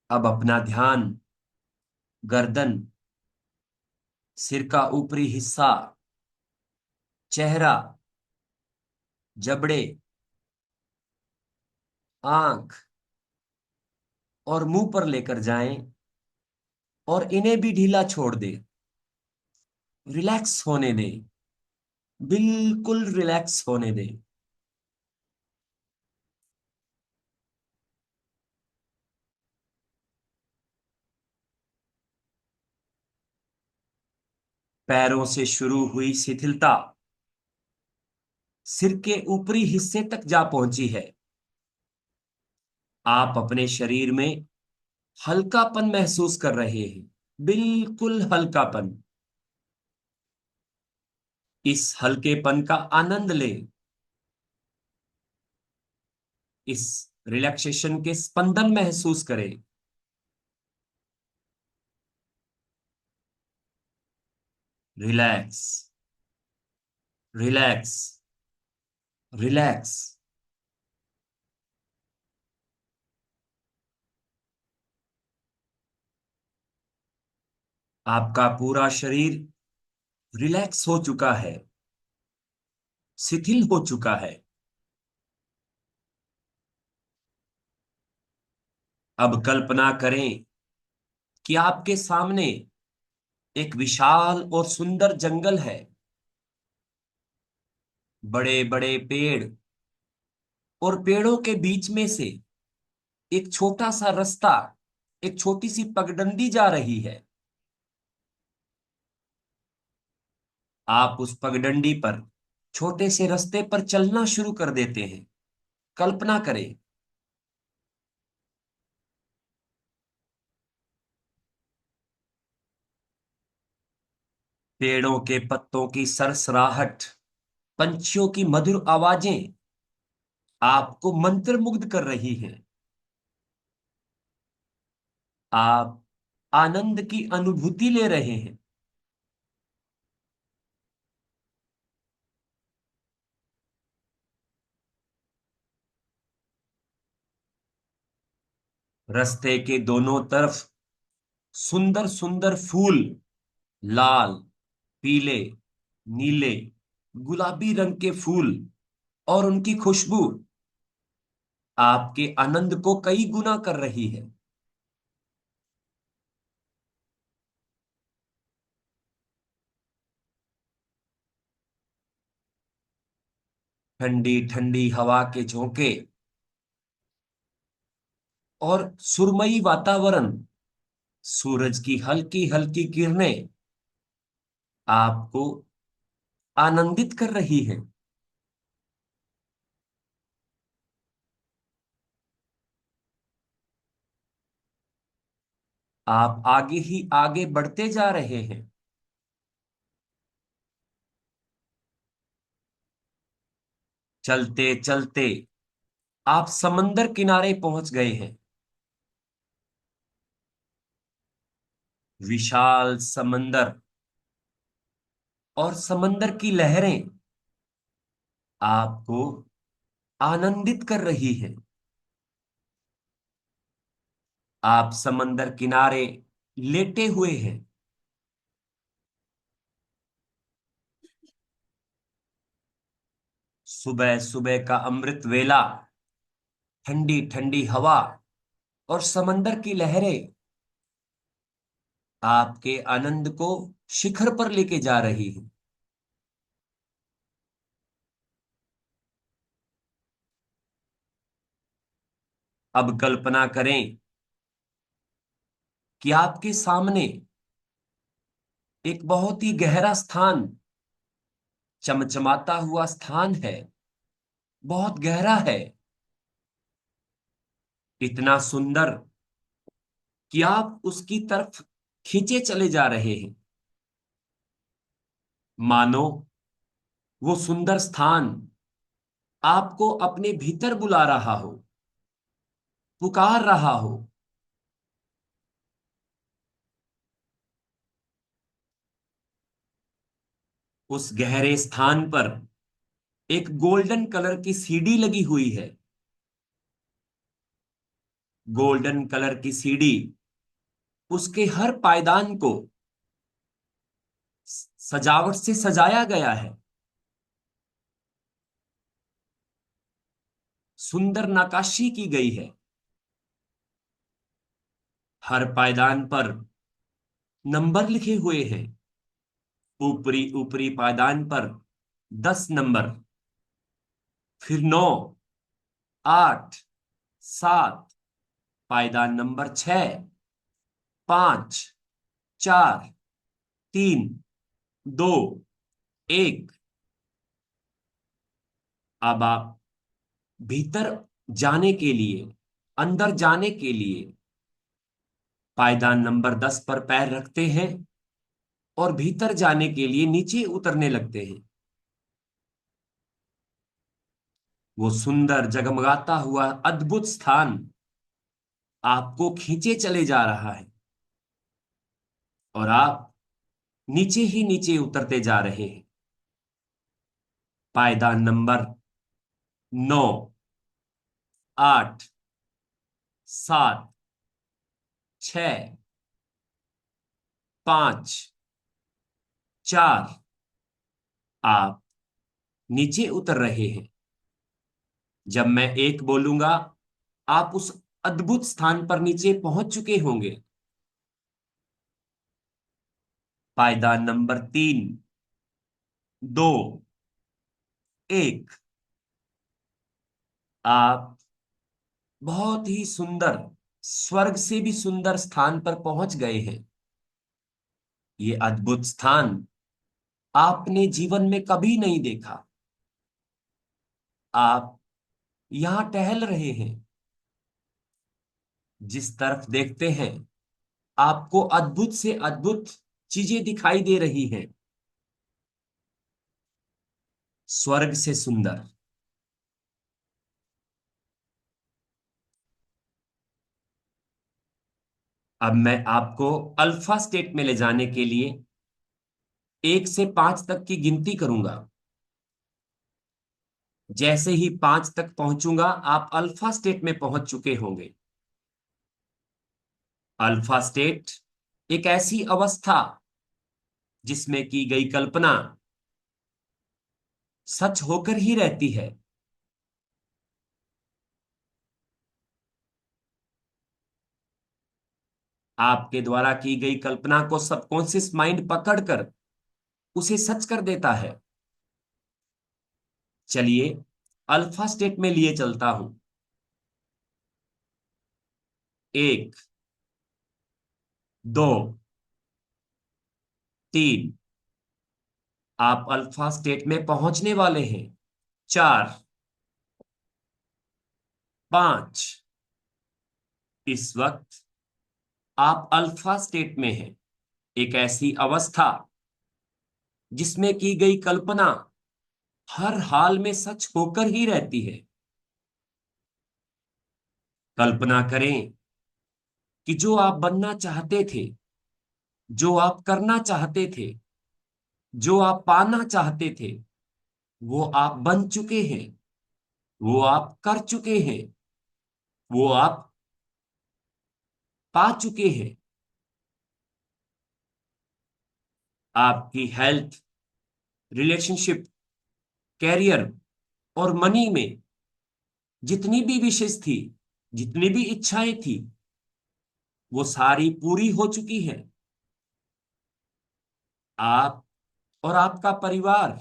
अब अपना ध्यान गर्दन, सिर का ऊपरी हिस्सा, चेहरा, जबड़े, आंख और मुंह पर लेकर जाएं और इन्हें भी ढीला छोड़ दें, रिलैक्स होने दें, बिल्कुल रिलैक्स होने दें। पैरों से शुरू हुई शिथिलता सिर के ऊपरी हिस्से तक जा पहुंची है। आप अपने शरीर में हल्कापन महसूस कर रहे हैं, बिल्कुल हल्कापन। इस हल्केपन का आनंद लें, इस रिलैक्सेशन के स्पंदन महसूस करें। Relax, relax, relax. आपका पूरा शरीर रिलैक्स हो चुका है, शिथिल हो चुका है। अब कल्पना करें कि आपके सामने एक विशाल और सुंदर जंगल है, बड़े बड़े पेड़, और पेड़ों के बीच में से एक छोटा सा रास्ता, एक छोटी सी पगडंडी जा रही है। आप उस पगडंडी पर, छोटे से रास्ते पर चलना शुरू कर देते हैं। कल्पना करें, पेड़ों के पत्तों की सरसराहट, पंछियों की मधुर आवाजें आपको मंत्रमुग्ध कर रही हैं। आप आनंद की अनुभूति ले रहे हैं। रास्ते के दोनों तरफ सुंदर सुंदर फूल, लाल, पीले, नीले, गुलाबी रंग के फूल और उनकी खुशबू आपके आनंद को कई गुना कर रही है। ठंडी ठंडी हवा के झोंके और सुरमई वातावरण, सूरज की हल्की हल्की किरणें आपको आनंदित कर रही हैं। आप आगे ही आगे बढ़ते जा रहे हैं। चलते चलते आप समंदर किनारे पहुंच गए हैं। विशाल समंदर और समंदर की लहरें आपको आनंदित कर रही हैं। आप समंदर किनारे लेटे हुए हैं। सुबह सुबह का अमृत वेला, ठंडी ठंडी हवा और समंदर की लहरें आपके आनंद को शिखर पर लेके जा रही है। अब कल्पना करें कि आपके सामने एक बहुत ही गहरा स्थान, चमचमाता हुआ स्थान है, बहुत गहरा है, इतना सुंदर कि आप उसकी तरफ खींचे चले जा रहे हैं। मानो वो सुंदर स्थान आपको अपने भीतर बुला रहा हो, पुकार रहा हो। उस गहरे स्थान पर एक गोल्डन कलर की सीढ़ी लगी हुई है। गोल्डन कलर की सीढ़ी उसके हर पायदान को सजावट से सजाया गया है। सुंदर नक्काशी की गई है। हर पायदान पर नंबर लिखे हुए हैं। ऊपरी ऊपरी पायदान पर 10 नंबर, फिर 9, 8, 7, पायदान नंबर 6, 5, 4, 3, 2, 1। अब आप भीतर जाने के लिए, अंदर जाने के लिए पायदान नंबर 10 पर पैर रखते हैं और भीतर जाने के लिए नीचे उतरने लगते हैं। वो सुंदर जगमगाता हुआ अद्भुत स्थान आपको खींचे चले जा रहा है और आप नीचे ही नीचे उतरते जा रहे हैं। पायदान नंबर 9, 8, 7, 6, 5, 4, आप नीचे उतर रहे हैं। जब मैं 1 बोलूंगा, आप उस अद्भुत स्थान पर नीचे पहुंच चुके होंगे। पायदान नंबर 3, 2, 1। आप बहुत ही सुंदर, स्वर्ग से भी सुंदर स्थान पर पहुंच गए हैं। ये अद्भुत स्थान आपने जीवन में कभी नहीं देखा। आप यहां टहल रहे हैं। जिस तरफ देखते हैं आपको अद्भुत से अद्भुत चीजें दिखाई दे रही हैं। स्वर्ग से सुंदर। अब मैं आपको अल्फा स्टेट में ले जाने के लिए 1 से 5 तक की गिनती करूंगा। जैसे ही 5 तक पहुंचूंगा, आप अल्फा स्टेट में पहुंच चुके होंगे। अल्फा स्टेट एक ऐसी अवस्था जिसमें की गई कल्पना सच होकर ही रहती है। आपके द्वारा की गई कल्पना को सबकॉन्शियस माइंड पकड़कर उसे सच कर देता है। चलिए अल्फा स्टेट में लिए चलता हूं। 1, 2, 3। आप अल्फा स्टेट में पहुंचने वाले हैं। 4, 5। इस वक्त आप अल्फा स्टेट में हैं। एक ऐसी अवस्था जिसमें की गई कल्पना हर हाल में सच होकर ही रहती है। कल्पना करें कि जो आप बनना चाहते थे, जो आप करना चाहते थे, जो आप पाना चाहते थे, वो आप बन चुके हैं, वो आप कर चुके हैं, वो आप पा चुके हैं। आपकी हेल्थ, रिलेशनशिप, कैरियर और मनी में जितनी भी विशेष थी, जितनी भी इच्छाएं थी, वो सारी पूरी हो चुकी हैं। आप और आपका परिवार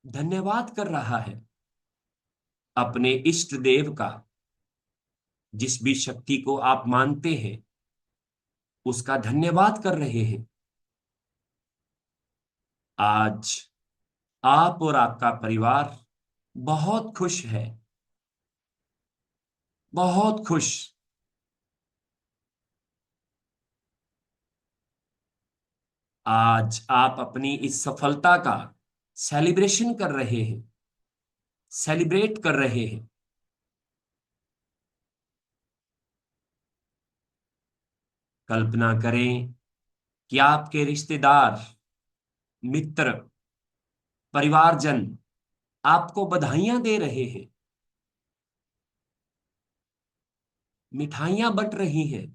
धन्यवाद कर रहा है अपने इष्ट देव का। जिस भी शक्ति को आप मानते हैं उसका धन्यवाद कर रहे हैं। आज आप और आपका परिवार बहुत खुश है, बहुत खुश। आज आप अपनी इस सफलता का सेलिब्रेशन कर रहे हैं, सेलिब्रेट कर रहे हैं। कल्पना करें कि आपके रिश्तेदार, मित्र, परिवारजन आपको बधाइयां दे रहे हैं, मिठाइयां बंट रही हैं,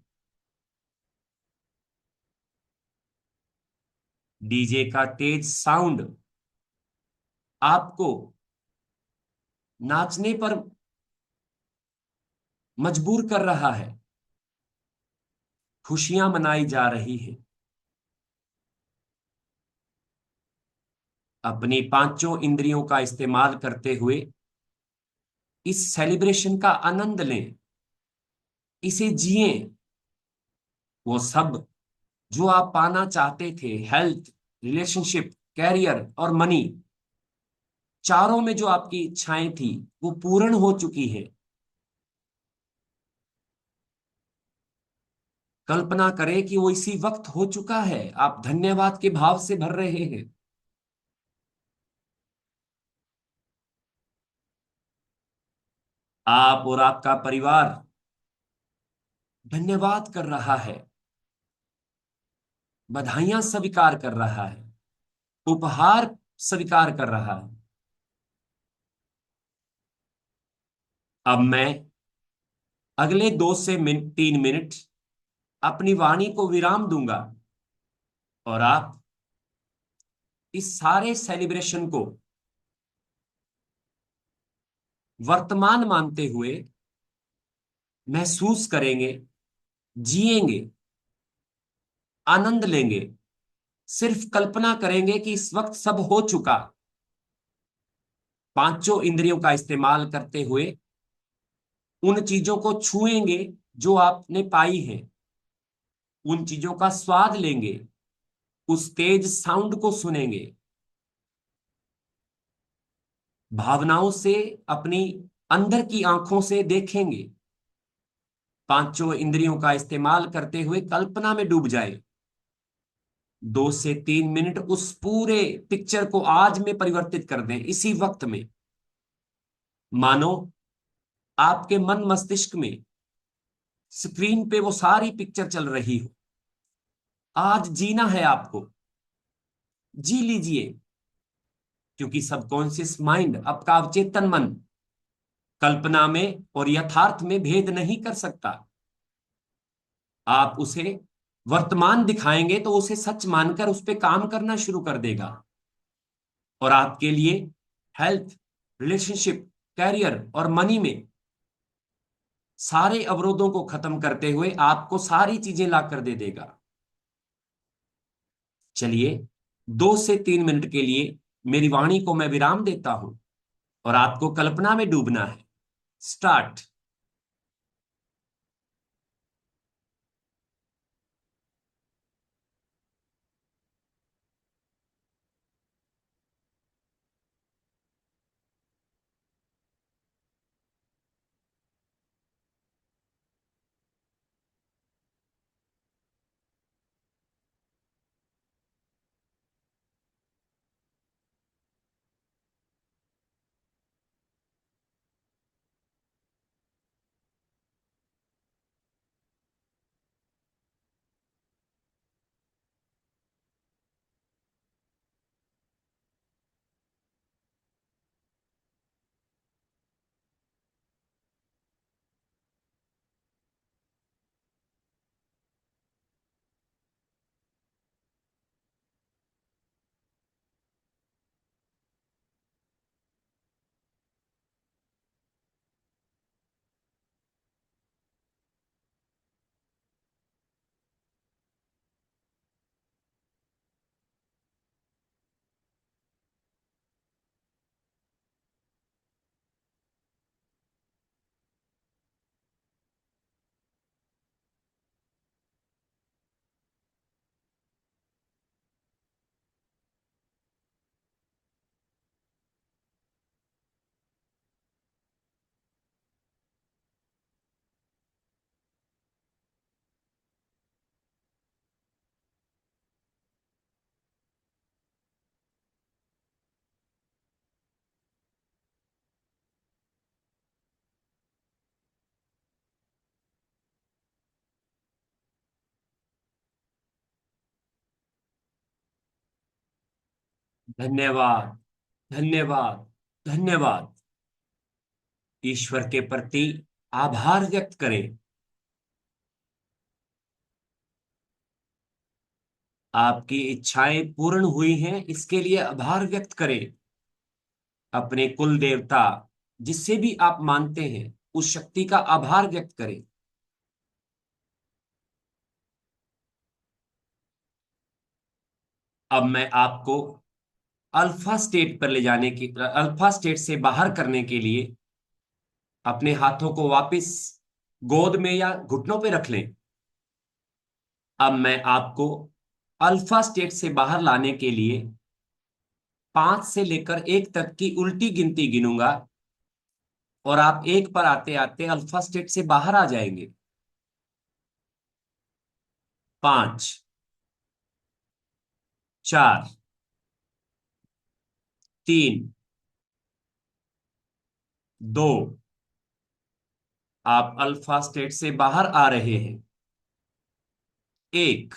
डीजे का तेज साउंड आपको नाचने पर मजबूर कर रहा है, खुशियां मनाई जा रही हैं। अपनी पांचों इंद्रियों का इस्तेमाल करते हुए इस सेलिब्रेशन का आनंद लें, इसे जिएं। वो सब जो आप पाना चाहते थे, हेल्थ, रिलेशनशिप, कैरियर और मनी, चारों में जो आपकी इच्छाएं थी वो पूर्ण हो चुकी है। कल्पना करें कि वो इसी वक्त हो चुका है। आप धन्यवाद के भाव से भर रहे हैं। आप और आपका परिवार धन्यवाद कर रहा है, बधाइयां स्वीकार कर रहा है, उपहार स्वीकार कर रहा है। अब मैं अगले 2 से 3 मिनट अपनी वाणी को विराम दूंगा और आप इस सारे सेलिब्रेशन को वर्तमान मानते हुए महसूस करेंगे, जिएंगे, आनंद लेंगे। सिर्फ कल्पना करेंगे कि इस वक्त सब हो चुका। पांचों इंद्रियों का इस्तेमाल करते हुए उन चीजों को छुएंगे जो आपने पाई हैं, उन चीजों का स्वाद लेंगे, उस तेज साउंड को सुनेंगे, भावनाओं से अपनी अंदर की आंखों से देखेंगे। पांचों इंद्रियों का इस्तेमाल करते हुए कल्पना में डूब जाए। 2 से 3 मिनट उस पूरे पिक्चर को आज में परिवर्तित कर दें, इसी वक्त में। मानो आपके मन मस्तिष्क में स्क्रीन पे वो सारी पिक्चर चल रही हो। आज जीना है आपको, जी लीजिए। क्योंकि सबकॉन्शियस माइंड, आपका अवचेतन मन, कल्पना में और यथार्थ में भेद नहीं कर सकता। आप उसे वर्तमान दिखाएंगे तो उसे सच मानकर उस पर काम करना शुरू कर देगा। और आपके लिए हेल्थ, रिलेशनशिप, कैरियर और मनी में सारे अवरोधों को खत्म करते हुए आपको सारी चीजें ला कर दे देगा। चलिए, 2 से 3 मिनट के लिए मेरी वाणी को मैं विराम देता हूं और आपको कल्पना में डूबना है। स्टार्ट। धन्यवाद, धन्यवाद, धन्यवाद। ईश्वर के प्रति आभार व्यक्त करें। आपकी इच्छाएं पूर्ण हुई हैं, इसके लिए आभार व्यक्त करें। अपने कुल देवता, जिससे भी आप मानते हैं, उस शक्ति का आभार व्यक्त करें। अब मैं आपको अल्फा स्टेट पर ले जाने की, अल्फा स्टेट से बाहर करने के लिए अपने हाथों को वापस गोद में या घुटनों पे रख लें। अब मैं आपको अल्फा स्टेट से बाहर लाने के लिए 5 से लेकर 1 तक की उल्टी गिनती गिनूंगा, और आप 1 पर आते आते अल्फा स्टेट से बाहर आ जाएंगे। 5, 4, 3, 2, आप अल्फा स्टेट से बाहर आ रहे हैं। 1,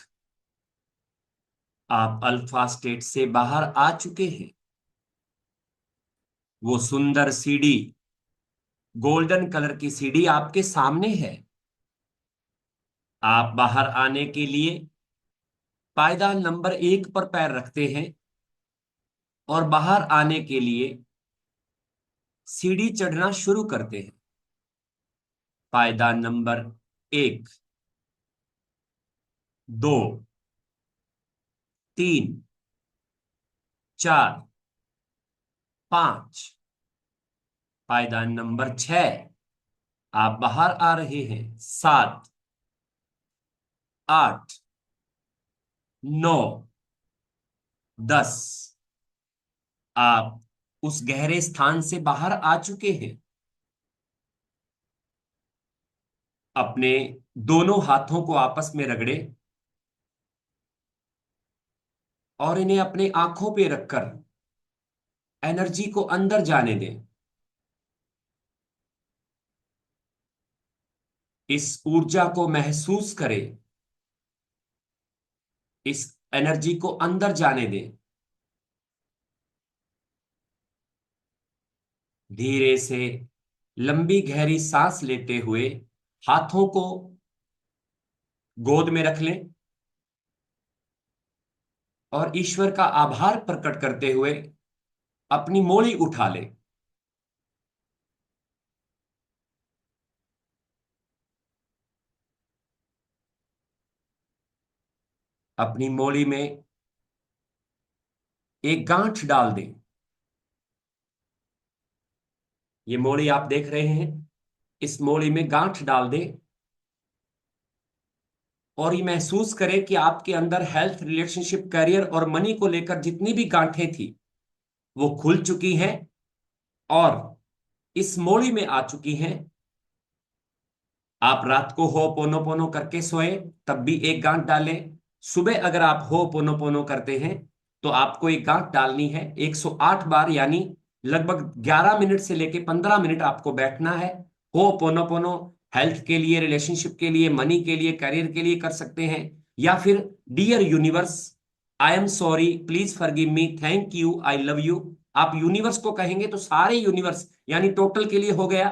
आप अल्फा स्टेट से बाहर आ चुके हैं। वो सुंदर सीढ़ी, गोल्डन कलर की सीढ़ी आपके सामने है। आप बाहर आने के लिए पायदान नंबर 1 पर पैर रखते हैं, और बाहर आने के लिए सीढ़ी चढ़ना शुरू करते हैं। पायदान नंबर 1, 2, 3, 4, 5। पायदान नंबर 6, आप बाहर आ रहे हैं। 7, 8, 9, 10। आप उस गहरे स्थान से बाहर आ चुके हैं। अपने दोनों हाथों को आपस में रगड़े और इन्हें अपने आंखों पे रखकर एनर्जी को अंदर जाने दें। इस ऊर्जा को महसूस करें, इस एनर्जी को अंदर जाने दें। धीरे से लंबी गहरी सांस लेते हुए हाथों को गोद में रख लें, और ईश्वर का आभार प्रकट करते हुए अपनी मोड़ी उठा लें। अपनी मोड़ी में एक गांठ डाल दें। ये मोड़ी आप देख रहे हैं, इस मोड़ी में गांठ डाल दें, और ये महसूस करें कि आपके अंदर हेल्थ, रिलेशनशिप, करियर और मनी को लेकर जितनी भी गांठें थी वो खुल चुकी हैं और इस मोड़ी में आ चुकी हैं। आप रात को हो पोनो पोनो करके सोए, तब भी एक गांठ डालें। सुबह अगर आप हो पोनो पोनो करते हैं तो आपको एक गांठ डालनी है 108 बार, यानी लगभग 11 मिनट से लेके 15 मिनट आपको बैठना है। हो पोनो पोनो हेल्थ के लिए, रिलेशनशिप के लिए, मनी के लिए, करियर के लिए कर सकते हैं। या फिर dear universe, I am sorry, please forgive me, thank you, I love you. आप यूनिवर्स को कहेंगे तो सारे यूनिवर्स, यानी टोटल के लिए हो गया।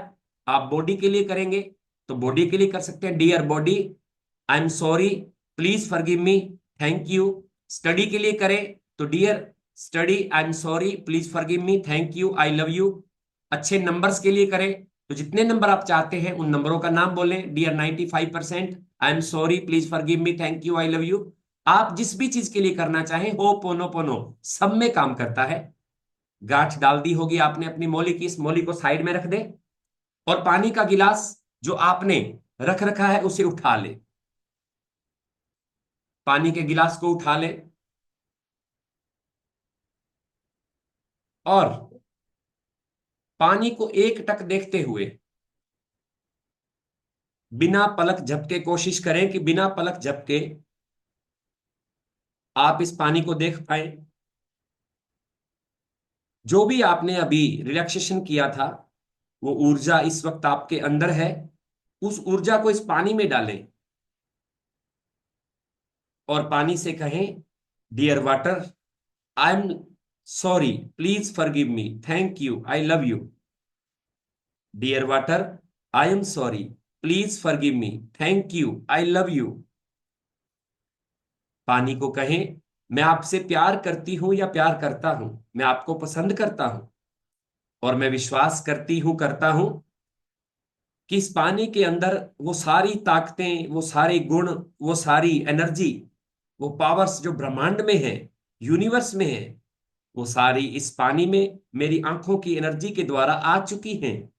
आप बॉडी के लिए करेंगे तो बॉडी के लिए कर सकते हैं, dear body, I am sorry, please forgive me, thank you. Study के लिए करें तो dear study, I am sorry, please forgive me, thank you, I love you. अच्छे नंबर्स के लिए करें तो जितने नंबर आप चाहते हैं उन नंबरों का नाम बोलें, dear 95%, I am sorry, please forgive me, thank you, I love you. आप जिस भी चीज के लिए करना चाहें, हो पोनो पोनो सब में काम करता है। गांठ डाल दी होगी आपने अपनी मौली की, इस मौली को साइड में रख दें, और पानी का गिलास जो आपने रख रखा है उसे उठा ले। पानी के गिलास को उठा ले और पानी को एक टक देखते हुए बिना पलक झपके, कोशिश करें कि बिना पलक झपके आप इस पानी को देख पाए। जो भी आपने अभी रिलैक्सेशन किया था वो ऊर्जा इस वक्त आपके अंदर है। उस ऊर्जा को इस पानी में डालें और पानी से कहें, dear water, I am sorry, please forgive me, thank you, I love you. Dear water, I am sorry, please forgive me, thank you, I love you. पानी को कहें, मैं आपसे प्यार करती हूं या प्यार करता हूं, मैं आपको पसंद करता हूं, और मैं विश्वास करती हूं, करता हूं कि इस पानी के अंदर वो सारी ताकतें, वो सारे गुण, वो सारी एनर्जी, वो पावर्स जो ब्रह्मांड में है, यूनिवर्स में है, वो सारी इस पानी में मेरी आंखों की एनर्जी के द्वारा आ चुकी हैं।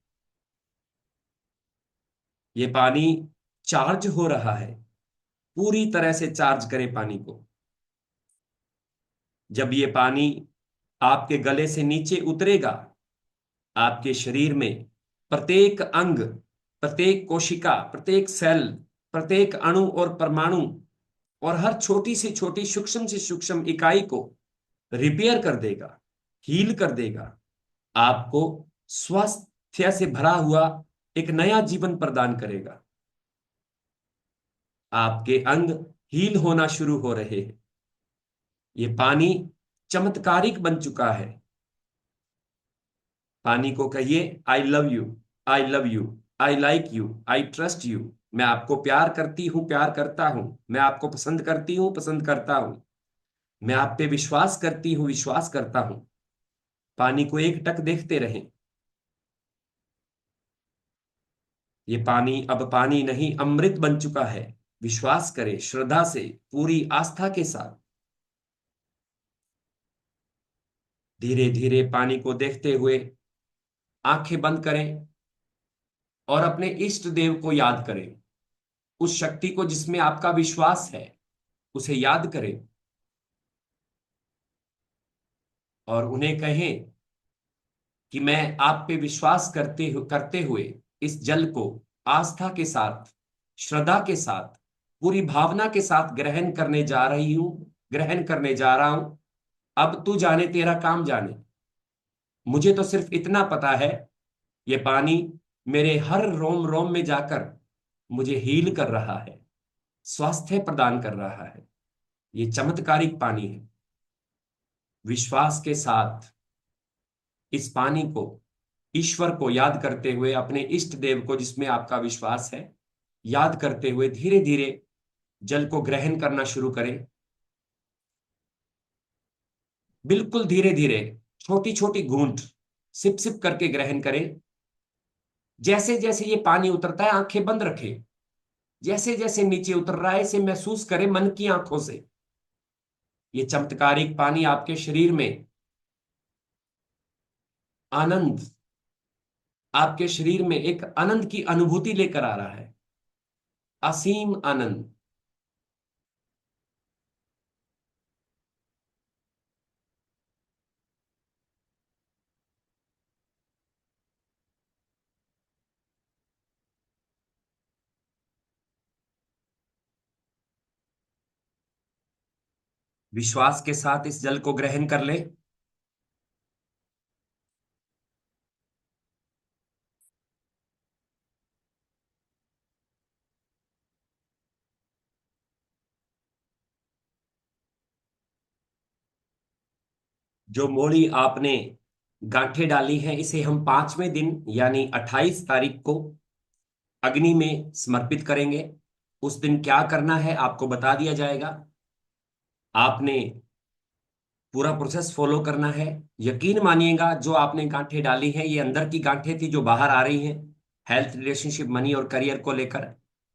ये पानी चार्ज हो रहा है, पूरी तरह से चार्ज करें पानी को। जब ये पानी आपके गले से नीचे उतरेगा, आपके शरीर में प्रत्येक अंग, प्रत्येक कोशिका, प्रत्येक सेल, प्रत्येक अणु और परमाणु और हर छोटी से सूक्ष्म इकाई को रिपेयर कर देगा, हील कर देगा, आपको स्वास्थ्य से भरा हुआ एक नया जीवन प्रदान करेगा। आपके अंग हील होना शुरू हो रहे हैं। ये पानी चमत्कारिक बन चुका है। पानी को कहिए, आई love you, I love you, I like you, I trust you. मैं आपको प्यार करती हूं, प्यार करता हूं। मैं आपको पसंद करती हूं, पसंद करता हूं। मैं आप पे विश्वास करती हूं, विश्वास करता हूं। पानी को एक टक देखते रहें। ये पानी अब पानी नहीं, अमृत बन चुका है। विश्वास करें, श्रद्धा से, पूरी आस्था के साथ। धीरे धीरे पानी को देखते हुए आंखें बंद करें और अपने इष्ट देव को याद करें। उस शक्ति को जिसमें आपका विश्वास है, उसे याद करें और उन्हें कहें कि मैं आप पे विश्वास करते हुए इस जल को आस्था के साथ, श्रद्धा के साथ, पूरी भावना के साथ ग्रहण करने जा रही हूं, ग्रहण करने जा रहा हूं। अब तू जाने, तेरा काम जाने। मुझे तो सिर्फ इतना पता है, ये पानी मेरे हर रोम रोम में जाकर मुझे हील कर रहा है, स्वास्थ्य प्रदान कर रहा है। ये चमत्कारिक पानी है। विश्वास के साथ इस पानी को, ईश्वर को याद करते हुए, अपने इष्ट देव को जिसमें आपका विश्वास है, याद करते हुए धीरे धीरे जल को ग्रहण करना शुरू करें। बिल्कुल धीरे धीरे, छोटी छोटी घूंट, सिप सिप करके ग्रहण करें। जैसे जैसे ये पानी उतरता है, आंखें बंद रखें। जैसे जैसे नीचे उतर रहा है, इसे महसूस करें मन की आंखों से। ये चमत्कारिक पानी आपके शरीर में आनंद, आपके शरीर में एक आनंद की अनुभूति लेकर आ रहा है, असीम आनंद। विश्वास के साथ इस जल को ग्रहण कर ले। जो मोड़ी आपने गांठें डाली हैं, इसे हम 5वें दिन यानी 28 तारीख को अग्नि में समर्पित करेंगे। उस दिन क्या करना है आपको बता दिया जाएगा। आपने पूरा प्रोसेस फॉलो करना है। यकीन मानिएगा, जो आपने गांठें डाली हैं, ये अंदर की गांठें थी जो बाहर आ रही हैं, हेल्थ, रिलेशनशिप, मनी और करियर को लेकर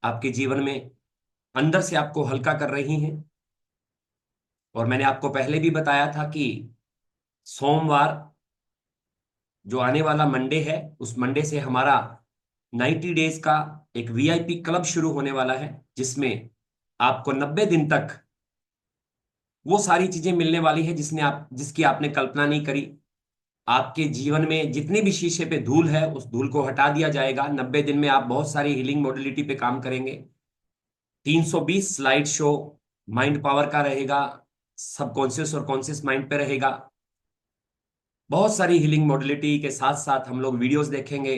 आपके जीवन में अंदर से आपको हल्का कर रही हैं। और मैंने आपको पहले भी बताया था कि सोमवार, जो आने वाला मंडे है, उस मंडे से हमारा 90 डेज का एक वीआईपी क्लब शुरू होने वाला है, जिसमें आपको 90 दिन तक वो सारी चीजें मिलने वाली है जिसकी आपने कल्पना नहीं करी। आपके जीवन में जितनी भी शीशे पे धूल है, उस धूल को हटा दिया जाएगा। 90 दिन में आप बहुत सारी हीलिंग मोडलिटी पे काम करेंगे। 320 स्लाइड शो माइंड पावर का रहेगा, सबकॉन्शियस और कॉन्शियस माइंड पे रहेगा। बहुत सारी हीलिंग मोडलिटी के साथ साथ हम लोग वीडियोस देखेंगे,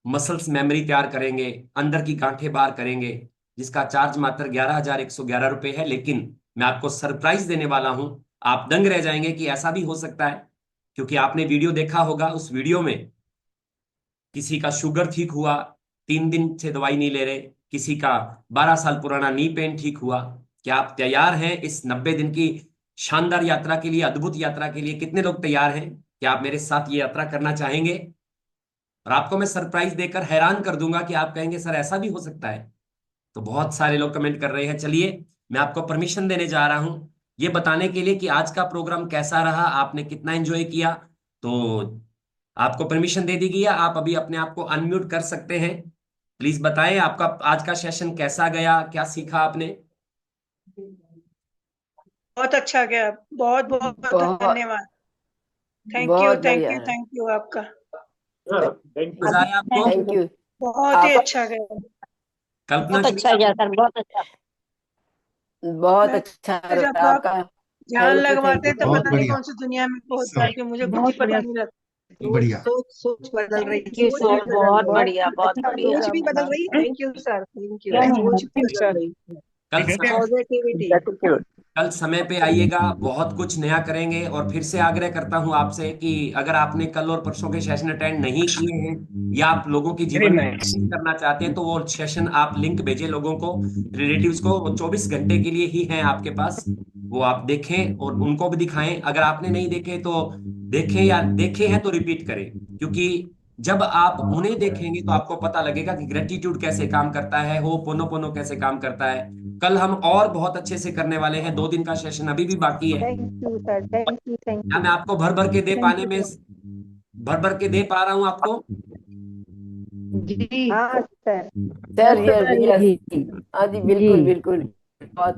मसल्स मेमोरी तैयार करेंगे, अंदर की गांठें बार करेंगे, जिसका चार्ज मात्र 11,111 रुपये है। लेकिन मैं आपको सरप्राइज देने वाला हूं आप दंग रह जाएंगे कि ऐसा भी हो सकता है, क्योंकि आपने वीडियो देखा होगा, उस वीडियो में किसी का शुगर ठीक हुआ, 3 दिन से दवाई नहीं ले रहे, किसी का 12 साल पुराना नी पेन ठीक हुआ। क्या आप तैयार हैं इस 90 दिन की शानदार यात्रा के लिए, अद्भुत यात्रा के लिए? कितने लोग तैयार हैं? क्या आप मेरे साथ ये यात्रा करना चाहेंगे? और आपको मैं सरप्राइज देकर हैरान कर दूंगा कि आप कहेंगे सर ऐसा भी हो सकता है। तो बहुत सारे लोग कमेंट कर रहे हैं। चलिए, मैं आपको परमिशन देने जा रहा हूं ये बताने के लिए कि आज का प्रोग्राम कैसा रहा, आपने कितना एंजॉय किया। तो आपको परमिशन दे दी गई है, आप अभी अपने आप को अनम्यूट कर सकते हैं। प्लीज बताएं आपका आज का सेशन कैसा गया, क्या सीखा आपने? बहुत अच्छा गया। बहुत बहुत बहुत धन्यवाद। थैंक यू बहुत थैंक बढ़िया यू है। थैंक यू आपका। मजा आया आपको? Thank you. बहुत ही आप अच्छा गया। कल्पना बहुत की अच्छा गया सर, बहुत अच्छा। बहुत मैं अच्छा जब रहा आप आपका। ध्यान थैंक लगवाते यू तो थैंक बहुत पता यू। नहीं बढ़िया। कौन सी दुनिया में होता है सब कि मुझे कुछ बहुत ही पता बढ़िया। नहीं लगता। बढ़िया। सोच बदल रही थैंक यू सोच भी सर, बदल बहुत रही है। बढ़िया, बहुत अच्छा बढ़िया। सोच भी प्रोग्राम बदल था। रही है। Thank you sir, thank you. क्या सोच भी थैंक बदल रही है। कल समय पॉजिटिविटी। कल समय पे आइएगा, बहुत कुछ नया करेंगे। और फिर से आग्रह करता हूं आपसे कि अगर आपने कल और परसों के सेशन अटेंड नहीं किए हैं या आप लोगों के जीवन में चेंज करना चाहते हैं, तो वो सेशन आप लिंक भेजें लोगों को, रिलेटिव्स को। वो 24 घंटे के लिए ही हैं आपके पास, वो आप देखें और उनको भी दिखाएं। अगर आपने नहीं देखे तो देखें, या देखे हैं तो रिपीट करें, क्योंकि जब आप उन्हें देखेंगे तो आपको पता लगेगा कि ग्रेटिट्यूड कैसे काम करता है, हो पोनो पोनो कैसे काम करता है। कल हम और बहुत अच्छे से करने वाले हैं, 2 दिन का सेशन अभी भी बाकी है। Thank you sir, thank you thank क्या यू मैं आपको भर भर के दे थैंक पाने यू में, सर। भर भर के दे पा रहा हूं आपको? जी हाँ sir. Sir yes yes sir, yes. हाँ जी, बिल्कुल बिल्कुल। बहुत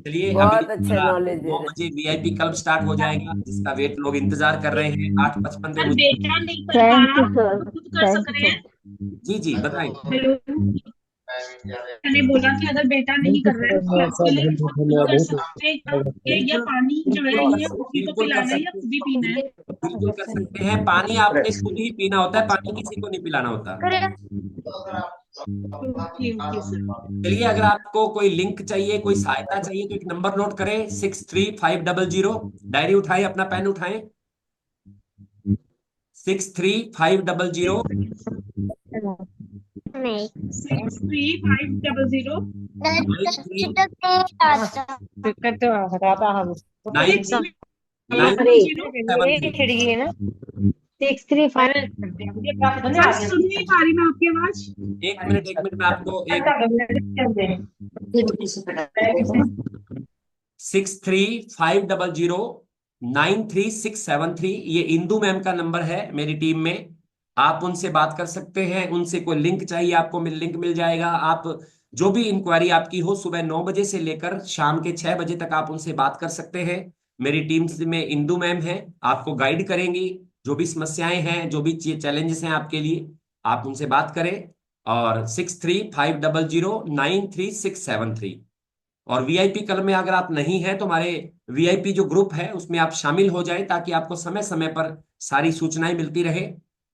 चलिए, अभी बहुत अच्छा मेरा नॉलेज दे 9 बजे वीआईपी क्लब स्टार्ट हो जाएगा, जिसका वेट लोग इंतजार कर रहे हैं। 8:55 पे सर मुझे। बेटा नहीं कर पा थैंक रहा यू सर, तो खुद कर थैंक सक यू रहे सर। हैं। जी जी बताएं। हेलो, मैंने बोला कि अगर बेटा नहीं कर रहा है क्लब के लिए तो खुद कर सकते हैं क्या? या बिल्कुल, पानी जो है बिल्कुल ये उसी को बिल्कुल कर पिलाना है या सकते खुद ही पीना है? बिल्कुल कर सकते हैं। पानी आपने खुद ही पीना होता है, पानी किसी को नहीं पिलाना होता। Okay okay sir. चलिए, अगर आपको कोई लिंक चाहिए, कोई सहायता चाहिए, तो एक नंबर नोट करें, 63500। डायरी उठाएं, अपना पेन उठाएं। 63500। एक second. 63500 nine six three nine double zero. Seven three ना 635। सर सुन नहीं पा रही मैं आपकी आवाज। एक मिनट में आपको एक 63500 93 673। ये इंदू मैम का नंबर है मेरी टीम में। आप उनसे बात कर सकते हैं, उनसे कोई लिंक चाहिए आपको, लिंक मिल जाएगा। आप जो भी इंक्वायरी आपकी हो, सुबह 9 बजे से लेकर शाम के 6 बजे तक आप उनसे बात कर सकते हैं। मेरी टीम में इंदू मैम है, आपको गाइड करेंगी। जो भी समस्याएं हैं, जो भी चैलेंजेस हैं आपके लिए, आप उनसे बात करें। और 63500 93 673। और वीआईपी क्लब में अगर आप नहीं हैं तो हमारे वीआईपी जो ग्रुप है उसमें आप शामिल हो जाएं, ताकि आपको समय समय पर सारी सूचनाएं मिलती रहे।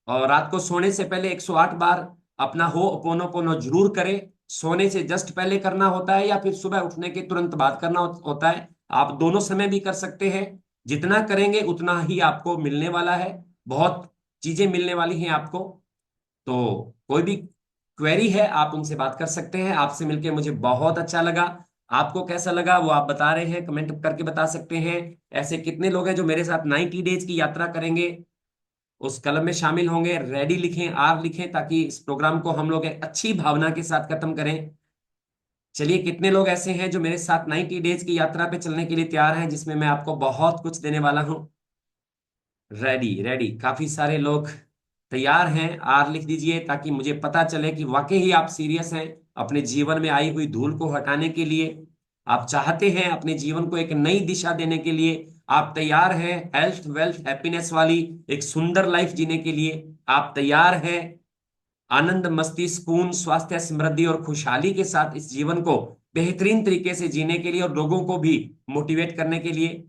और रात को सोने से पहले 108 बार अपना हो पोनो पोनो जरूर करें। सोने से जस्ट पहले करना होता है या फिर सुबह उठने के तुरंत बाद करना होता है, आप दोनों समय भी कर सकते हैं। जितना करेंगे उतना ही आपको मिलने वाला है, बहुत चीजें मिलने वाली हैं आपको। तो कोई भी क्वेरी है आप उनसे बात कर सकते हैं। आपसे मिलके मुझे बहुत अच्छा लगा। आपको कैसा लगा वो आप बता रहे हैं, कमेंट करके बता सकते हैं। ऐसे कितने लोग हैं जो मेरे साथ 90 डेज की यात्रा करेंगे, उस क्लब में शामिल होंगे? रेडी लिखें, आर लिखें, ताकि इस प्रोग्राम को हम लोग एक अच्छी भावना के साथ खत्म करें। चलिए, कितने लोग ऐसे हैं जो मेरे साथ 90 डेज की यात्रा पे चलने के लिए तैयार हैं, जिसमें मैं आपको बहुत कुछ देने वाला हूं? रेडी रेडी, काफी सारे लोग तैयार हैं। आर लिख दीजिए, ताकि मुझे पता चले कि वाकई ही आप सीरियस हैं अपने जीवन में आई हुई धूल को हटाने के लिए। आप चाहते हैं अपने जीवन को एक नई दिशा देने के लिए। आप तैयार हैं हेल्थ वेल्थ हैप्पीनेस वाली एक सुंदर लाइफ जीने के लिए। आप तैयार हैं आनंद मस्ती सुकून स्वास्थ्य समृद्धि और खुशहाली के साथ इस जीवन को बेहतरीन तरीके से जीने के लिए और लोगों को भी मोटिवेट करने के लिए।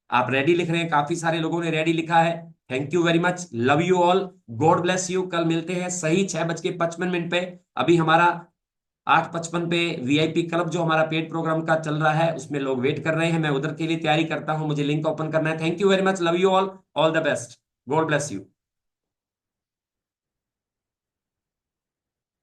आप रेडी लिख रहे हैं, काफी सारे लोगों ने रेडी लिखा है। Thank you very much, love you all, God bless you. कल मिलते हैं सही 6:55 पे। अभी हमारा 8:55 पे वीआईपी क्लब जो हमारा पेड प्रोग्राम का चल रहा है उसमें लोग वेट कर रहे हैं, मैं उधर के लिए तैयारी करता हूं, मुझे लिंक ओपन करना है। Thank you very much, love you all the best, God bless you.